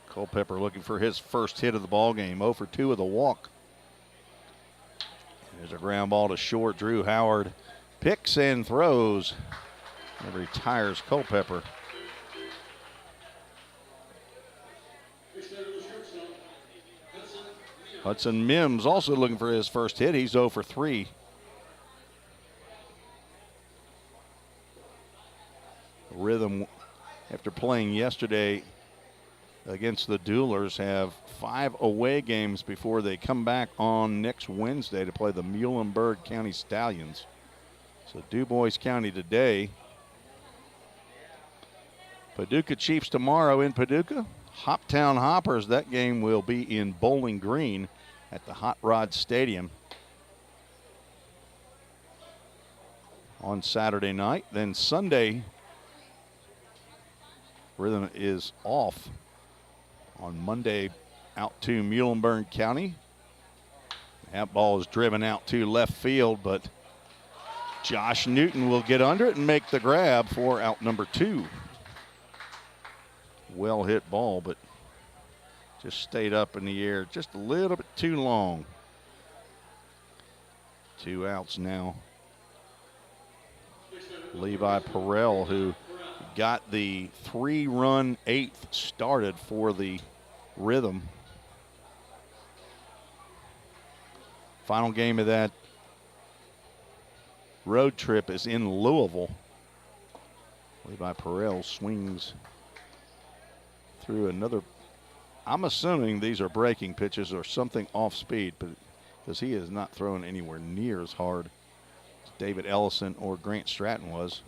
Culpepper looking for his first hit of the ball game. 0 for 2 with a walk. There's a ground ball to short. Drew Howard picks and throws and retires Culpepper. Hudson Mims also looking for his first hit. He's 0 for 3. Rhythm, after playing yesterday against the Duelers, have 5 away games before they come back on next Wednesday to play the Muhlenberg County Stallions. So Dubois County today. Paducah Chiefs tomorrow in Paducah. Hoptown Hoppers, that game will be in Bowling Green at the Hot Rod Stadium on Saturday night. Then Sunday, Rhythm is off. On Monday, out to Muhlenberg County. That ball is driven out to left field, but Josh Newton will get under it and make the grab for out number 2. Well hit ball, but just stayed up in the air just a little bit too long. 2 outs now. Levi Perrell, who got the 3-run 8th started for the Rhythm. Final game of that road trip is in Louisville. Levi Perrell swings through another. I'm assuming these are breaking pitches or something off speed, but because he is not throwing anywhere near as hard as David Ellison or Grant Stratton was.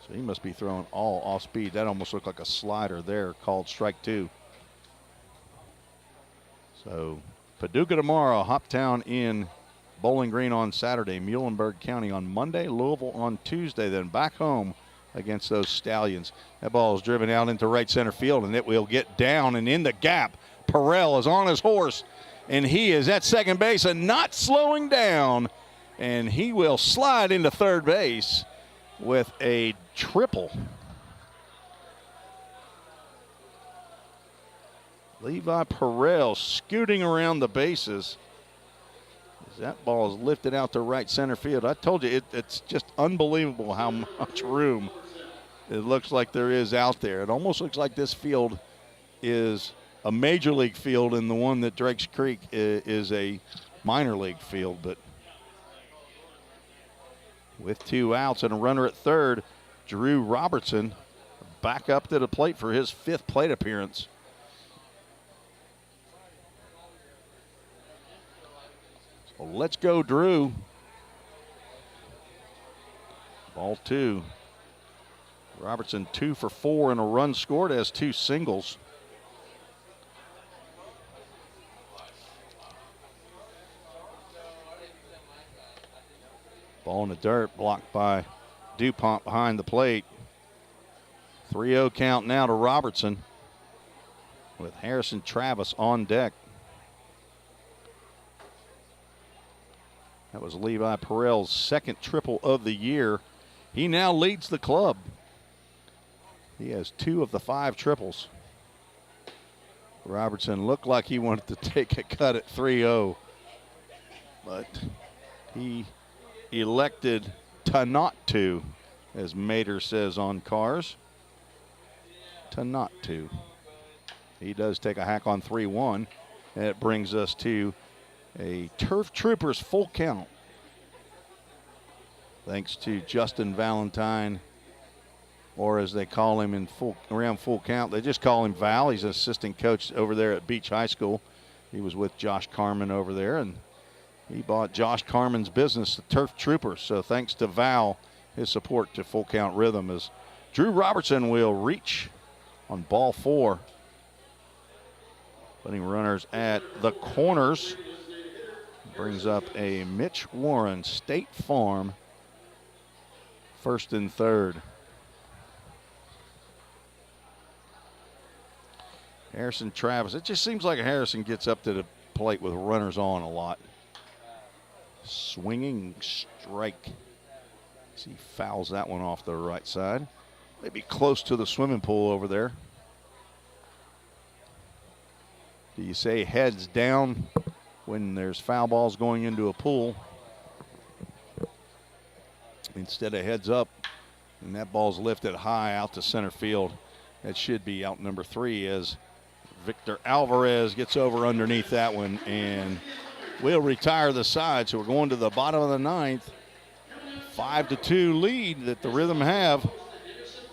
So he must be throwing all off speed. That almost looked like a slider there, called strike 2. So Paducah tomorrow, Hoptown in Bowling Green on Saturday, Muhlenberg County on Monday, Louisville on Tuesday, then back home against those Stallions. That ball is driven out into right center field, and it will get down and in the gap. Perrell is on his horse, and he is at second base and not slowing down, and he will slide into third base with a triple. Levi Perrell scooting around the bases. That ball is lifted out to right center field. I told you, it's just unbelievable how much room it looks like there is out there. It almost looks like this field is a major league field, and the one that Drakes Creek is a minor league field. But with 2 outs and a runner at third, Drew Robertson back up to the plate for his 5th plate appearance. So let's go, Drew. Ball 2. Robertson 2 for 4 and a run scored, has 2 singles. Ball in the dirt, blocked by Dupont behind the plate. 3-0 count now to Robertson with Harrison Travis on deck. That was Levi Perrell's 2nd triple of the year. He now leads the club. He has 2 of the 5 triples. Robertson looked like he wanted to take a cut at 3-0, but he elected to not to, as Mater says on cars. To not to. He does take a hack on 3-1, and it brings us to a Turf Troopers full count. Thanks to Justin Valentine, or as they call him around full count, they just call him Val. He's an assistant coach over there at Beach High School. He was with Josh Carman over there, and he bought Josh Carman's business, the Turf Troopers. So thanks to Val, his support to Full Count Rhythm, as Drew Robertson will reach on ball 4. Putting runners at the corners. Brings up a Mitch Warren, State Farm, 1st and 3rd. Harrison Travis. It just seems like Harrison gets up to the plate with runners on a lot. Swinging strike. As he fouls that one off the right side. Maybe close to the swimming pool over there. Do you say heads down when there's foul balls going into a pool instead of heads up? And that ball's lifted high out to center field. That should be out number 3 as Victor Alvarez gets over underneath that one and will retire the side. So we're going to the bottom of the 9th. 5-2 lead that the Rhythm have.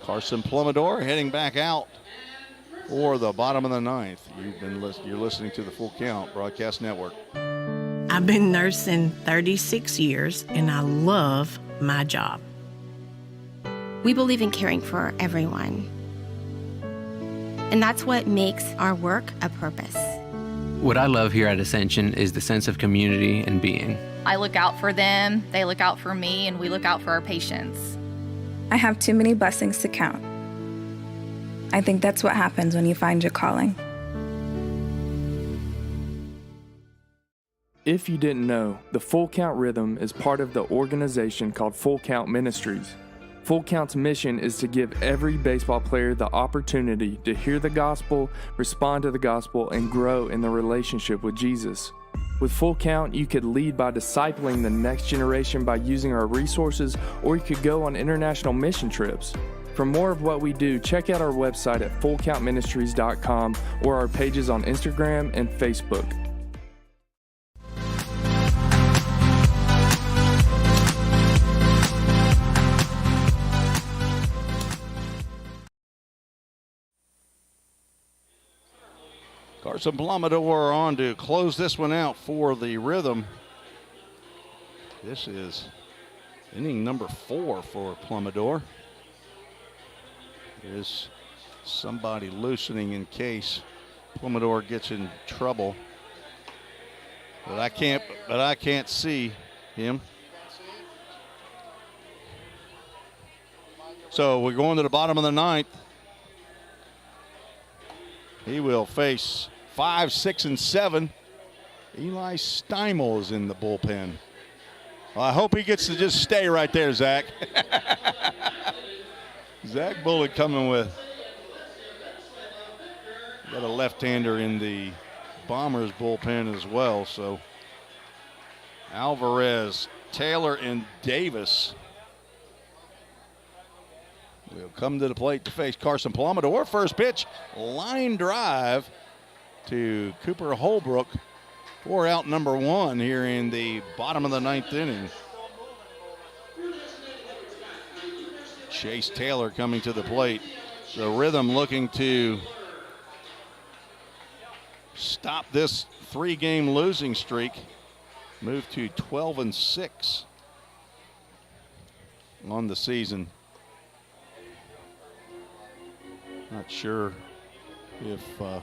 Carson Plumidor heading back out for the bottom of the 9th. You're listening to the Full Count Broadcast Network. I've been nursing 36 years, and I love my job. We believe in caring for everyone. And that's what makes our work a purpose. What I love here at Ascension is the sense of community and being. I look out for them, they look out for me, and we look out for our patients. I have too many blessings to count. I think that's what happens when you find your calling. If you didn't know, the Full Count Rhythm is part of the organization called Full Count Ministries. Full Count's mission is to give every baseball player the opportunity to hear the gospel, respond to the gospel, and grow in the relationship with Jesus. With Full Count, you could lead by discipling the next generation by using our resources, or you could go on international mission trips. For more of what we do, check out our website at fullcountministries.com or our pages on Instagram and Facebook. Carson Plumidor on to close this one out for the Rhythm. This is inning number 4 for Plumidor. There's somebody loosening in case Plumidor gets in trouble. But I can't see him. So we're going to the bottom of the 9th. He will face 5, 6, and 7. Eli Steimel is in the bullpen. Well, I hope he gets to just stay right there, Zach. Zach Bullock coming with. Got a left-hander in the Bombers bullpen as well. So Alvarez, Taylor, and Davis will come to the plate to face Carson Plumidor. First pitch, line drive to Cooper Holbrook for out number 1 here in the bottom of the 9th inning. Chase Taylor coming to the plate. The Rhythm looking to stop this 3-game losing streak, move to 12-6 on the season. Not sure if the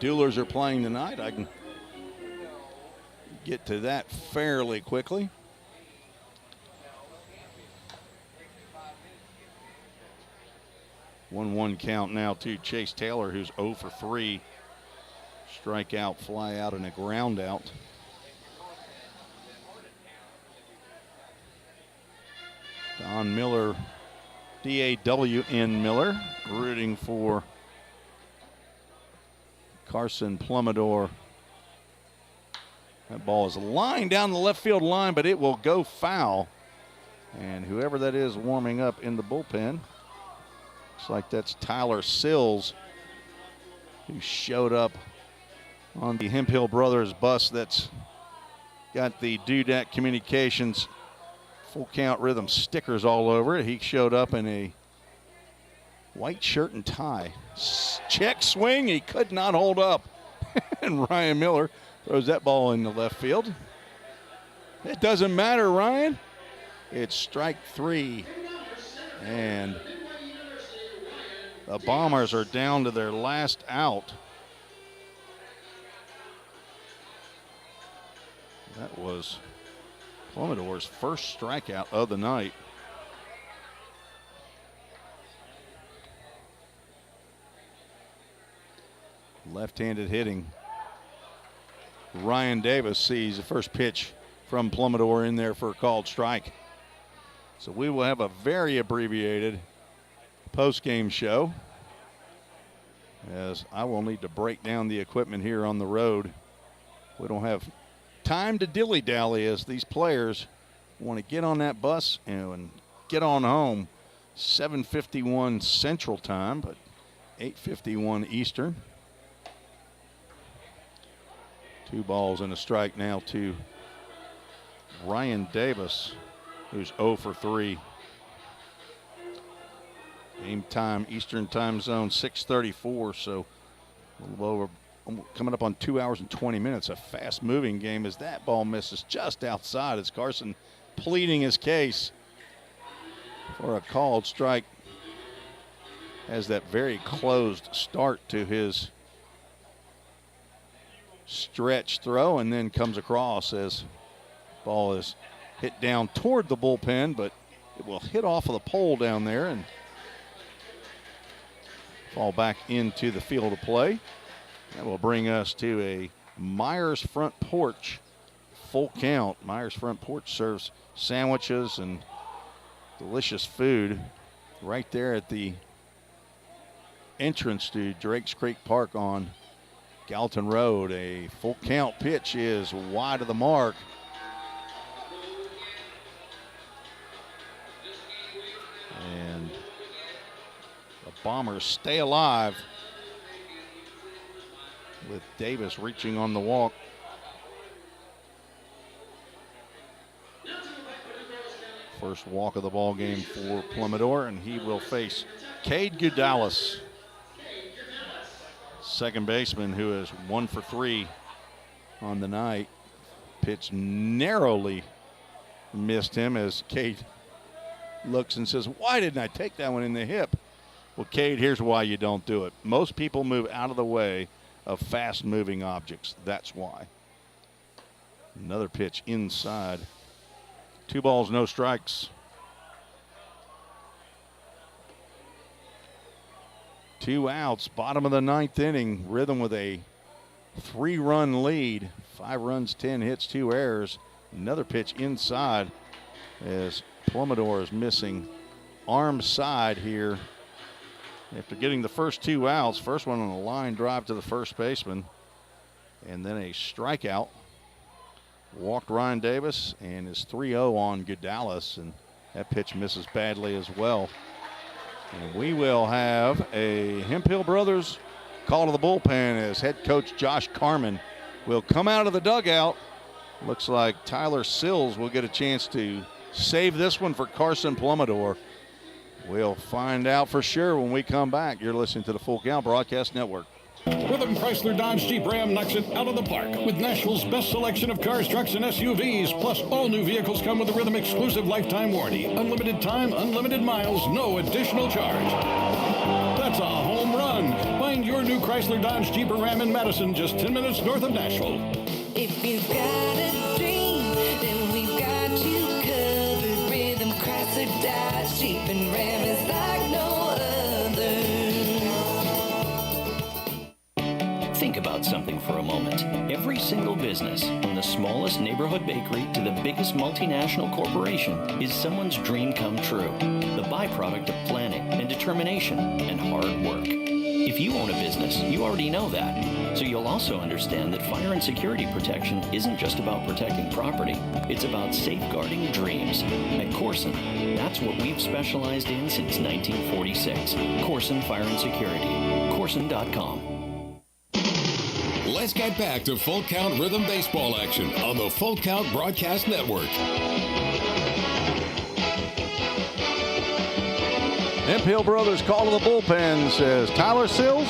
Duelers are playing tonight. I can get to that fairly quickly. One count now to Chase Taylor, who's 0 for 3. Strikeout, fly out, and a ground out. Don Miller, D-A-W-N Miller, rooting for Carson Plumidor. That ball is lined down the left field line, but it will go foul. And whoever that is warming up in the bullpen, looks like that's Tyler Sills, who showed up on the Hemphill Brothers bus that's got the Dudat Communications Full Count Rhythm stickers all over it. He showed up in a white shirt and tie. Check swing, he could not hold up. And Ryan Miller throws that ball in the left field. It doesn't matter, Ryan. It's strike 3. And the Bombers are down to their last out. That was Plumidor's first strikeout of the night. Left-handed hitting. Ryan Davis sees the first pitch from Plumidor in there for a called strike. So we will have a very abbreviated post-game show, as I will need to break down the equipment here on the road. We don't have time to dilly-dally as these players want to get on that bus and get on home. 7:51 Central Time, but 8:51 Eastern. 2 balls and a strike now to Ryan Davis, who's 0 for 3. Game time, Eastern Time Zone, 6:34, so a little over, coming up on 2 hours and 20 minutes. A fast-moving game as that ball misses just outside. It's Carson pleading his case for a called strike. Has that very closed start to his stretch throw, and then comes across as ball is hit down toward the bullpen, but it will hit off of the pole down there and fall back into the field of play. That will bring us to a Myers Front Porch full count. Myers Front Porch serves sandwiches and delicious food right there at the entrance to Drakes Creek Park on Gallatin Road. A full count pitch is wide of the mark. And the Bombers stay alive with Davis reaching on the walk. First walk of the ball game for Plumidor, and he will face Cade Gudalis. second baseman, who is 1 for 3 on the night. Pitch narrowly missed him as Cade looks and says, why didn't I take that one in the hip? Well, Cade, here's why you don't do it. Most people move out of the way of fast-moving objects. That's why. Another pitch inside. 2 balls, no strikes. 2 outs, bottom of the 9th inning. Rhythm with a 3-run lead. 5 runs, 10 hits, 2 errors. Another pitch inside as Plumidor is missing arm side here after getting the first 2 outs. First one on a line drive to the first baseman, and then a strikeout. Walked Ryan Davis and is 3-0 on Goodallis, and that pitch misses badly as well. And we will have a Hemphill Brothers call to the bullpen as head coach Josh Carman will come out of the dugout. Looks like Tyler Sills will get a chance to save this one for Carson Plumidor. We'll find out for sure when we come back. You're listening to the Full Count Broadcast Network. Rhythm Chrysler Dodge Jeep Ram knocks it out of the park with Nashville's best selection of cars, trucks, and SUVs. Plus, all new vehicles come with a Rhythm exclusive lifetime warranty. Unlimited time, unlimited miles, no additional charge. That's a home run. Find your new Chrysler Dodge Jeep or Ram in Madison, just 10 minutes north of Nashville. If you've got a dream, then we've got you covered. Rhythm Chrysler Dodge Jeep and Ram is like no other. Think about something for a moment. Every single business, from the smallest neighborhood bakery to the biggest multinational corporation, is someone's dream come true. The byproduct of planning and determination and hard work. If you own a business, you already know that. So you'll also understand that fire and security protection isn't just about protecting property. It's about safeguarding dreams. At Corson, that's what we've specialized in since 1946. Corson Fire and Security. Corson.com. Let's get back to Full Count Rhythm Baseball action on the Full Count Broadcast Network. Hemphill Brothers call to the bullpen, says Tyler Sills,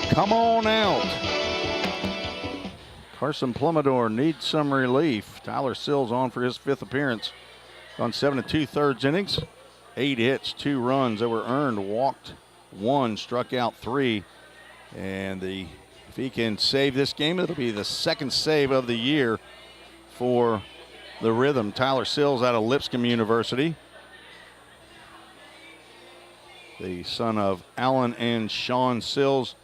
come on out. Carson Plumidor needs some relief. Tyler Sills on for his 5th appearance. On 7 2/3 innings. 8 hits, 2 runs that were earned, walked 1, struck out 3. And if he can save this game, it'll be the 2nd save of the year for the Rhythm. Tyler Sills out of Lipscomb University, the son of Alan and Sean Sills,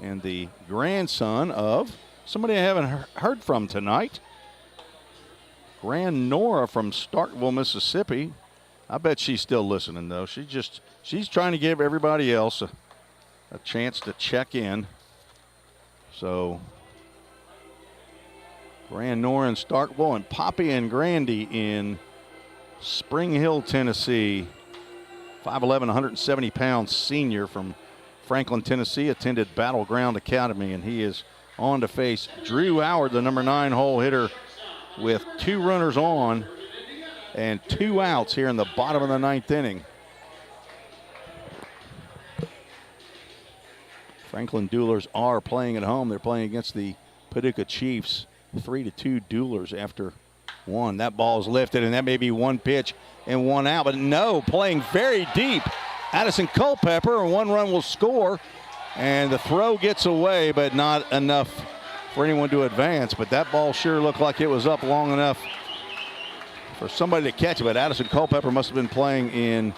and the grandson of somebody I haven't heard from tonight, Grand Nora from Starkville, Mississippi. I bet she's still listening, though. She's trying to give everybody else a chance to check in. So Grand Nora in Starkville, and Poppy and Grandy in Spring Hill, Tennessee. 5'11", 170-pound senior from Franklin, Tennessee, attended Battleground Academy, and he is on to face Drew Howard, the number 9 hole hitter, with 2 runners on and 2 outs here in the bottom of the 9th inning. Franklin Duelers are playing at home. They're playing against the Paducah Chiefs. 3-2 Duelers after 1. That ball is lifted, and that may be 1 pitch and 1 out. But no, playing very deep. Addison Culpepper, and 1 run will score. And the throw gets away, but not enough for anyone to advance. But that ball sure looked like it was up long enough for somebody to catch it. But Addison Culpepper must have been playing in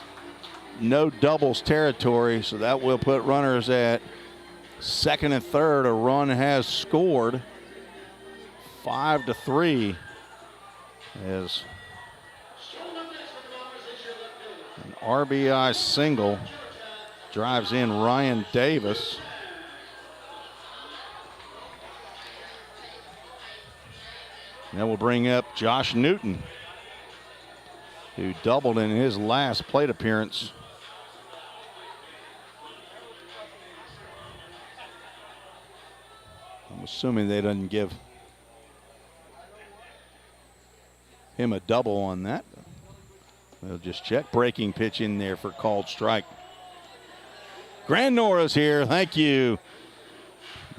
no doubles territory, so that will put runners at 2nd and 3rd. A run has scored. 5-3 as an RBI single drives in Ryan Davis. And that will bring up Josh Newton, who doubled in his last plate appearance. I'm assuming they didn't give him a double on that. We'll just check. Breaking pitch in there for called strike. Grand Nora's here. Thank you.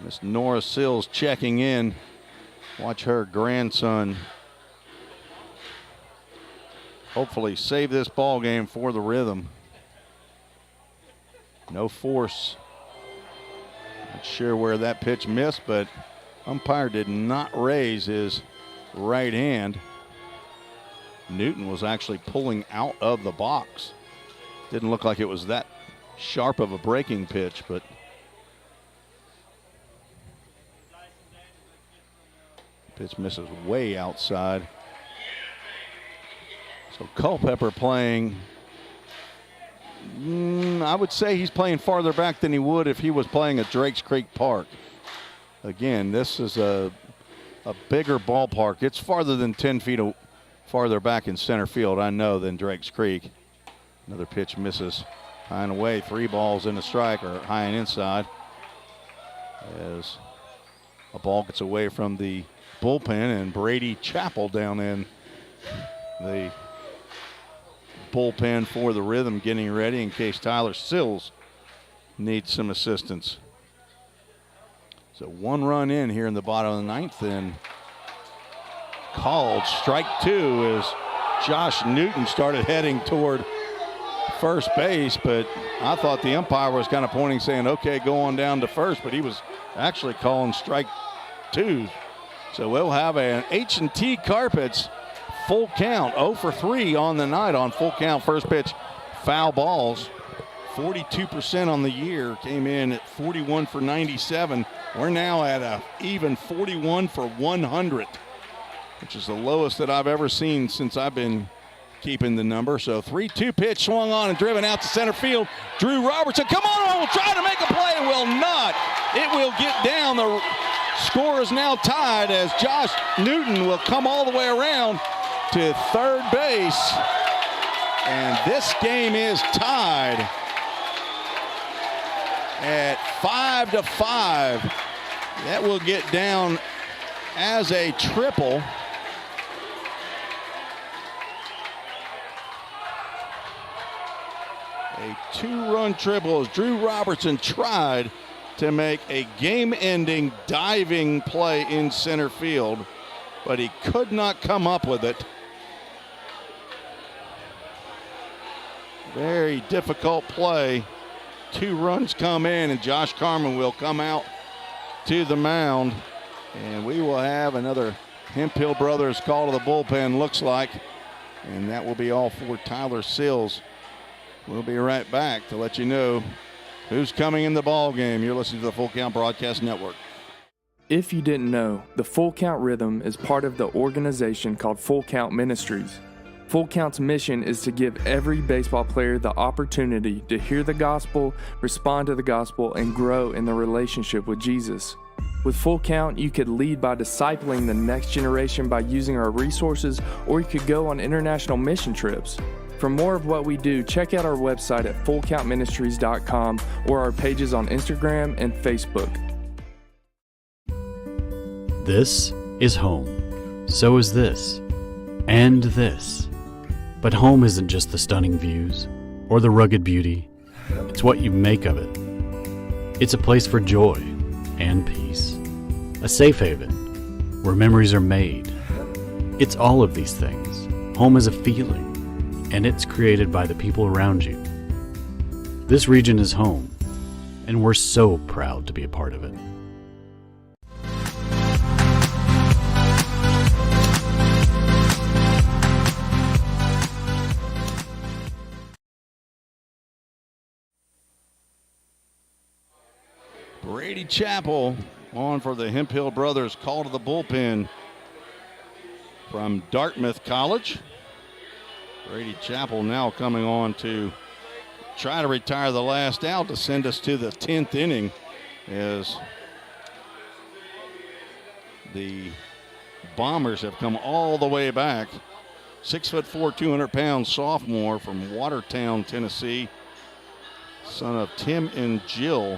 Miss Nora Sills checking in. Watch her grandson hopefully save this ball game for the Rhythm. No force. Not sure where that pitch missed, but umpire did not raise his right hand. Newton was actually pulling out of the box. Didn't look like it was that sharp of a breaking pitch, but pitch misses way outside. So Culpepper playing, I would say he's playing farther back than he would if he was playing at Drakes Creek Park. Again, this is a bigger ballpark. It's farther than 10 feet farther back in center field, I know, than Drakes Creek. Another pitch misses high and away. 3 balls in a strike, or high and inside, as a ball gets away from the bullpen, and Brady Chappell down in the bullpen for the Rhythm, getting ready in case Tyler Sills needs some assistance. So 1 run in here in the bottom of the 9th, and called strike 2 as Josh Newton started heading toward first base, but I thought the umpire was kind of pointing, saying, okay, go on down to first, but he was actually calling strike 2. So we'll have an H&T Carpets full count, 0 for 3 on the night on full count first pitch foul balls. 42% on the year, came in at 41 for 97. We're now at a even 41 for 100, which is the lowest that I've ever seen since I've been keeping the number. So 3-2 pitch swung on and driven out to center field. Drew Robertson, come on, will try to make a play, will not. It will get down. The score is now tied as Josh Newton will come all the way around to third base. And this game is tied at 5-5. That will get down as a triple. A 2-run triple as Drew Robertson tried to make a game-ending diving play in center field, but he could not come up with it. Very difficult play. 2 runs come in, and Josh Carman will come out to the mound, and we will have another Hemphill Brothers call to the bullpen, looks like, and that will be all for Tyler Sills. We'll be right back to let you know who's coming in the ball game. You're listening to the Full Count Broadcast Network. If you didn't know, the Full Count Rhythm is part of the organization called Full Count Ministries. Full Count's mission is to give every baseball player the opportunity to hear the gospel, respond to the gospel, and grow in their relationship with Jesus. With Full Count, you could lead by discipling the next generation by using our resources, or you could go on international mission trips. For more of what we do, check out our website at fullcountministries.com or our pages on Instagram and Facebook. This is home. So is this. And this. But home isn't just the stunning views or the rugged beauty. It's what you make of it. It's a place for joy and peace. A safe haven where memories are made. It's all of these things. Home is a feeling, and it's created by the people around you. This region is home, and we're so proud to be a part of it. Brady Chappell on for the Hemphill Brothers call to the bullpen from Dartmouth College. Brady Chappell now coming on to try to retire the last out to send us to the 10th inning as the Bombers have come all the way back. 6'4", 200 pound sophomore from Watertown, Tennessee, son of Tim and Jill.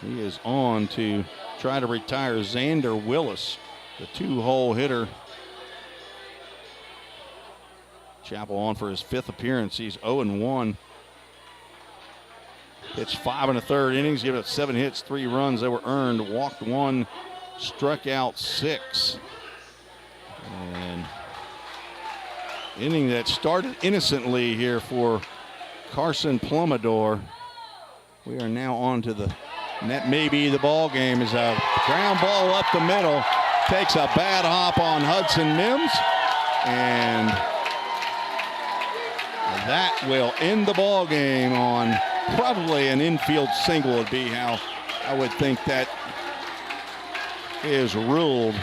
He is on to try to retire Xander Willis, the 2-hole hitter Chappell on for his 5th appearance. He's 0-1. Pitched 5 1/3 innings, given up 7 hits, 3 runs. They were earned, walked 1, struck out 6. And inning that started innocently here for Carson Plumidor. We are now on to the, and that may be the ball game, is a ground ball up the middle. Takes a bad hop on Hudson Mims, and that will end the ball game on probably an infield single would be how I would think that is ruled.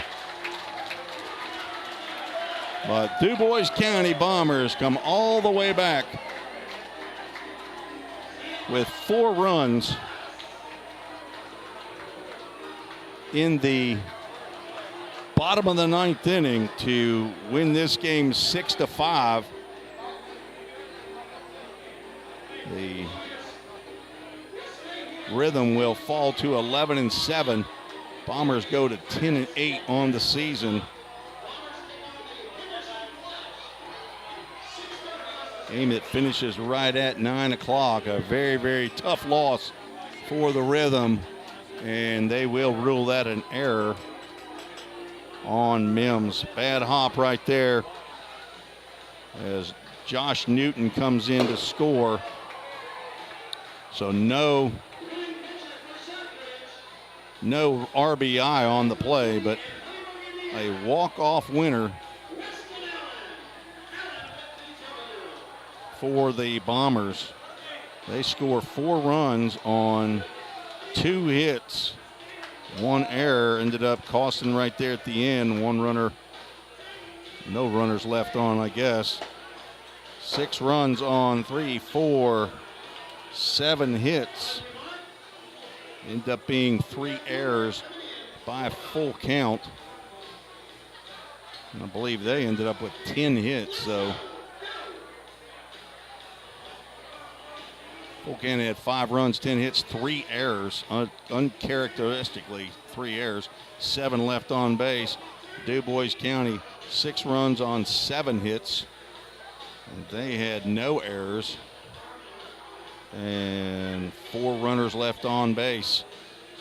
But Dubois County Bombers come all the way back with 4 runs in the bottom of the 9th inning to win this game 6-5. The Rhythm will fall to 11-7. Bombers go to 10-8 on the season. Game that finishes right at 9 o'clock. A very, very tough loss for the Rhythm, and they will rule that an error on Mims. Bad hop right there as Josh Newton comes in to score. So no RBI on the play, but a walk-off winner for the Bombers. They score 4 runs on 2 hits. 1 error ended up costing right there at the end. 1 runner, no runners left on, I guess. 6 runs on 3, 4, 7 hits. End up being 3 errors by a full count. And I believe they ended up with 10 hits, so full count had 5 runs, 10 hits, 3 errors, uncharacteristically 3 errors, 7 left on base. Dubois County 6 runs on 7 hits. And they had no errors and 4 runners left on base.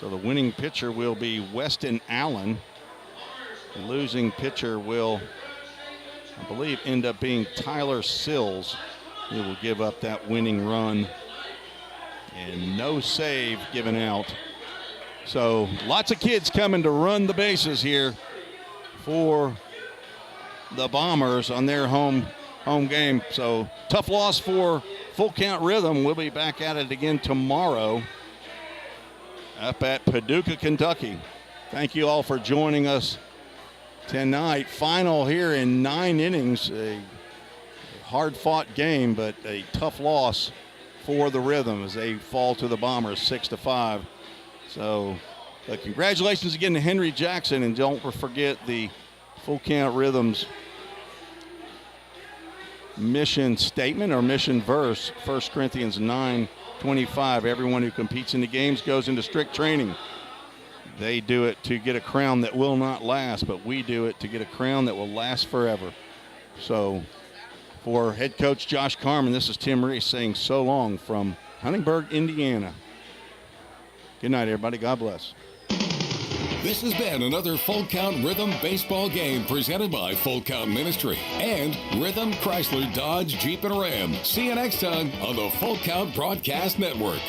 So the winning pitcher will be Weston Allen. The losing pitcher will, I believe, end up being Tyler Sills. He will give up that winning run. And no save given out. So lots of kids coming to run the bases here for the Bombers on their home game. So tough loss for Full Count Rhythm. We'll be back at it again tomorrow up at Paducah, Kentucky. Thank you all for joining us tonight. Final here in 9 innings. A hard-fought game, but a tough loss for the Rhythm as they fall to the Bombers 6-5. So congratulations again to Henry Jackson, and don't forget the Full Count Rhythm's mission statement or mission verse, 1 Corinthians 9:25. Everyone who competes in the games goes into strict training. They do it to get a crown that will not last, but we do it to get a crown that will last forever. So for head coach Josh Carman, this is Tim Reese saying so long from Huntingburg, Indiana. Good night, everybody. God bless. This has been another Full Count Rhythm baseball game presented by Full Count Ministry and Rhythm Chrysler Dodge Jeep and Ram. See you next time on the Full Count Broadcast Network.